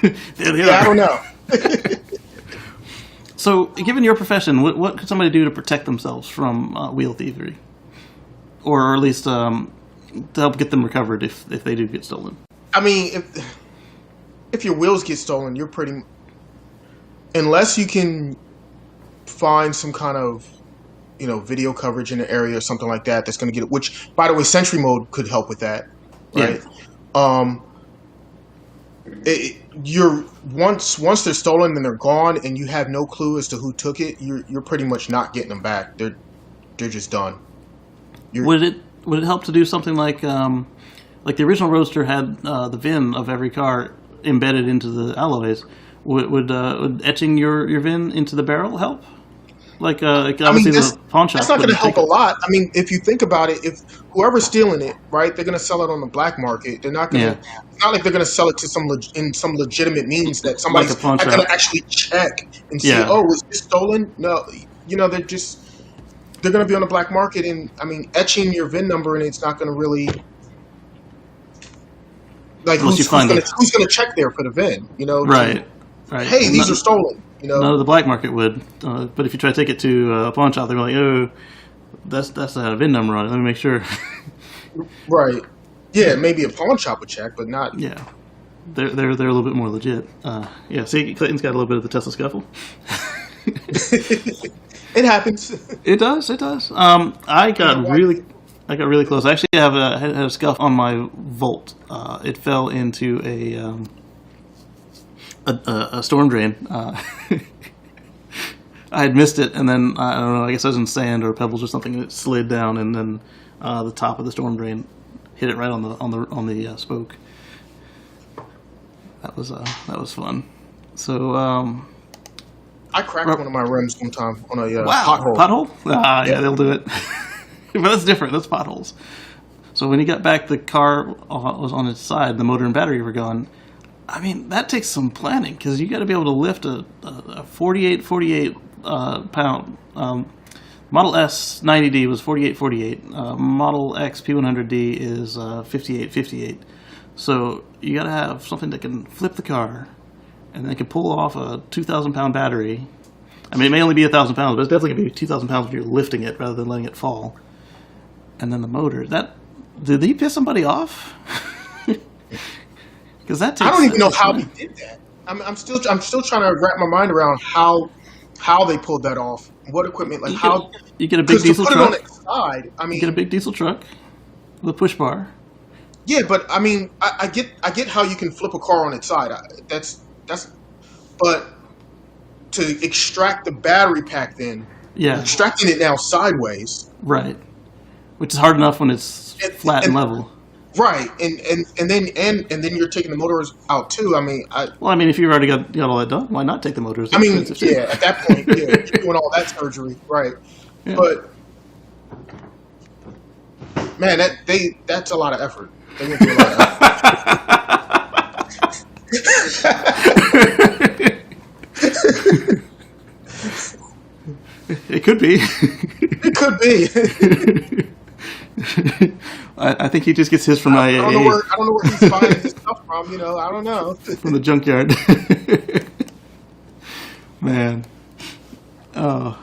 I don't know. So, given your profession, what could somebody do to protect themselves from wheel thievery? Or at least to help get them recovered if they do get stolen? I mean, if your wheels get stolen, you're pretty... Unless you can find some kind of, video coverage in the area or something like that that's going to get it. Which, by the way, Sentry Mode could help with that, right? Yeah. Once they're stolen and they're gone, and you have no clue as to who took it, you're pretty much not getting them back. They're just done. Would it help to do something like the original Roadster had the VIN of every car embedded into the alloys? Would etching your VIN into the barrel help? Like I mean, obviously the pawn shop. that's not going to wouldn't help take a it. lot. I mean, if you think about it, if whoever's stealing it, right, they're going to sell it on the black market. They're not going to. Yeah. It's not like they're going to sell it to in some legitimate means that Like somebody's a pawn not going shop. to actually check and see. Yeah. Oh, was this stolen? No, they're going to be on the black market, and I mean, etching your VIN number, and it's not going to really. Like Unless you who's find going it. to check there for the VIN? Right. Hey, these are stolen. No, the black market would. But if you try to take it to a pawn shop, they're like, oh, that's a VIN number on it. Let me make sure. Right. Yeah, maybe a pawn shop would check, but not. Yeah. They're a little bit more legit. Yeah, see, Clayton's got a little bit of the Tesla scuffle. It happens. It does. I got really close. I actually had a scuff on my Volt. It fell into a storm drain. I had missed it, and then I don't know. I guess I was in sand or pebbles or something, and it slid down, and then the top of the storm drain hit it right on the spoke. That was fun. So I cracked one of my rims one time on a pothole. pothole. Yeah, they'll do it. But that's different. That's potholes. So when he got back, the car was on its side. The motor and battery were gone. I mean, that takes some planning because you got to be able to lift a 48 pound. Model S 90D was 48. Model X P100D is 58. So you got to have something that can flip the car, and then can pull off a 2,000 pound battery. I mean, it may only be 1,000 pounds, but it's definitely going to be 2,000 pounds if you're lifting it rather than letting it fall. And then the motor. Did he piss somebody off? Because that takes. I don't even know how he did that. I'm still trying to wrap my mind around how they pulled that off. What equipment? Like how you get a big diesel to put truck. it on its side. I mean, you get a big diesel truck with a push bar. Yeah, but I mean, I get how you can flip a car on its side. But to extract the battery pack, then extracting it now sideways, right? Which is hard enough when it's flat and level. Right, and then you're taking the motors out too. I mean, if you've already got all that done, why not take the motors? I mean, yeah, at that point, yeah, you're doing all that surgery, right? Yeah. But man, that's a lot of effort. They went through a lot of effort. It could be. It could be. I think he just gets his from IAA. I don't know where he's buying his stuff from. I don't know. From the junkyard. Man. Oh.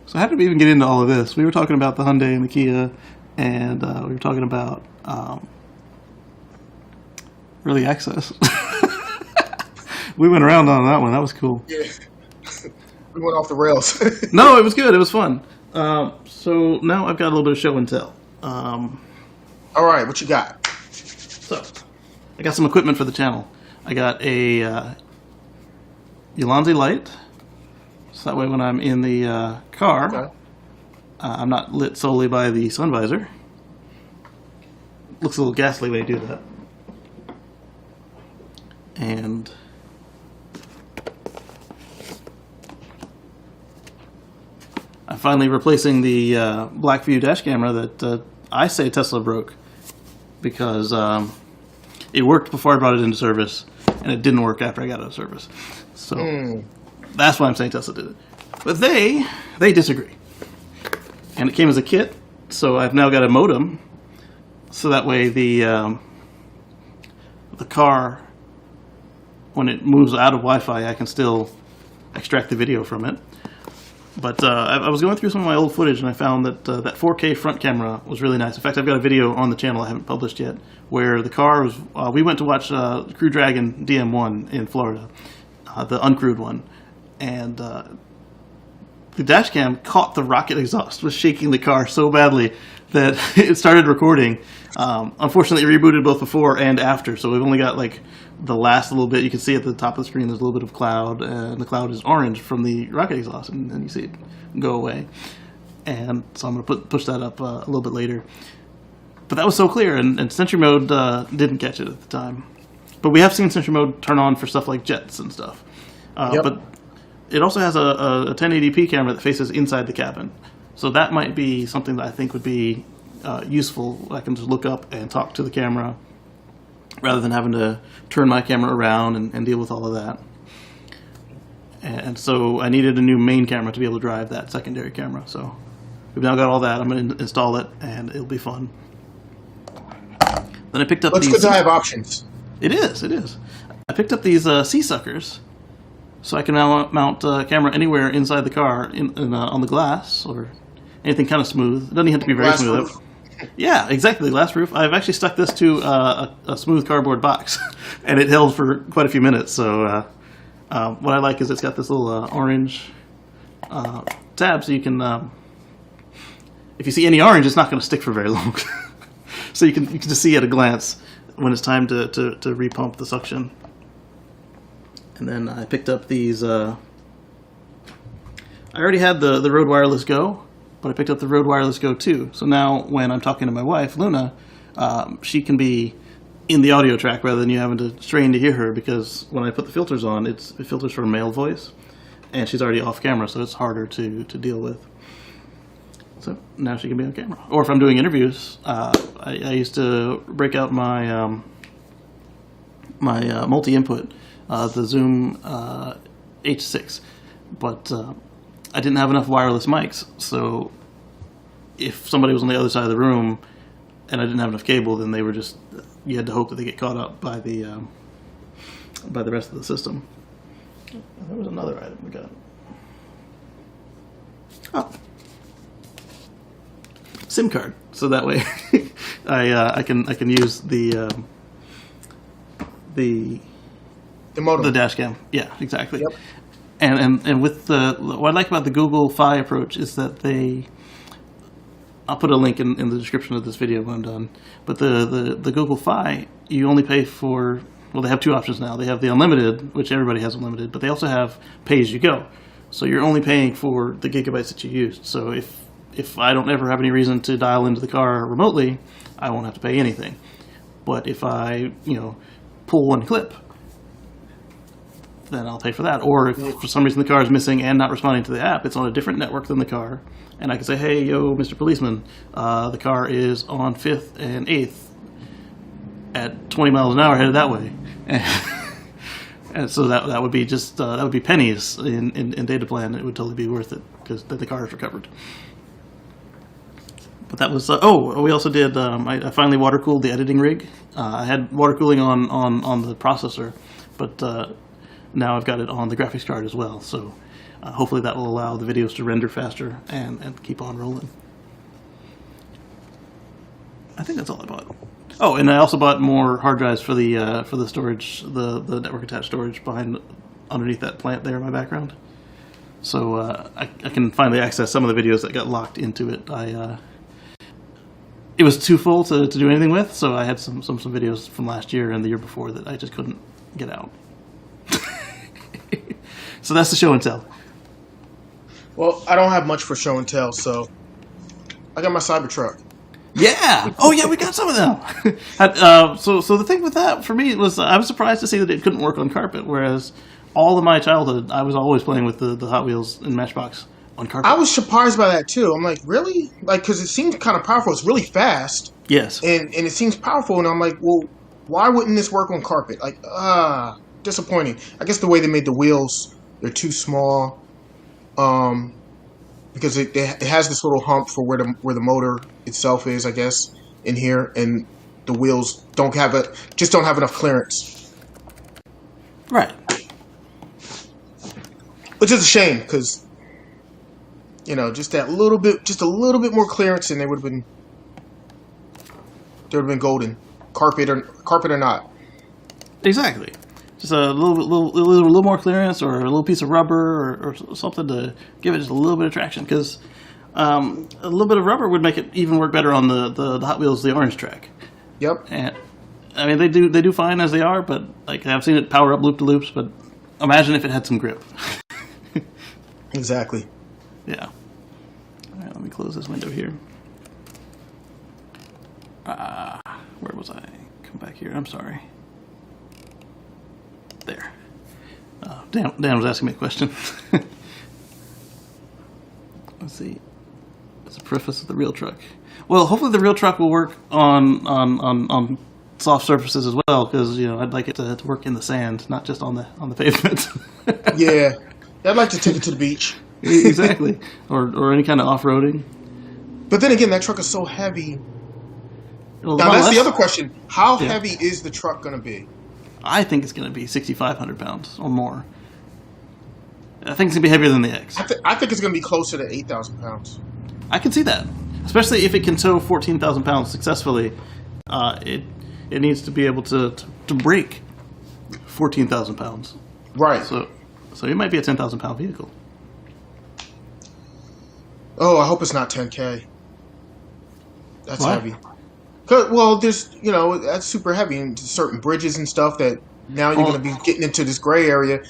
So how did we even get into all of this? We were talking about the Hyundai and the Kia, and we were talking about early access. We went around on that one. That was cool. Yeah. We went off the rails. No, it was good. It was fun. So now I've got a little bit of show and tell. All right, what you got? So, I got some equipment for the channel. I got a Ulanzi light, so that way when I'm in the car, I'm not lit solely by the sun visor. Looks a little ghastly when you do that. And I'm finally replacing the Blackview dash camera that I say Tesla broke because it worked before I brought it into service and it didn't work after I got it out of service. So that's why I'm saying Tesla did it. But they disagree. And it came as a kit, so I've now got a modem, so that way the car, when it moves out of Wi-Fi, I can still extract the video from it. But I was going through some of my old footage, and I found that that 4K front camera was really nice. In fact, I've got a video on the channel I haven't published yet, where the car was. We went to watch Crew Dragon DM1 in Florida, the uncrewed one, and the dash cam caught the rocket exhaust, was shaking the car so badly that it started recording. Unfortunately, it rebooted both before and after, so we've only got like the last little bit. You can see at the top of the screen there's a little bit of cloud, and the cloud is orange from the rocket exhaust, and then you see it go away. And so I'm going to push that up a little bit later. But that was so clear, and Sentry Mode didn't catch it at the time. But we have seen Sentry Mode turn on for stuff like jets and stuff. Yep. But it also has a 1080p camera that faces inside the cabin. So that might be something that I think would be useful. I can just look up and talk to the camera rather than having to turn my camera around and deal with all of that. And so I needed a new main camera to be able to drive that secondary camera. So we've now got all that. I'm going to install it, and it'll be fun. Then I picked up It's these... good to have options. It is. I picked up these sea suckers, so I can now mount a camera anywhere inside the car on the glass or anything kind of smooth. It doesn't have to be very Glass smooth. roof. Yeah, exactly, glass roof. I've actually stuck this to a smooth cardboard box, and it held for quite a few minutes. So what I like is it's got this little orange tab, so you can, if you see any orange, it's not going to stick for very long. So you can just see at a glance when it's time to repump the suction. And then I picked up these. I already had the Rode Wireless Go, but I picked up the Rode Wireless Go 2. So now when I'm talking to my wife, Luna, she can be in the audio track rather than you having to strain to hear her, because when I put the filters on, it filters for male voice, and she's already off camera, so it's harder to deal with. So now she can be on camera. Or if I'm doing interviews, I used to break out my my multi-input, the Zoom H6, but I didn't have enough wireless mics, so if somebody was on the other side of the room and I didn't have enough cable, then they were just, you had to hope that they get caught up by the rest of the system. There was another item we got. Oh. SIM card, so that way I can use the modem. The dash cam. Yeah, exactly. Yep. And with what I like about the Google Fi approach is that I'll put a link in the description of this video when I'm done. But the Google Fi, you only pay for, well, they have two options now. They have the unlimited, which everybody has unlimited, but they also have pay as you go. So you're only paying for the gigabytes that you used. So if I don't ever have any reason to dial into the car remotely, I won't have to pay anything. But if I, pull one clip, then I'll pay for that. Or if for some reason the car is missing and not responding to the app, it's on a different network than the car, and I can say, hey, yo, Mr. Policeman, the car is on 5th and 8th at 20 miles an hour headed that way. And so that would be just, that would be pennies in data plan. It would totally be worth it because then the car is recovered. But that was, we also did, I finally water cooled the editing rig. I had water cooling on the processor, but now I've got it on the graphics card as well. So hopefully that will allow the videos to render faster and keep on rolling. I think that's all I bought. Oh, and I also bought more hard drives for the storage, the network attached storage underneath that plant there in my background. So I can finally access some of the videos that got locked into it. It was too full to do anything with, so I had some videos from last year and the year before that I just couldn't get out. So that's the show and tell. Well, I don't have much for show and tell, so I got my Cybertruck. Yeah. Oh, yeah. We got some of them. So the thing with that for me was I was surprised to see that it couldn't work on carpet, whereas all of my childhood I was always playing with the Hot Wheels and Matchbox on carpet. I was surprised by that too. I'm like, really? Like, because it seems kind of powerful. It's really fast. Yes. And it seems powerful, and I'm like, well, why wouldn't this work on carpet? Like, disappointing. I guess the way they made the wheels, they're too small. Because it has this little hump for where the motor itself is, I guess, in here, and the wheels don't have enough clearance. Right. Which is a shame, because just a little bit more clearance, and they would have been golden, carpet or not. Exactly. Just a little more clearance, or a little piece of rubber, or something to give it just a little bit of traction. Because a little bit of rubber would make it even work better on the Hot Wheels, the orange track. Yep. And I mean, they do fine as they are, but like I've seen it power up loop to loops. But imagine if it had some grip. Exactly. Yeah. All right, let me close this window here. Where was I? Come back here. I'm sorry. There. Dan was asking me a question. Let's see. It's a preface of the real truck. Well, hopefully the real truck will work on soft surfaces as well, because I'd like it to work in the sand, not just on the pavement. Yeah, I'd like to take it to the beach. Exactly, or any kind of off-roading. But then again, that truck is so heavy. Well, Now that's the other question: how heavy is the truck going to be? I think it's going to be 6,500 pounds or more. I think it's going to be heavier than the X. I think it's going to be closer to 8,000 pounds. I can see that, especially if it can tow 14,000 pounds successfully. It needs to be able to break 14,000 pounds. Right. So it might be a 10,000 pound vehicle. Oh, I hope it's not 10K. That's Why? heavy. Well, there's that's super heavy, and certain bridges and stuff that now you're going to be getting into this gray area,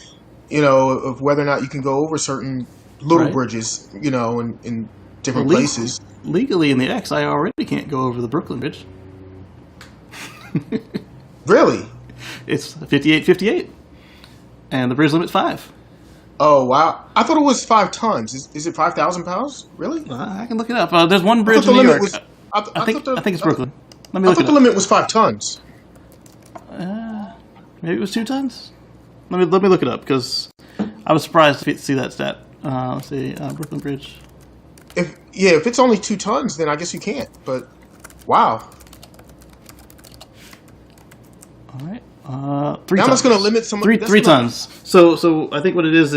of whether or not you can go over certain little bridges, in different places. Legally in the X, I already can't go over the Brooklyn Bridge. Really? It's 58, and the bridge limit's 5. Oh, wow. I thought it was 5 tons. Is it 5,000 pounds? Really? I can look it up. There's one bridge the in New limit York. was- I think it's Brooklyn. Let me I look thought it the up. limit was 5 tons. Maybe it was 2 tons. Let me look it up, because I was surprised to see that stat. Let's see, Brooklyn Bridge. If it's only 2 tons, then I guess you can't. But wow. All right. 3 Now tons. I'm just going to limit some. Three tons. So I think what it is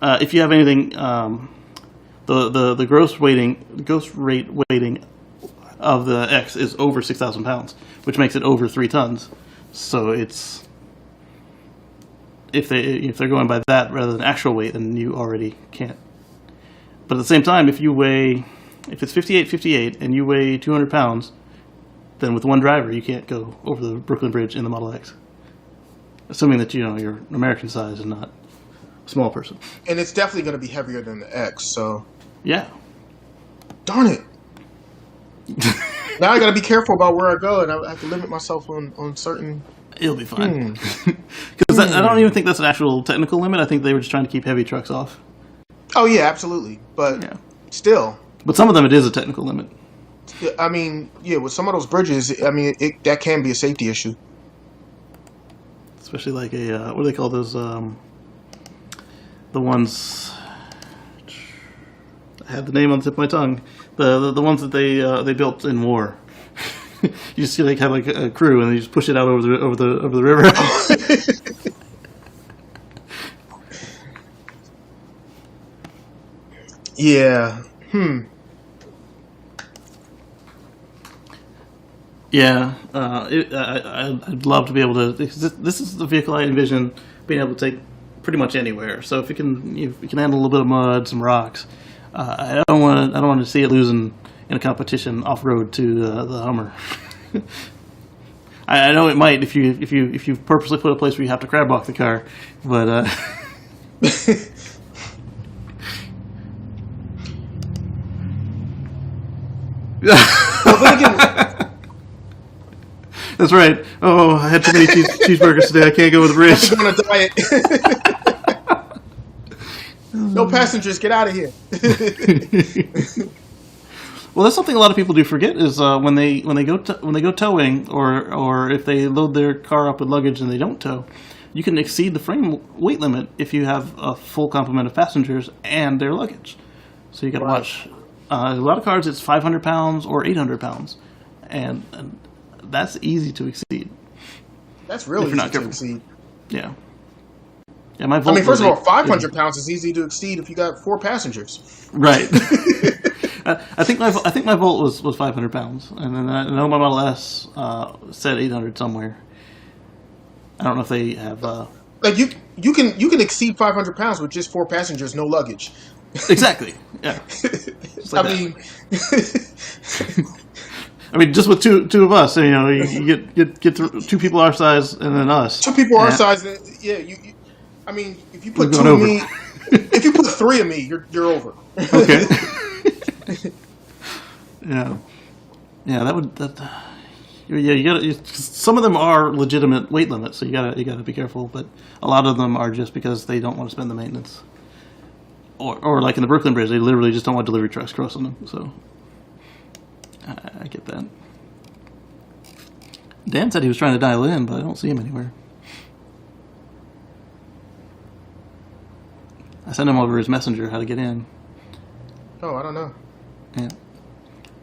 if you have anything, the gross rate weighting of the X is over 6,000 pounds, which makes it over 3 tons. So it's if they're going by that rather than actual weight, then you already can't. But at the same time, if it's 58 and you weigh 200 pounds, then with one driver you can't go over the Brooklyn Bridge in the Model X. Assuming that you're American size and not a small person. And it's definitely going to be heavier than the X. So Yeah. darn it. Now I got to be careful about where I go, and I have to limit myself on certain. It'll be fine. Because I don't even think that's an actual technical limit. I think they were just trying to keep heavy trucks off. Oh yeah, absolutely. But still, But some of them it is a technical limit. I mean, with some of those bridges, I mean, that can be a safety issue. Especially like what do they call those? The ones. I had the name on the tip of my tongue. The ones that they built in war. You just have like a crew and they just push it out over the river. Yeah. Yeah, I'd love to be able to. This is the vehicle I envision being able to take pretty much anywhere. So if it can handle a little bit of mud, some rocks, I don't want to see it losing in a competition off road to the Hummer. I know it might if you purposely put a place where you have to crab walk the car, but. Well, then again, that's right. Oh, I had too many cheeseburgers today. I can't go over the bridge. I'm on a diet. No passengers, get out of here. Well, that's something a lot of people do forget is when they go towing or if they load their car up with luggage and they don't tow, you can exceed the frame weight limit if you have a full complement of passengers and their luggage. So you got to watch. A lot of cars, it's 500 pounds or 800 pounds, and that's easy to exceed. That's really easy to exceed. Yeah. Yeah, my Volt. I mean, first of all, 500 pounds is easy to exceed if you got 4 passengers. Right. I think my Volt was 500 pounds, and then I know my Model S said 800 somewhere. I don't know if they have. Like you can exceed 500 pounds with just 4 passengers, no luggage. Exactly. Yeah. Like I mean, just with two of us, you get 2 people our size and then us. 2 people our size, yeah. I mean, if you put 2 of me, if you put 3 of me, you're over. Okay. Yeah. Yeah, that Yeah, you got to. Some of them are legitimate weight limits, so you got to be careful. But a lot of them are just because they don't want to spend the maintenance, or like in the Brooklyn Bridge, they literally just don't want delivery trucks crossing them. So I get that. Dan said he was trying to dial in, but I don't see him anywhere. I sent him over his messenger how to get in. Oh, I don't know. Yeah.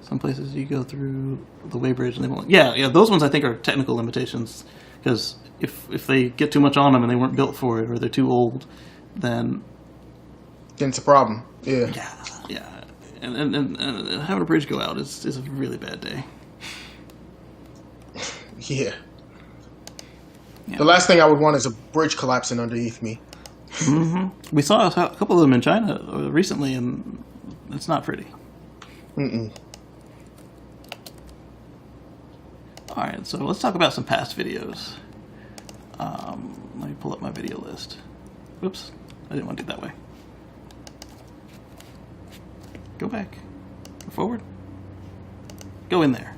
Some places you go through the weighbridge and they won't. Yeah, those ones I think are technical limitations, because if they get too much on them and they weren't built for it or they're too old, then it's a problem. Yeah. Yeah. And having a bridge go out is a really bad day. Yeah. The last thing I would want is a bridge collapsing underneath me. We saw a couple of them in China recently, and it's not pretty. Mm-mm. All right, so let's talk about some past videos. Let me pull up my video list. Whoops, I didn't want to do it that way. Go back. Go forward. Go in there.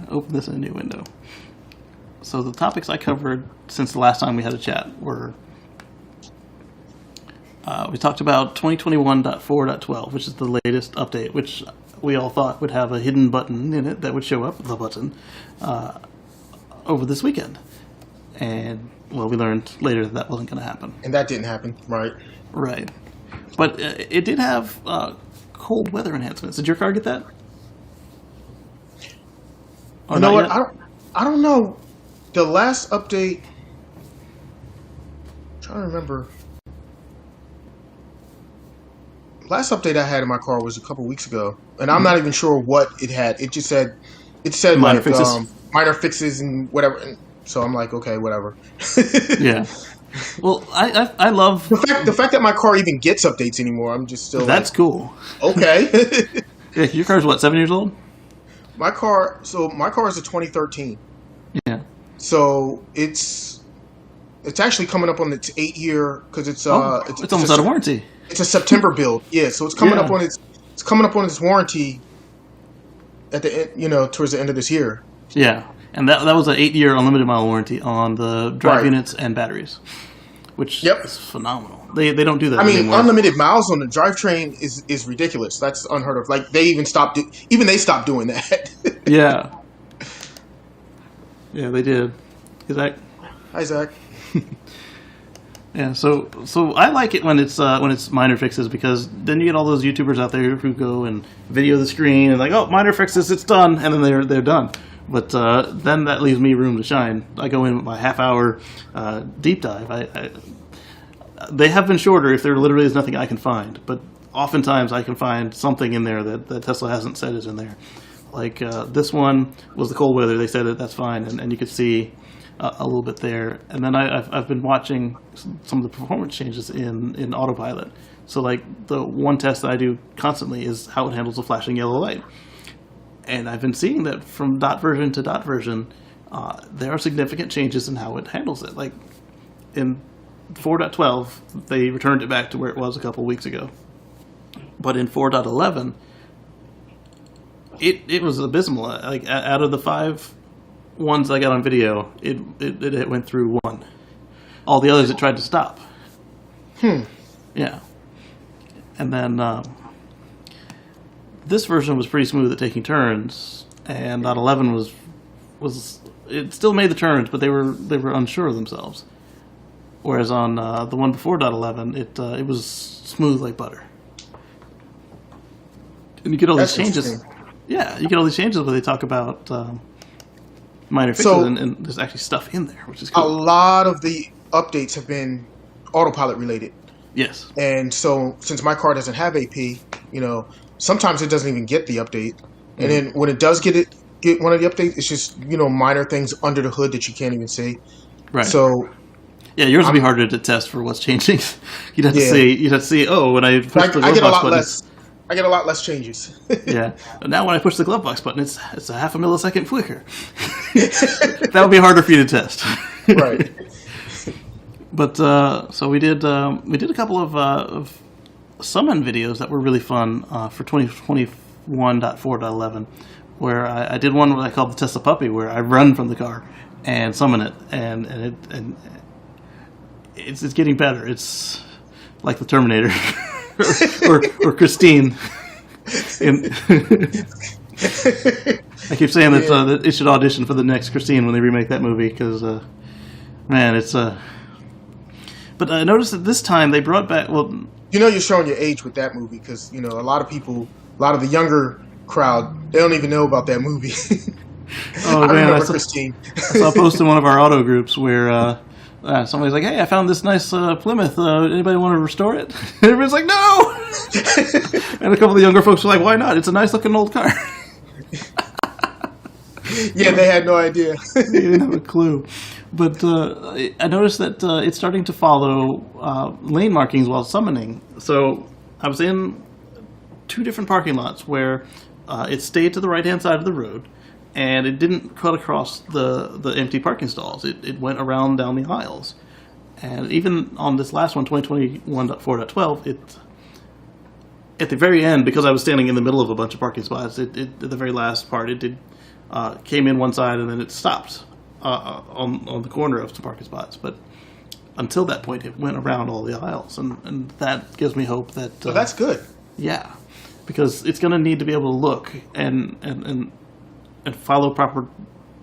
Open this in a new window. So the topics I covered since the last time we had a chat were, we talked about 2021.4.12, which is the latest update, which we all thought would have a hidden button in it that would show up, the button, over this weekend. And, well, we learned later that wasn't going to happen. And that didn't happen, right? Right. But it did have cold weather enhancements. Did your car get that? You know what? I don't know. The last update, I'm trying to remember. Last update I had in my car was a couple weeks ago, and I'm not even sure what it had. It just said minor like fixes. Minor fixes and whatever. And so I'm like, okay, whatever. Yeah. Well, I love the fact that my car even gets updates anymore. I'm just still. That's like, cool. Okay. Yeah, your car's what, 7 years old? My car is a 2013. Yeah. So it's actually coming up on its 8-year because it's almost out of warranty. It's a September build. Yeah, so it's coming up on its warranty at the end, towards the end of this year. Yeah. And that was an 8-year unlimited mile warranty on the drive units and batteries, which is phenomenal. They don't do that anymore. Unlimited miles on the drivetrain is ridiculous. That's unheard of. Like they stopped doing that. Yeah. Yeah, they did. Zach? Hi, Zach. Yeah, so I like it when it's minor fixes, because then you get all those YouTubers out there who go and video the screen and like, oh, minor fixes, it's done, and then they're done. But then that leaves me room to shine. I go in with my half-hour deep dive. They have been shorter if there literally is nothing I can find, but oftentimes I can find something in there that Tesla hasn't said is in there. Like this one was the cold weather. They said that's fine, and you could see a little bit there. And then I've been watching some of the performance changes in autopilot. So like the one test that I do constantly is how it handles a flashing yellow light. And I've been seeing that from dot version to dot version, there are significant changes in how it handles it. Like in 4.12, they returned it back to where it was a couple weeks ago. But in 4.11, it was abysmal. Like out of the 5 ones I got on video, it went through 1. All the others it tried to stop. Yeah. And then this version was pretty smooth at taking turns, and .11 was it still made the turns, but they were unsure of themselves. Whereas on the one before .11, it was smooth like butter. And you get all these changes. Yeah, you get all these changes where they talk about minor fixes, and there's actually stuff in there, which is cool. A lot of the updates have been autopilot related. Yes. And so since my car doesn't have AP, sometimes it doesn't even get the update. And then when it does get one of the updates, it's just, minor things under the hood that you can't even see. Right. So yeah, yours would be harder to test for what's changing. You'd have to see, when I push the glove box button. I get a lot less changes. Yeah. But now when I push the glove box button, it's a half a millisecond quicker. That would be harder for you to test. Right. But so we did a couple of summon videos that were really fun for 2021.4.11, where I did one what I call the Tesla Puppy, where I run from the car and summon it, and it's getting better. It's like the Terminator or Christine. I keep saying that it should audition for the next Christine when they remake that movie because, man, it's But I noticed that this time they brought back. Well, you're showing your age with that movie because a lot of people, a lot of the younger crowd, they don't even know about that movie. Oh man, remember Christine. I saw a post in one of our auto groups where somebody's like, "Hey, I found this nice Plymouth. Anybody want to restore it?" And everybody's like, "No!" And a couple of the younger folks were like, "Why not? It's a nice looking old car." Yeah, they had no idea. They didn't have a clue. But I noticed that it's starting to follow lane markings while summoning. So I was in 2 different parking lots where it stayed to the right-hand side of the road, and it didn't cut across the empty parking stalls. It went around down the aisles. And even on this last one, 2021.4.12, at the very end, because I was standing in the middle of a bunch of parking spots, at the very last part, it did came in one side and then it stopped on the corner of some parking spots. But until that point, it went around all the aisles, and that gives me hope that. Oh, that's good. Yeah, because it's going to need to be able to look and follow proper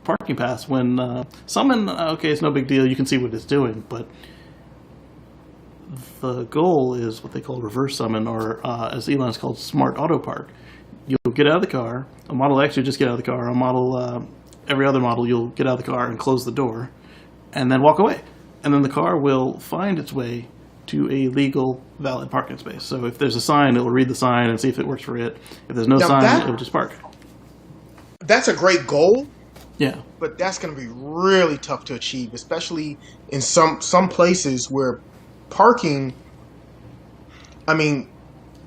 parking paths when summon. Okay, it's no big deal. You can see what it's doing, but the goal is what they call reverse summon, or as Elon's called, smart auto park. You'll get out of the car. A Model X, you just get out of the car. A model, every other model, you'll get out of the car and close the door, and then walk away. And then the car will find its way to a legal, valid parking space. So if there's a sign, it'll read the sign and see if it works for it. If there's no sign, it'll just park. That's a great goal. Yeah. But that's going to be really tough to achieve, especially in some places where parking, I mean,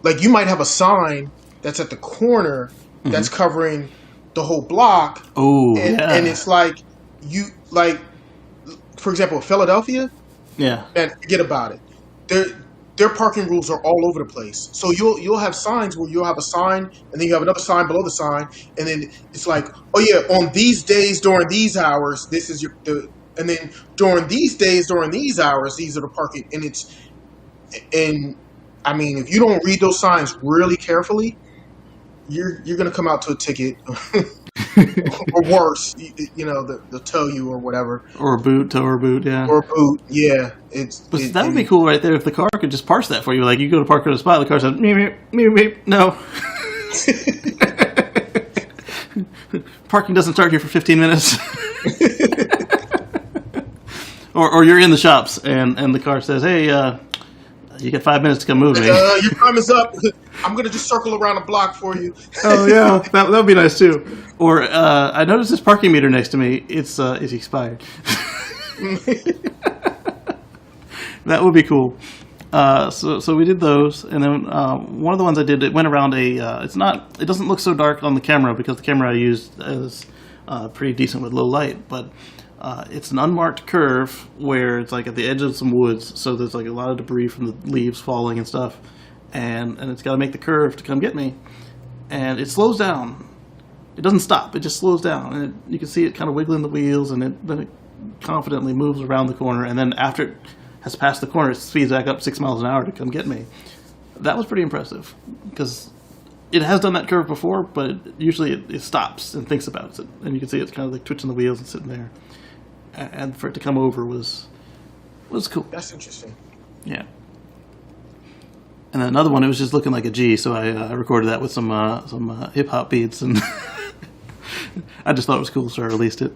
like you might have a sign that's at the corner that's covering the whole block. Oh, and it's like, for example, Philadelphia, yeah, man, forget about it. Their parking rules are all over the place. So you'll have signs where you'll have a sign, and then you have another sign below the sign, and then it's like, oh yeah, on these days during these hours, this is and then during these days during these hours, these are the parking. And I mean, if you don't read those signs really carefully, you're gonna come out to a ticket. Or worse, they'll tow you or whatever. Or a boot, tow or boot, yeah. Or a boot, yeah. That would be cool right there if the car could just parse that for you. Like you go to park at a spot, the car says, meep, meep, meep, meep, no. Parking doesn't start here for 15 minutes. or you're in the shops and the car says, hey, you got 5 minutes to come move me. Your time is up. I'm going to just circle around the block for you. Oh, yeah. That would be nice, too. Or I noticed this parking meter next to me. It's expired. That would be cool. So we did those. And then one of the ones I did, it went around it doesn't look so dark on the camera because the camera I used is pretty decent with low light. But it's an unmarked curve where it's like at the edge of some woods, so there's like a lot of debris from the leaves falling and stuff, and it's got to make the curve to come get me, and it slows down. It doesn't stop; it just slows down, and you can see it kind of wiggling the wheels, and then it confidently moves around the corner, and then after it has passed the corner, it speeds back up 6 miles an hour to come get me. That was pretty impressive because it has done that curve before, but usually it stops and thinks about it, and you can see it's kind of like twitching the wheels and sitting there. And for it to come over was cool. That's interesting. Yeah. And then another one, it was just looking like a G, so I recorded that with some hip hop beats, and I just thought it was cool, so I released it.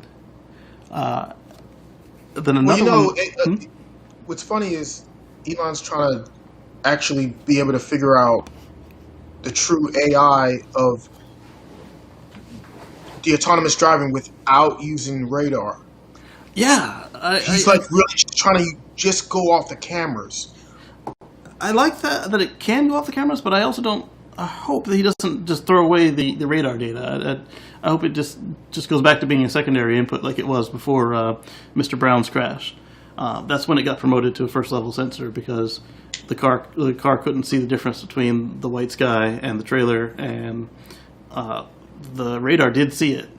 Then another one. What's funny is Elon's trying to actually be able to figure out the true AI of the autonomous driving without using radar. Yeah, he's like really trying to just go off the cameras. I like that it can go off the cameras, but I also don't. I hope that he doesn't just throw away the radar data. I hope it just goes back to being a secondary input like it was before Mr. Brown's crash. That's when it got promoted to a first level sensor because the car couldn't see the difference between the white sky and the trailer, and the radar did see it,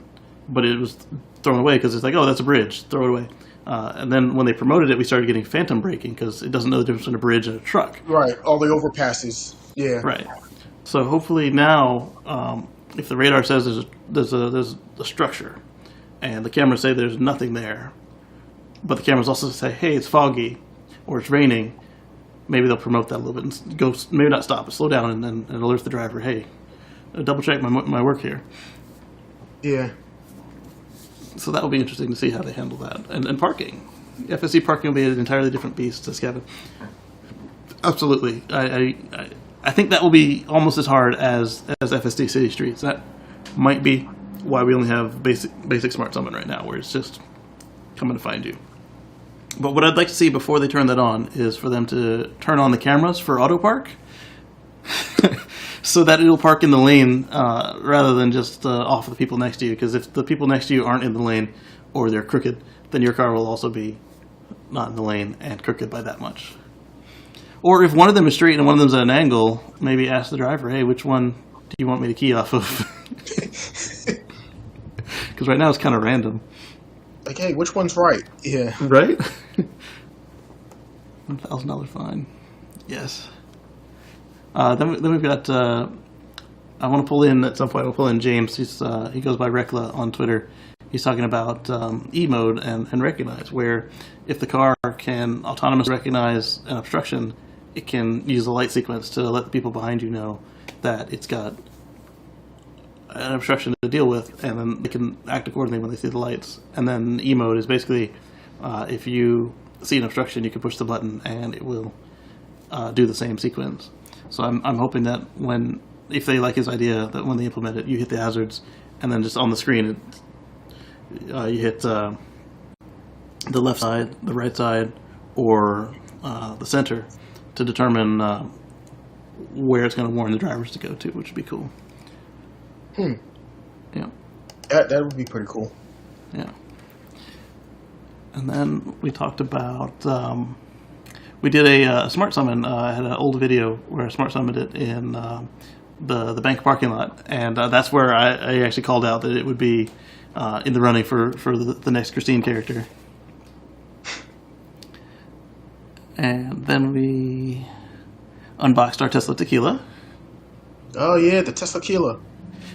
but it was thrown away because it's like, oh, that's a bridge, throw it away. And then when they promoted it, we started getting phantom braking because it doesn't know the difference between a bridge and a truck. Right, all the overpasses. Yeah. Right. So hopefully now, if the radar says there's a structure, and the cameras say there's nothing there, but the cameras also say, hey, it's foggy, or it's raining, maybe they'll promote that a little bit and go, maybe not stop, but slow down and alert the driver, hey, double check my work here. Yeah. So that will be interesting to see how they handle that. And parking. FSD parking will be an entirely different beast, says Kevin. Absolutely. I think that will be almost as hard as FSD City Streets. That might be why we only have basic Smart Summon right now, where it's just coming to find you. But what I'd like to see before they turn that on is for them to turn on the cameras for auto park, so that it'll park in the lane rather than just off of the people next to you. Because if the people next to you aren't in the lane or they're crooked, then your car will also be not in the lane and crooked by that much. Or if one of them is straight and one of them's at an angle, maybe ask the driver, hey, which one do you want me to key off of? Because right now it's kind of random. Like, hey, which one's right? Yeah. Right? $1,000 fine. Yes. Then we've got, I want to pull in at some point, we'll pull in James. He goes by Rekla on Twitter. He's talking about E-mode and recognize, where if the car can autonomously recognize an obstruction, it can use the light sequence to let the people behind you know that it's got an obstruction to deal with, and then they can act accordingly when they see the lights. And then E-mode is basically, if you see an obstruction, you can push the button and it will do the same sequence. So I'm hoping that if they like his idea, that when they implement it, you hit the hazards, and then just on the screen, you hit the left side, the right side, or the center to determine where it's going to warn the drivers to go to, which would be cool. Yeah. That would be pretty cool. Yeah. And then we talked about, we did a Smart Summon. I had an old video where I Smart Summoned it in the bank parking lot, and that's where I actually called out that it would be in the running for the next Christine character. And then we unboxed our Tesla Tequila. Oh yeah, the Tesla Tequila.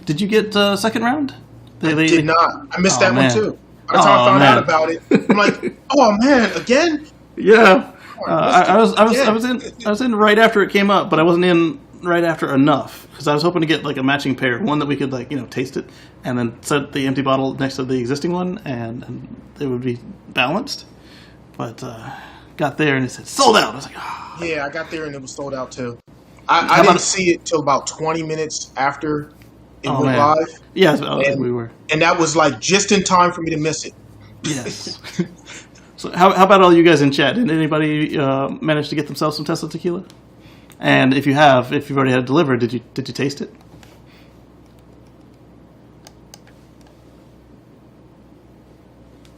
Did you get second round? I did not. I missed that man. one too. By the time I found out about it, I'm like, oh man, again? Yeah. I was in right after it came up, but I wasn't in right after enough because I was hoping to get like a matching pair, one that we could taste it, and then set the empty bottle next to the existing one, and it would be balanced. But got there and it said sold out. I was like, oh. Yeah, I got there and it was sold out too. I didn't see it till about 20 minutes after it went live. Yeah, we were, and that was like just in time for me to miss it. Yes. So how about all you guys in chat? Did anybody manage to get themselves some Tesla Tequila? And if you've already had it delivered, did you taste it?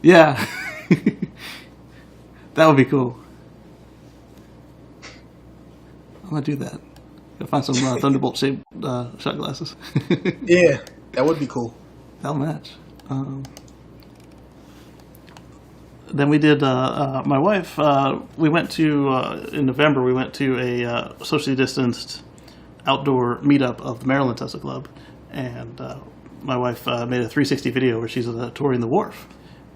Yeah. That would be cool. I'm gonna do that. Gotta find some Thunderbolt shaped shot glasses. Yeah, that would be cool. That'll match. Then we did, my wife, we went to, in November, we went to a socially distanced outdoor meetup of the Maryland Tesla Club. And my wife made a 360 video where she's touring the wharf.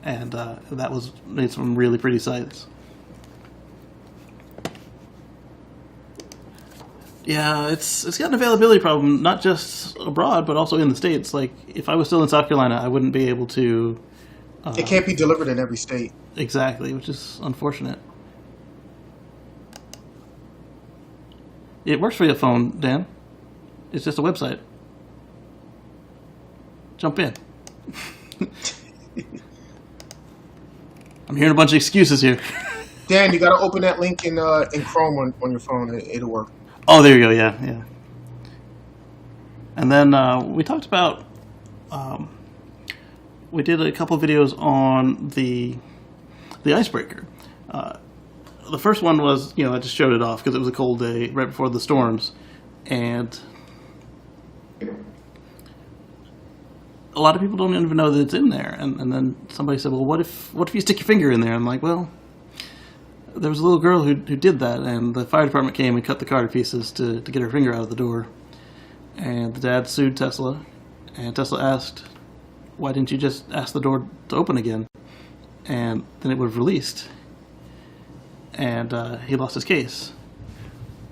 And that made some really pretty sights. Yeah, it's got an availability problem, not just abroad, but also in the States. Like, if I was still in South Carolina, I wouldn't be able to... it can't be delivered in every state. Exactly, which is unfortunate. It works for your phone, Dan. It's just a website. Jump in. I'm hearing a bunch of excuses here. Dan, you got to open that link in Chrome on your phone. It'll work. Oh, there you go. Yeah. And then we talked about... we did a couple of videos on the icebreaker. The first one was, I just showed it off because it was a cold day right before the storms. And a lot of people don't even know that it's in there. And then somebody said, well, what if you stick your finger in there? I'm like, well, there was a little girl who did that, and the fire department came and cut the car to pieces to get her finger out of the door. And the dad sued Tesla, and Tesla asked, why didn't you just ask the door to open again? And then it would have released. And he lost his case.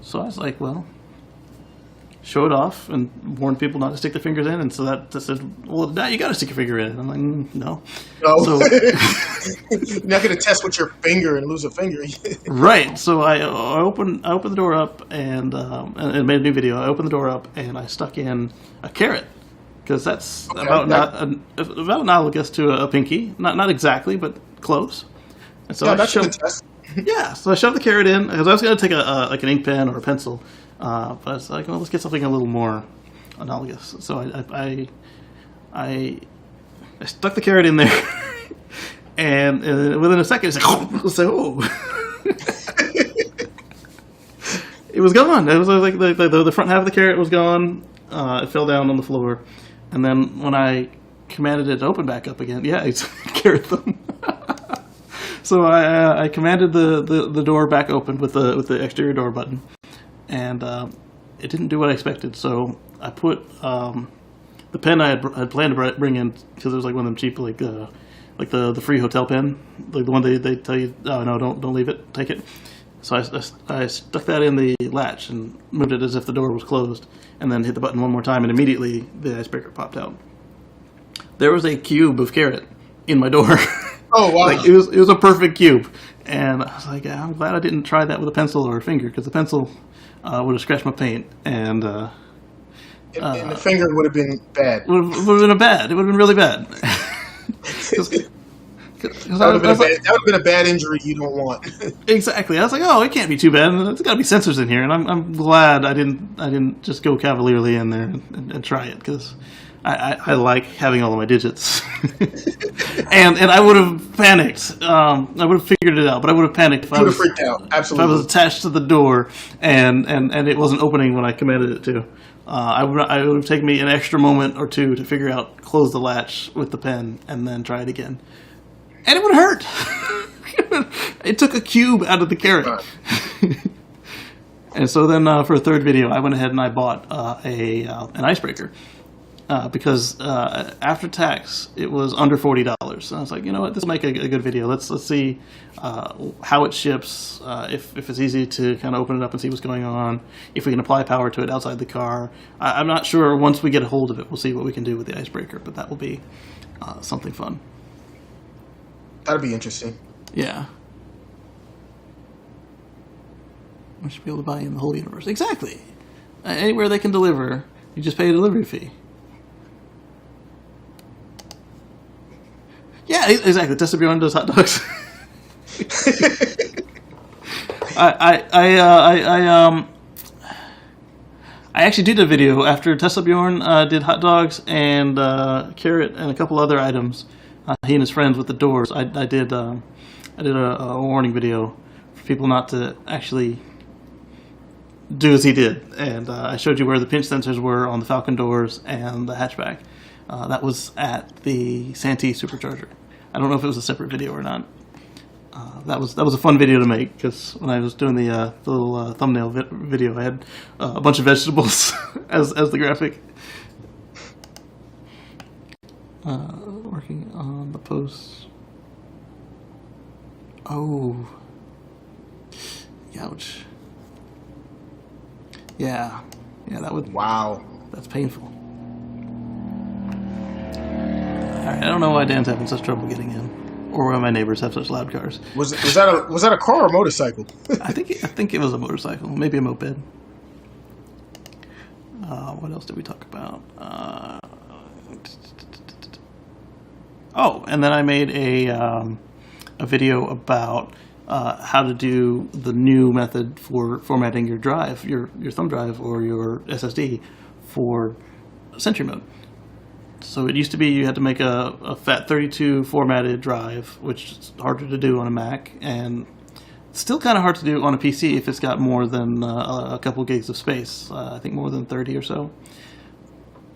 So I was like, well, show it off and warn people not to stick their fingers in. And so that said, well, now you got to stick your finger in. And I'm like, no. No. So, you're not going to test with your finger and lose a finger. right. So I opened the door up and made a new video. I opened the door up and I stuck in a carrot. Because that's about analogous to a pinky. Not exactly, but close. And so that's a good test. Yeah, so I shoved the carrot in because I was going to take like an ink pen or a pencil, but I was like, well, let's get something a little more analogous. So I stuck the carrot in there, and within a second, it's like, oh, it was gone. It was like the front half of the carrot was gone. It fell down on the floor, and then when I commanded it to open back up again, yeah, it's carrot thumb. So I commanded the door back open with the exterior door button, and it didn't do what I expected. So I put the pen I had planned to bring in, because it was like one of them cheap like the free hotel pen, like the one they tell you, oh no, don't leave it, take it. So I stuck that in the latch and moved it as if the door was closed, and then hit the button one more time, and immediately the icebreaker popped out. There was a cube of carrot in my door. Oh wow! Like it was a perfect cube, and I was like, I'm glad I didn't try that with a pencil or a finger, because the pencil would have scratched my paint, and the finger would have been bad. Would have been bad. It would have been really bad. That would have been a bad injury you don't want. Exactly. I was like, oh, it can't be too bad. There's got to be sensors in here, and I'm glad I didn't just go cavalierly in there and try it, because I like having all of my digits. and I would have panicked. I would have figured it out, but I would have panicked if I was freaked out. Absolutely. If I was attached to the door and it wasn't opening when I commanded it to. I would have taken me an extra moment or two to figure out, close the latch with the pen, and then try it again. And it would hurt. It took a cube out of the carrot. And so then for a third video, I went ahead and I bought an icebreaker. Because after tax, it was under $40. So I was like, you know what, this will make a good video. Let's see how it ships, if it's easy to kind of open it up and see what's going on, if we can apply power to it outside the car. I'm not sure. Once we get a hold of it, we'll see what we can do with the icebreaker, but that will be something fun. That'll be interesting. Yeah. We should be able to buy in the whole universe. Exactly. Anywhere they can deliver, you just pay a delivery fee. Yeah, exactly. Tessa Bjorn does hot dogs. I actually did a video after Tessa Bjorn did hot dogs and carrot and a couple other items. He and his friends with the doors. I did a warning video for people not to actually do as he did, and I showed you where the pinch sensors were on the Falcon doors and the hatchback. That was at the Santee Supercharger. I don't know if it was a separate video or not. That was a fun video to make, because when I was doing the little thumbnail video, I had a bunch of vegetables as the graphic. Working on the posts. Oh, ouch. Yeah, that would. Wow, that's painful. I don't know why Dan's having such trouble getting in, or why my neighbors have such loud cars. Was that a car or a motorcycle? I think it was a motorcycle, maybe a moped. What else did we talk about? Oh, and then I made a video about how to do the new method for formatting your drive, your thumb drive or your SSD for Sentry mode. So it used to be you had to make a FAT32 formatted drive, which is harder to do on a Mac, and still kind of hard to do on a PC if it's got more than a couple gigs of space. I think more than 30 or so.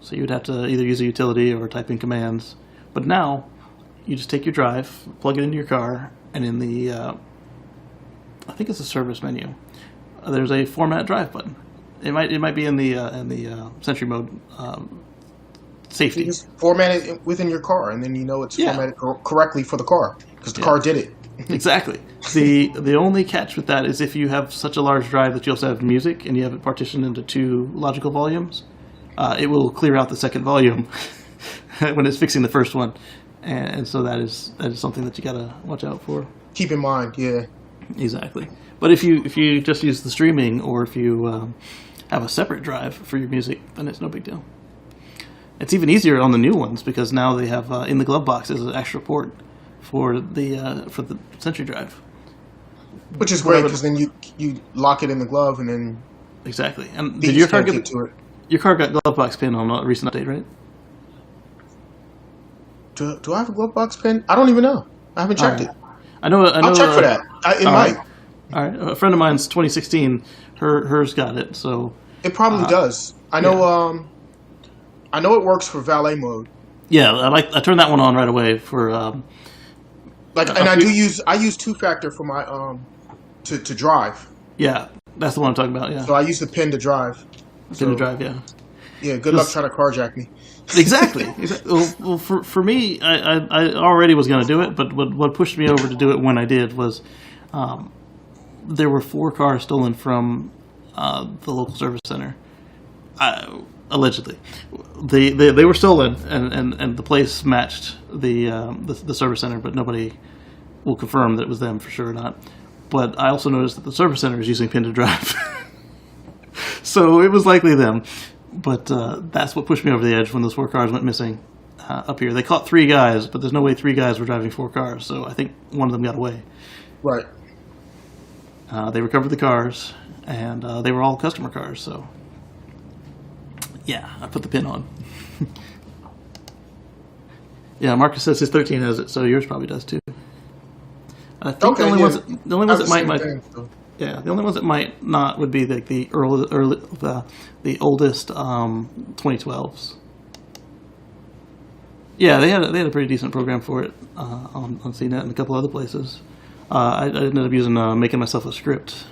So you'd have to either use a utility or type in commands. But now, you just take your drive, plug it into your car, and in the, I think it's a service menu, there's a format drive button. It might be in the Sentry mode safety. You just format it within your car, and then you know it's formatted correctly for the car because the car did it. Exactly. The only catch with that is if you have such a large drive that you also have music and you have it partitioned into 2 logical volumes, it will clear out the second volume when it's fixing the first one, and so that is something that you gotta watch out for. Keep in mind, yeah. Exactly. But if you just use the streaming, or if you have a separate drive for your music, then it's no big deal. It's even easier on the new ones because now they have in the glove box is an extra port for the Sentry drive, which is great because then you lock it in the glove and then exactly. And did your car get to it? Your car got glove box pin on a recent update, right? Do I have a glove box pin? I don't even know. I haven't checked it. I know. I'll check for that. It might. All right. A friend of mine's 2016. Hers got it. So it probably does. I know. Yeah. I know it works for valet mode. Yeah, I turned that one on right away for. And I use 2-factor for my to drive. Yeah, that's the one I'm talking about. Yeah. So I use the pin to drive. Pin to drive, yeah. Yeah. Good luck trying to carjack me. Exactly. Well, for me, I already was going to do it, but what pushed me over to do it when I did was, there were 4 cars stolen from the local service center. Allegedly, they were stolen, and the place matched the service center, but nobody will confirm that it was them for sure or not. But I also noticed that the service center is using pin to drive, so it was likely them. But that's what pushed me over the edge when those 4 cars went missing up here. They caught 3 guys, but there's no way 3 guys were driving 4 cars, so I think one of them got away. Right. They recovered the cars, and they were all customer cars, so. Yeah, I put the pin on. Yeah, Marcus says his 13 has it, so yours probably does too. I think the only ones that might yeah, the only ones that might not would be like the oldest 2012s. Yeah, they had a pretty decent program for it on CNET and a couple other places. I ended up using making myself a script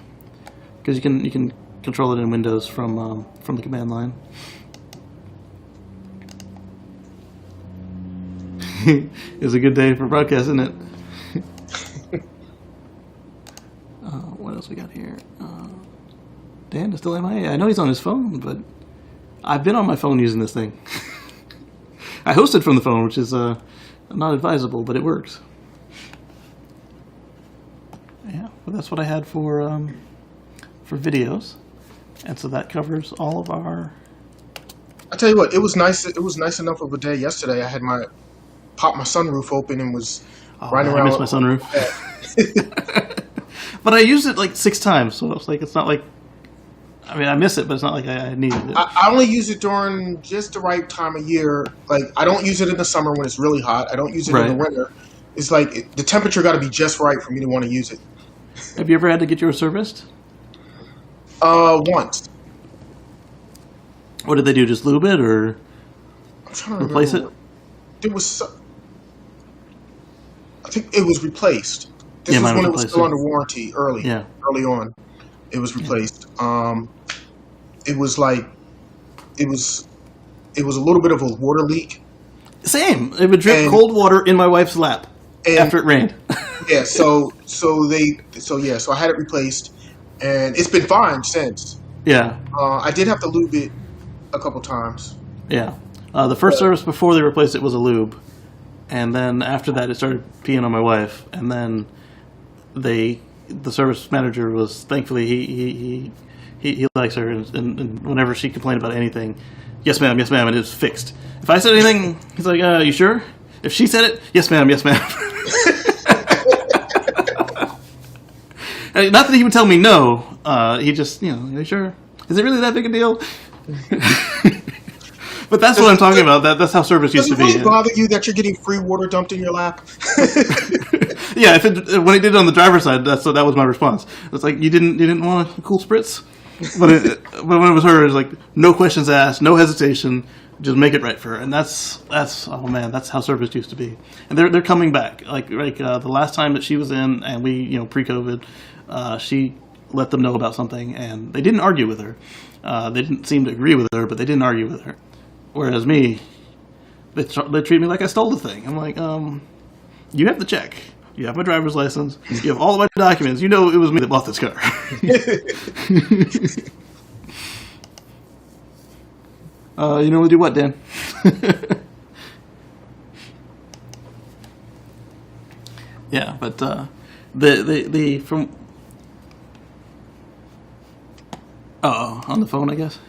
because you can control it in Windows from the command line. It's a good day for broadcast, isn't it? What else we got here? Dan is still MIA. I know he's on his phone, but I've been on my phone using this thing. I hosted from the phone, which is not advisable, but it works. Yeah, well, that's what I had for videos, and so that covers all of our. I tell you what, it was nice. It was nice enough of a day yesterday. I had popped my sunroof open and was riding around. I missed my sunroof. But I used it like 6 times, so it's like it's not like. I mean, I miss it, but it's not like I needed it. I only use it during just the right time of year. Like, I don't use it in the summer when it's really hot. I don't use it in the winter. It's like the temperature got to be just right for me to want to use it. Have you ever had to get yours serviced? Once. What did they do? Just lube it, or I'm trying to replace it? It was. I think it was replaced. This was when it was still under warranty. Early on, it was replaced. It was like, it was a little bit of a water leak. Same. It would drip cold water in my wife's lap after it rained. Yeah. So I had it replaced, and it's been fine since. Yeah. I did have to lube it a couple times. Yeah. The first service before they replaced it was a lube, and then after that it started peeing on my wife, and then the service manager was thankfully he likes her, and whenever she complained about anything, yes ma'am, and it was fixed. If I said anything, he's like, you sure? If she said it, yes ma'am. And not that he would tell me no. He just, are you sure? Is it really that big a deal? But that's what I'm talking about. That's how service used to be. Does it really bother you that you're getting free water dumped in your lap? Yeah, when he did it on the driver's side, that was my response. It's like, you didn't want a cool spritz? But when it was her, it was like, no questions asked, no hesitation, just make it right for her. And that's oh man, that's how service used to be. And they're coming back. Like the last time that she was in, and we pre-COVID, she let them know about something, and they didn't argue with her. They didn't seem to agree with her, but they didn't argue with her. Whereas me, they treat me like I stole the thing. I'm like, you have the check. You have my driver's license. You have all of my documents. You know it was me that bought this car. You normally do what, Dan? Yeah, but the from on the phone, I guess.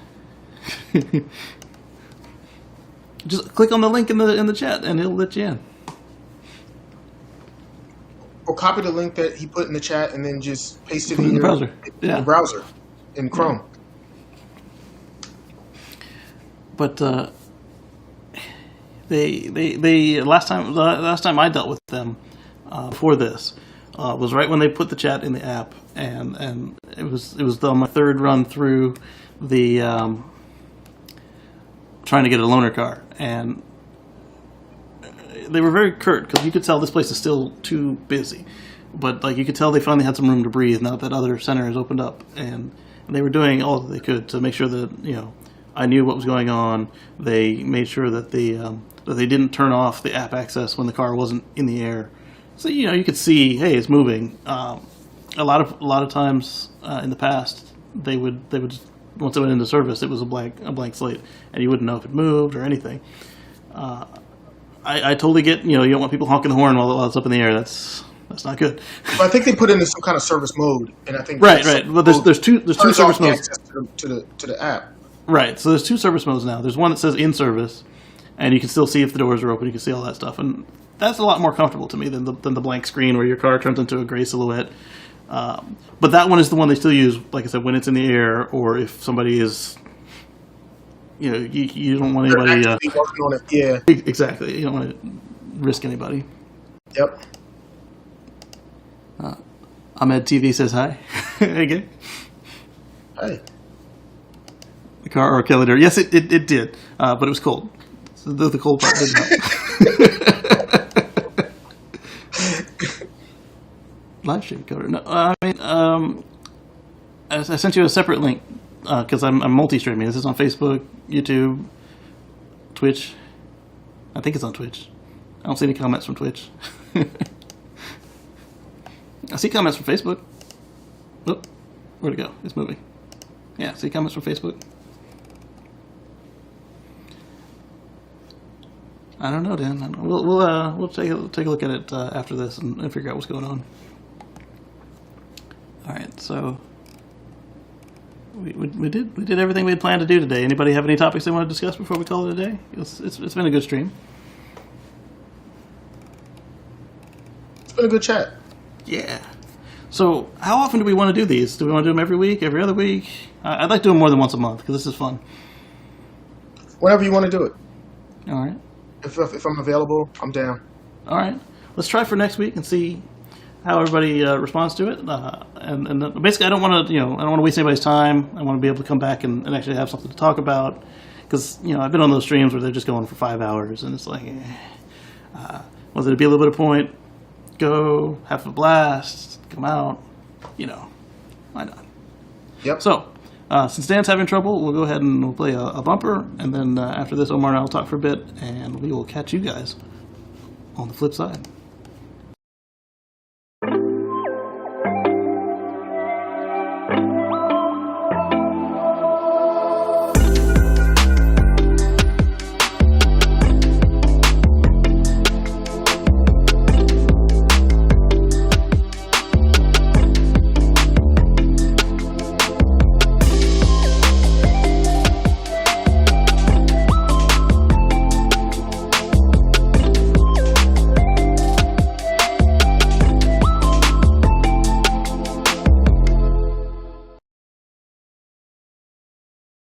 Just click on the link in the chat, and it'll let you in. Or copy the link that he put in the chat, and then just paste it in the browser. In the browser in Chrome. But they last time I dealt with them before this was right when they put the chat in the app, and it was on my third run through the trying to get a loaner car, and they were very curt because you could tell this place is still too busy, but like you could tell they finally had some room to breathe now that other center has opened up, and they were doing all that they could to make sure that I knew what was going on. They made sure that that they didn't turn off the app access when the car wasn't in the air, so you could see, hey, it's moving. A lot of times in the past they would just, once it went into service, it was a blank slate, and you wouldn't know if it moved or anything. I totally get, you don't want people honking the horn while it's up in the air. That's not good. But I think they put it into some kind of service mode, and I think right. But there's two service modes to the app. Right. So there's two service modes now. There's one that says in service, and you can still see if the doors are open. You can see all that stuff, and that's a lot more comfortable to me than the blank screen where your car turns into a gray silhouette. But that one is the one they still use, like I said, when it's in the air, or if somebody is. You don't want anybody working on it. Yeah, exactly. You don't want to risk anybody. Yep. Ahmed TV says hi. Again. Hey. The car or Kelly. Yes, it did, but it was cold. So the cold part didn't help. Live stream cover. No, I mean, I sent you a separate link. Because I'm multi-streaming. This is on Facebook, YouTube, Twitch. I think it's on Twitch. I don't see any comments from Twitch. I see comments from Facebook. Oh, where'd it go? It's moving. Yeah, see comments from Facebook. I don't know, Dan. We'll take a look at it after this and figure out what's going on. All right, so. We did everything we had planned to do today. Anybody have any topics they want to discuss before we call it a day? It's been a good stream. It's been a good chat. Yeah. So how often do we want to do these? Do we want to do them every week, every other week? I'd like to do them more than once a month because this is fun. Whenever you want to do it. All right. If I'm available, I'm down. All right. Let's try for next week and see how everybody responds to it, and basically, I don't want to waste anybody's time. I want to be able to come back and actually have something to talk about, because I've been on those streams where they're just going for 5 hours, and it's like, whether it be a little bit of point, go have a blast, come out, why not? Yep. So, since Dan's having trouble, we'll go ahead and we'll play a bumper, and then after this, Omar and I will talk for a bit, and we will catch you guys on the flip side.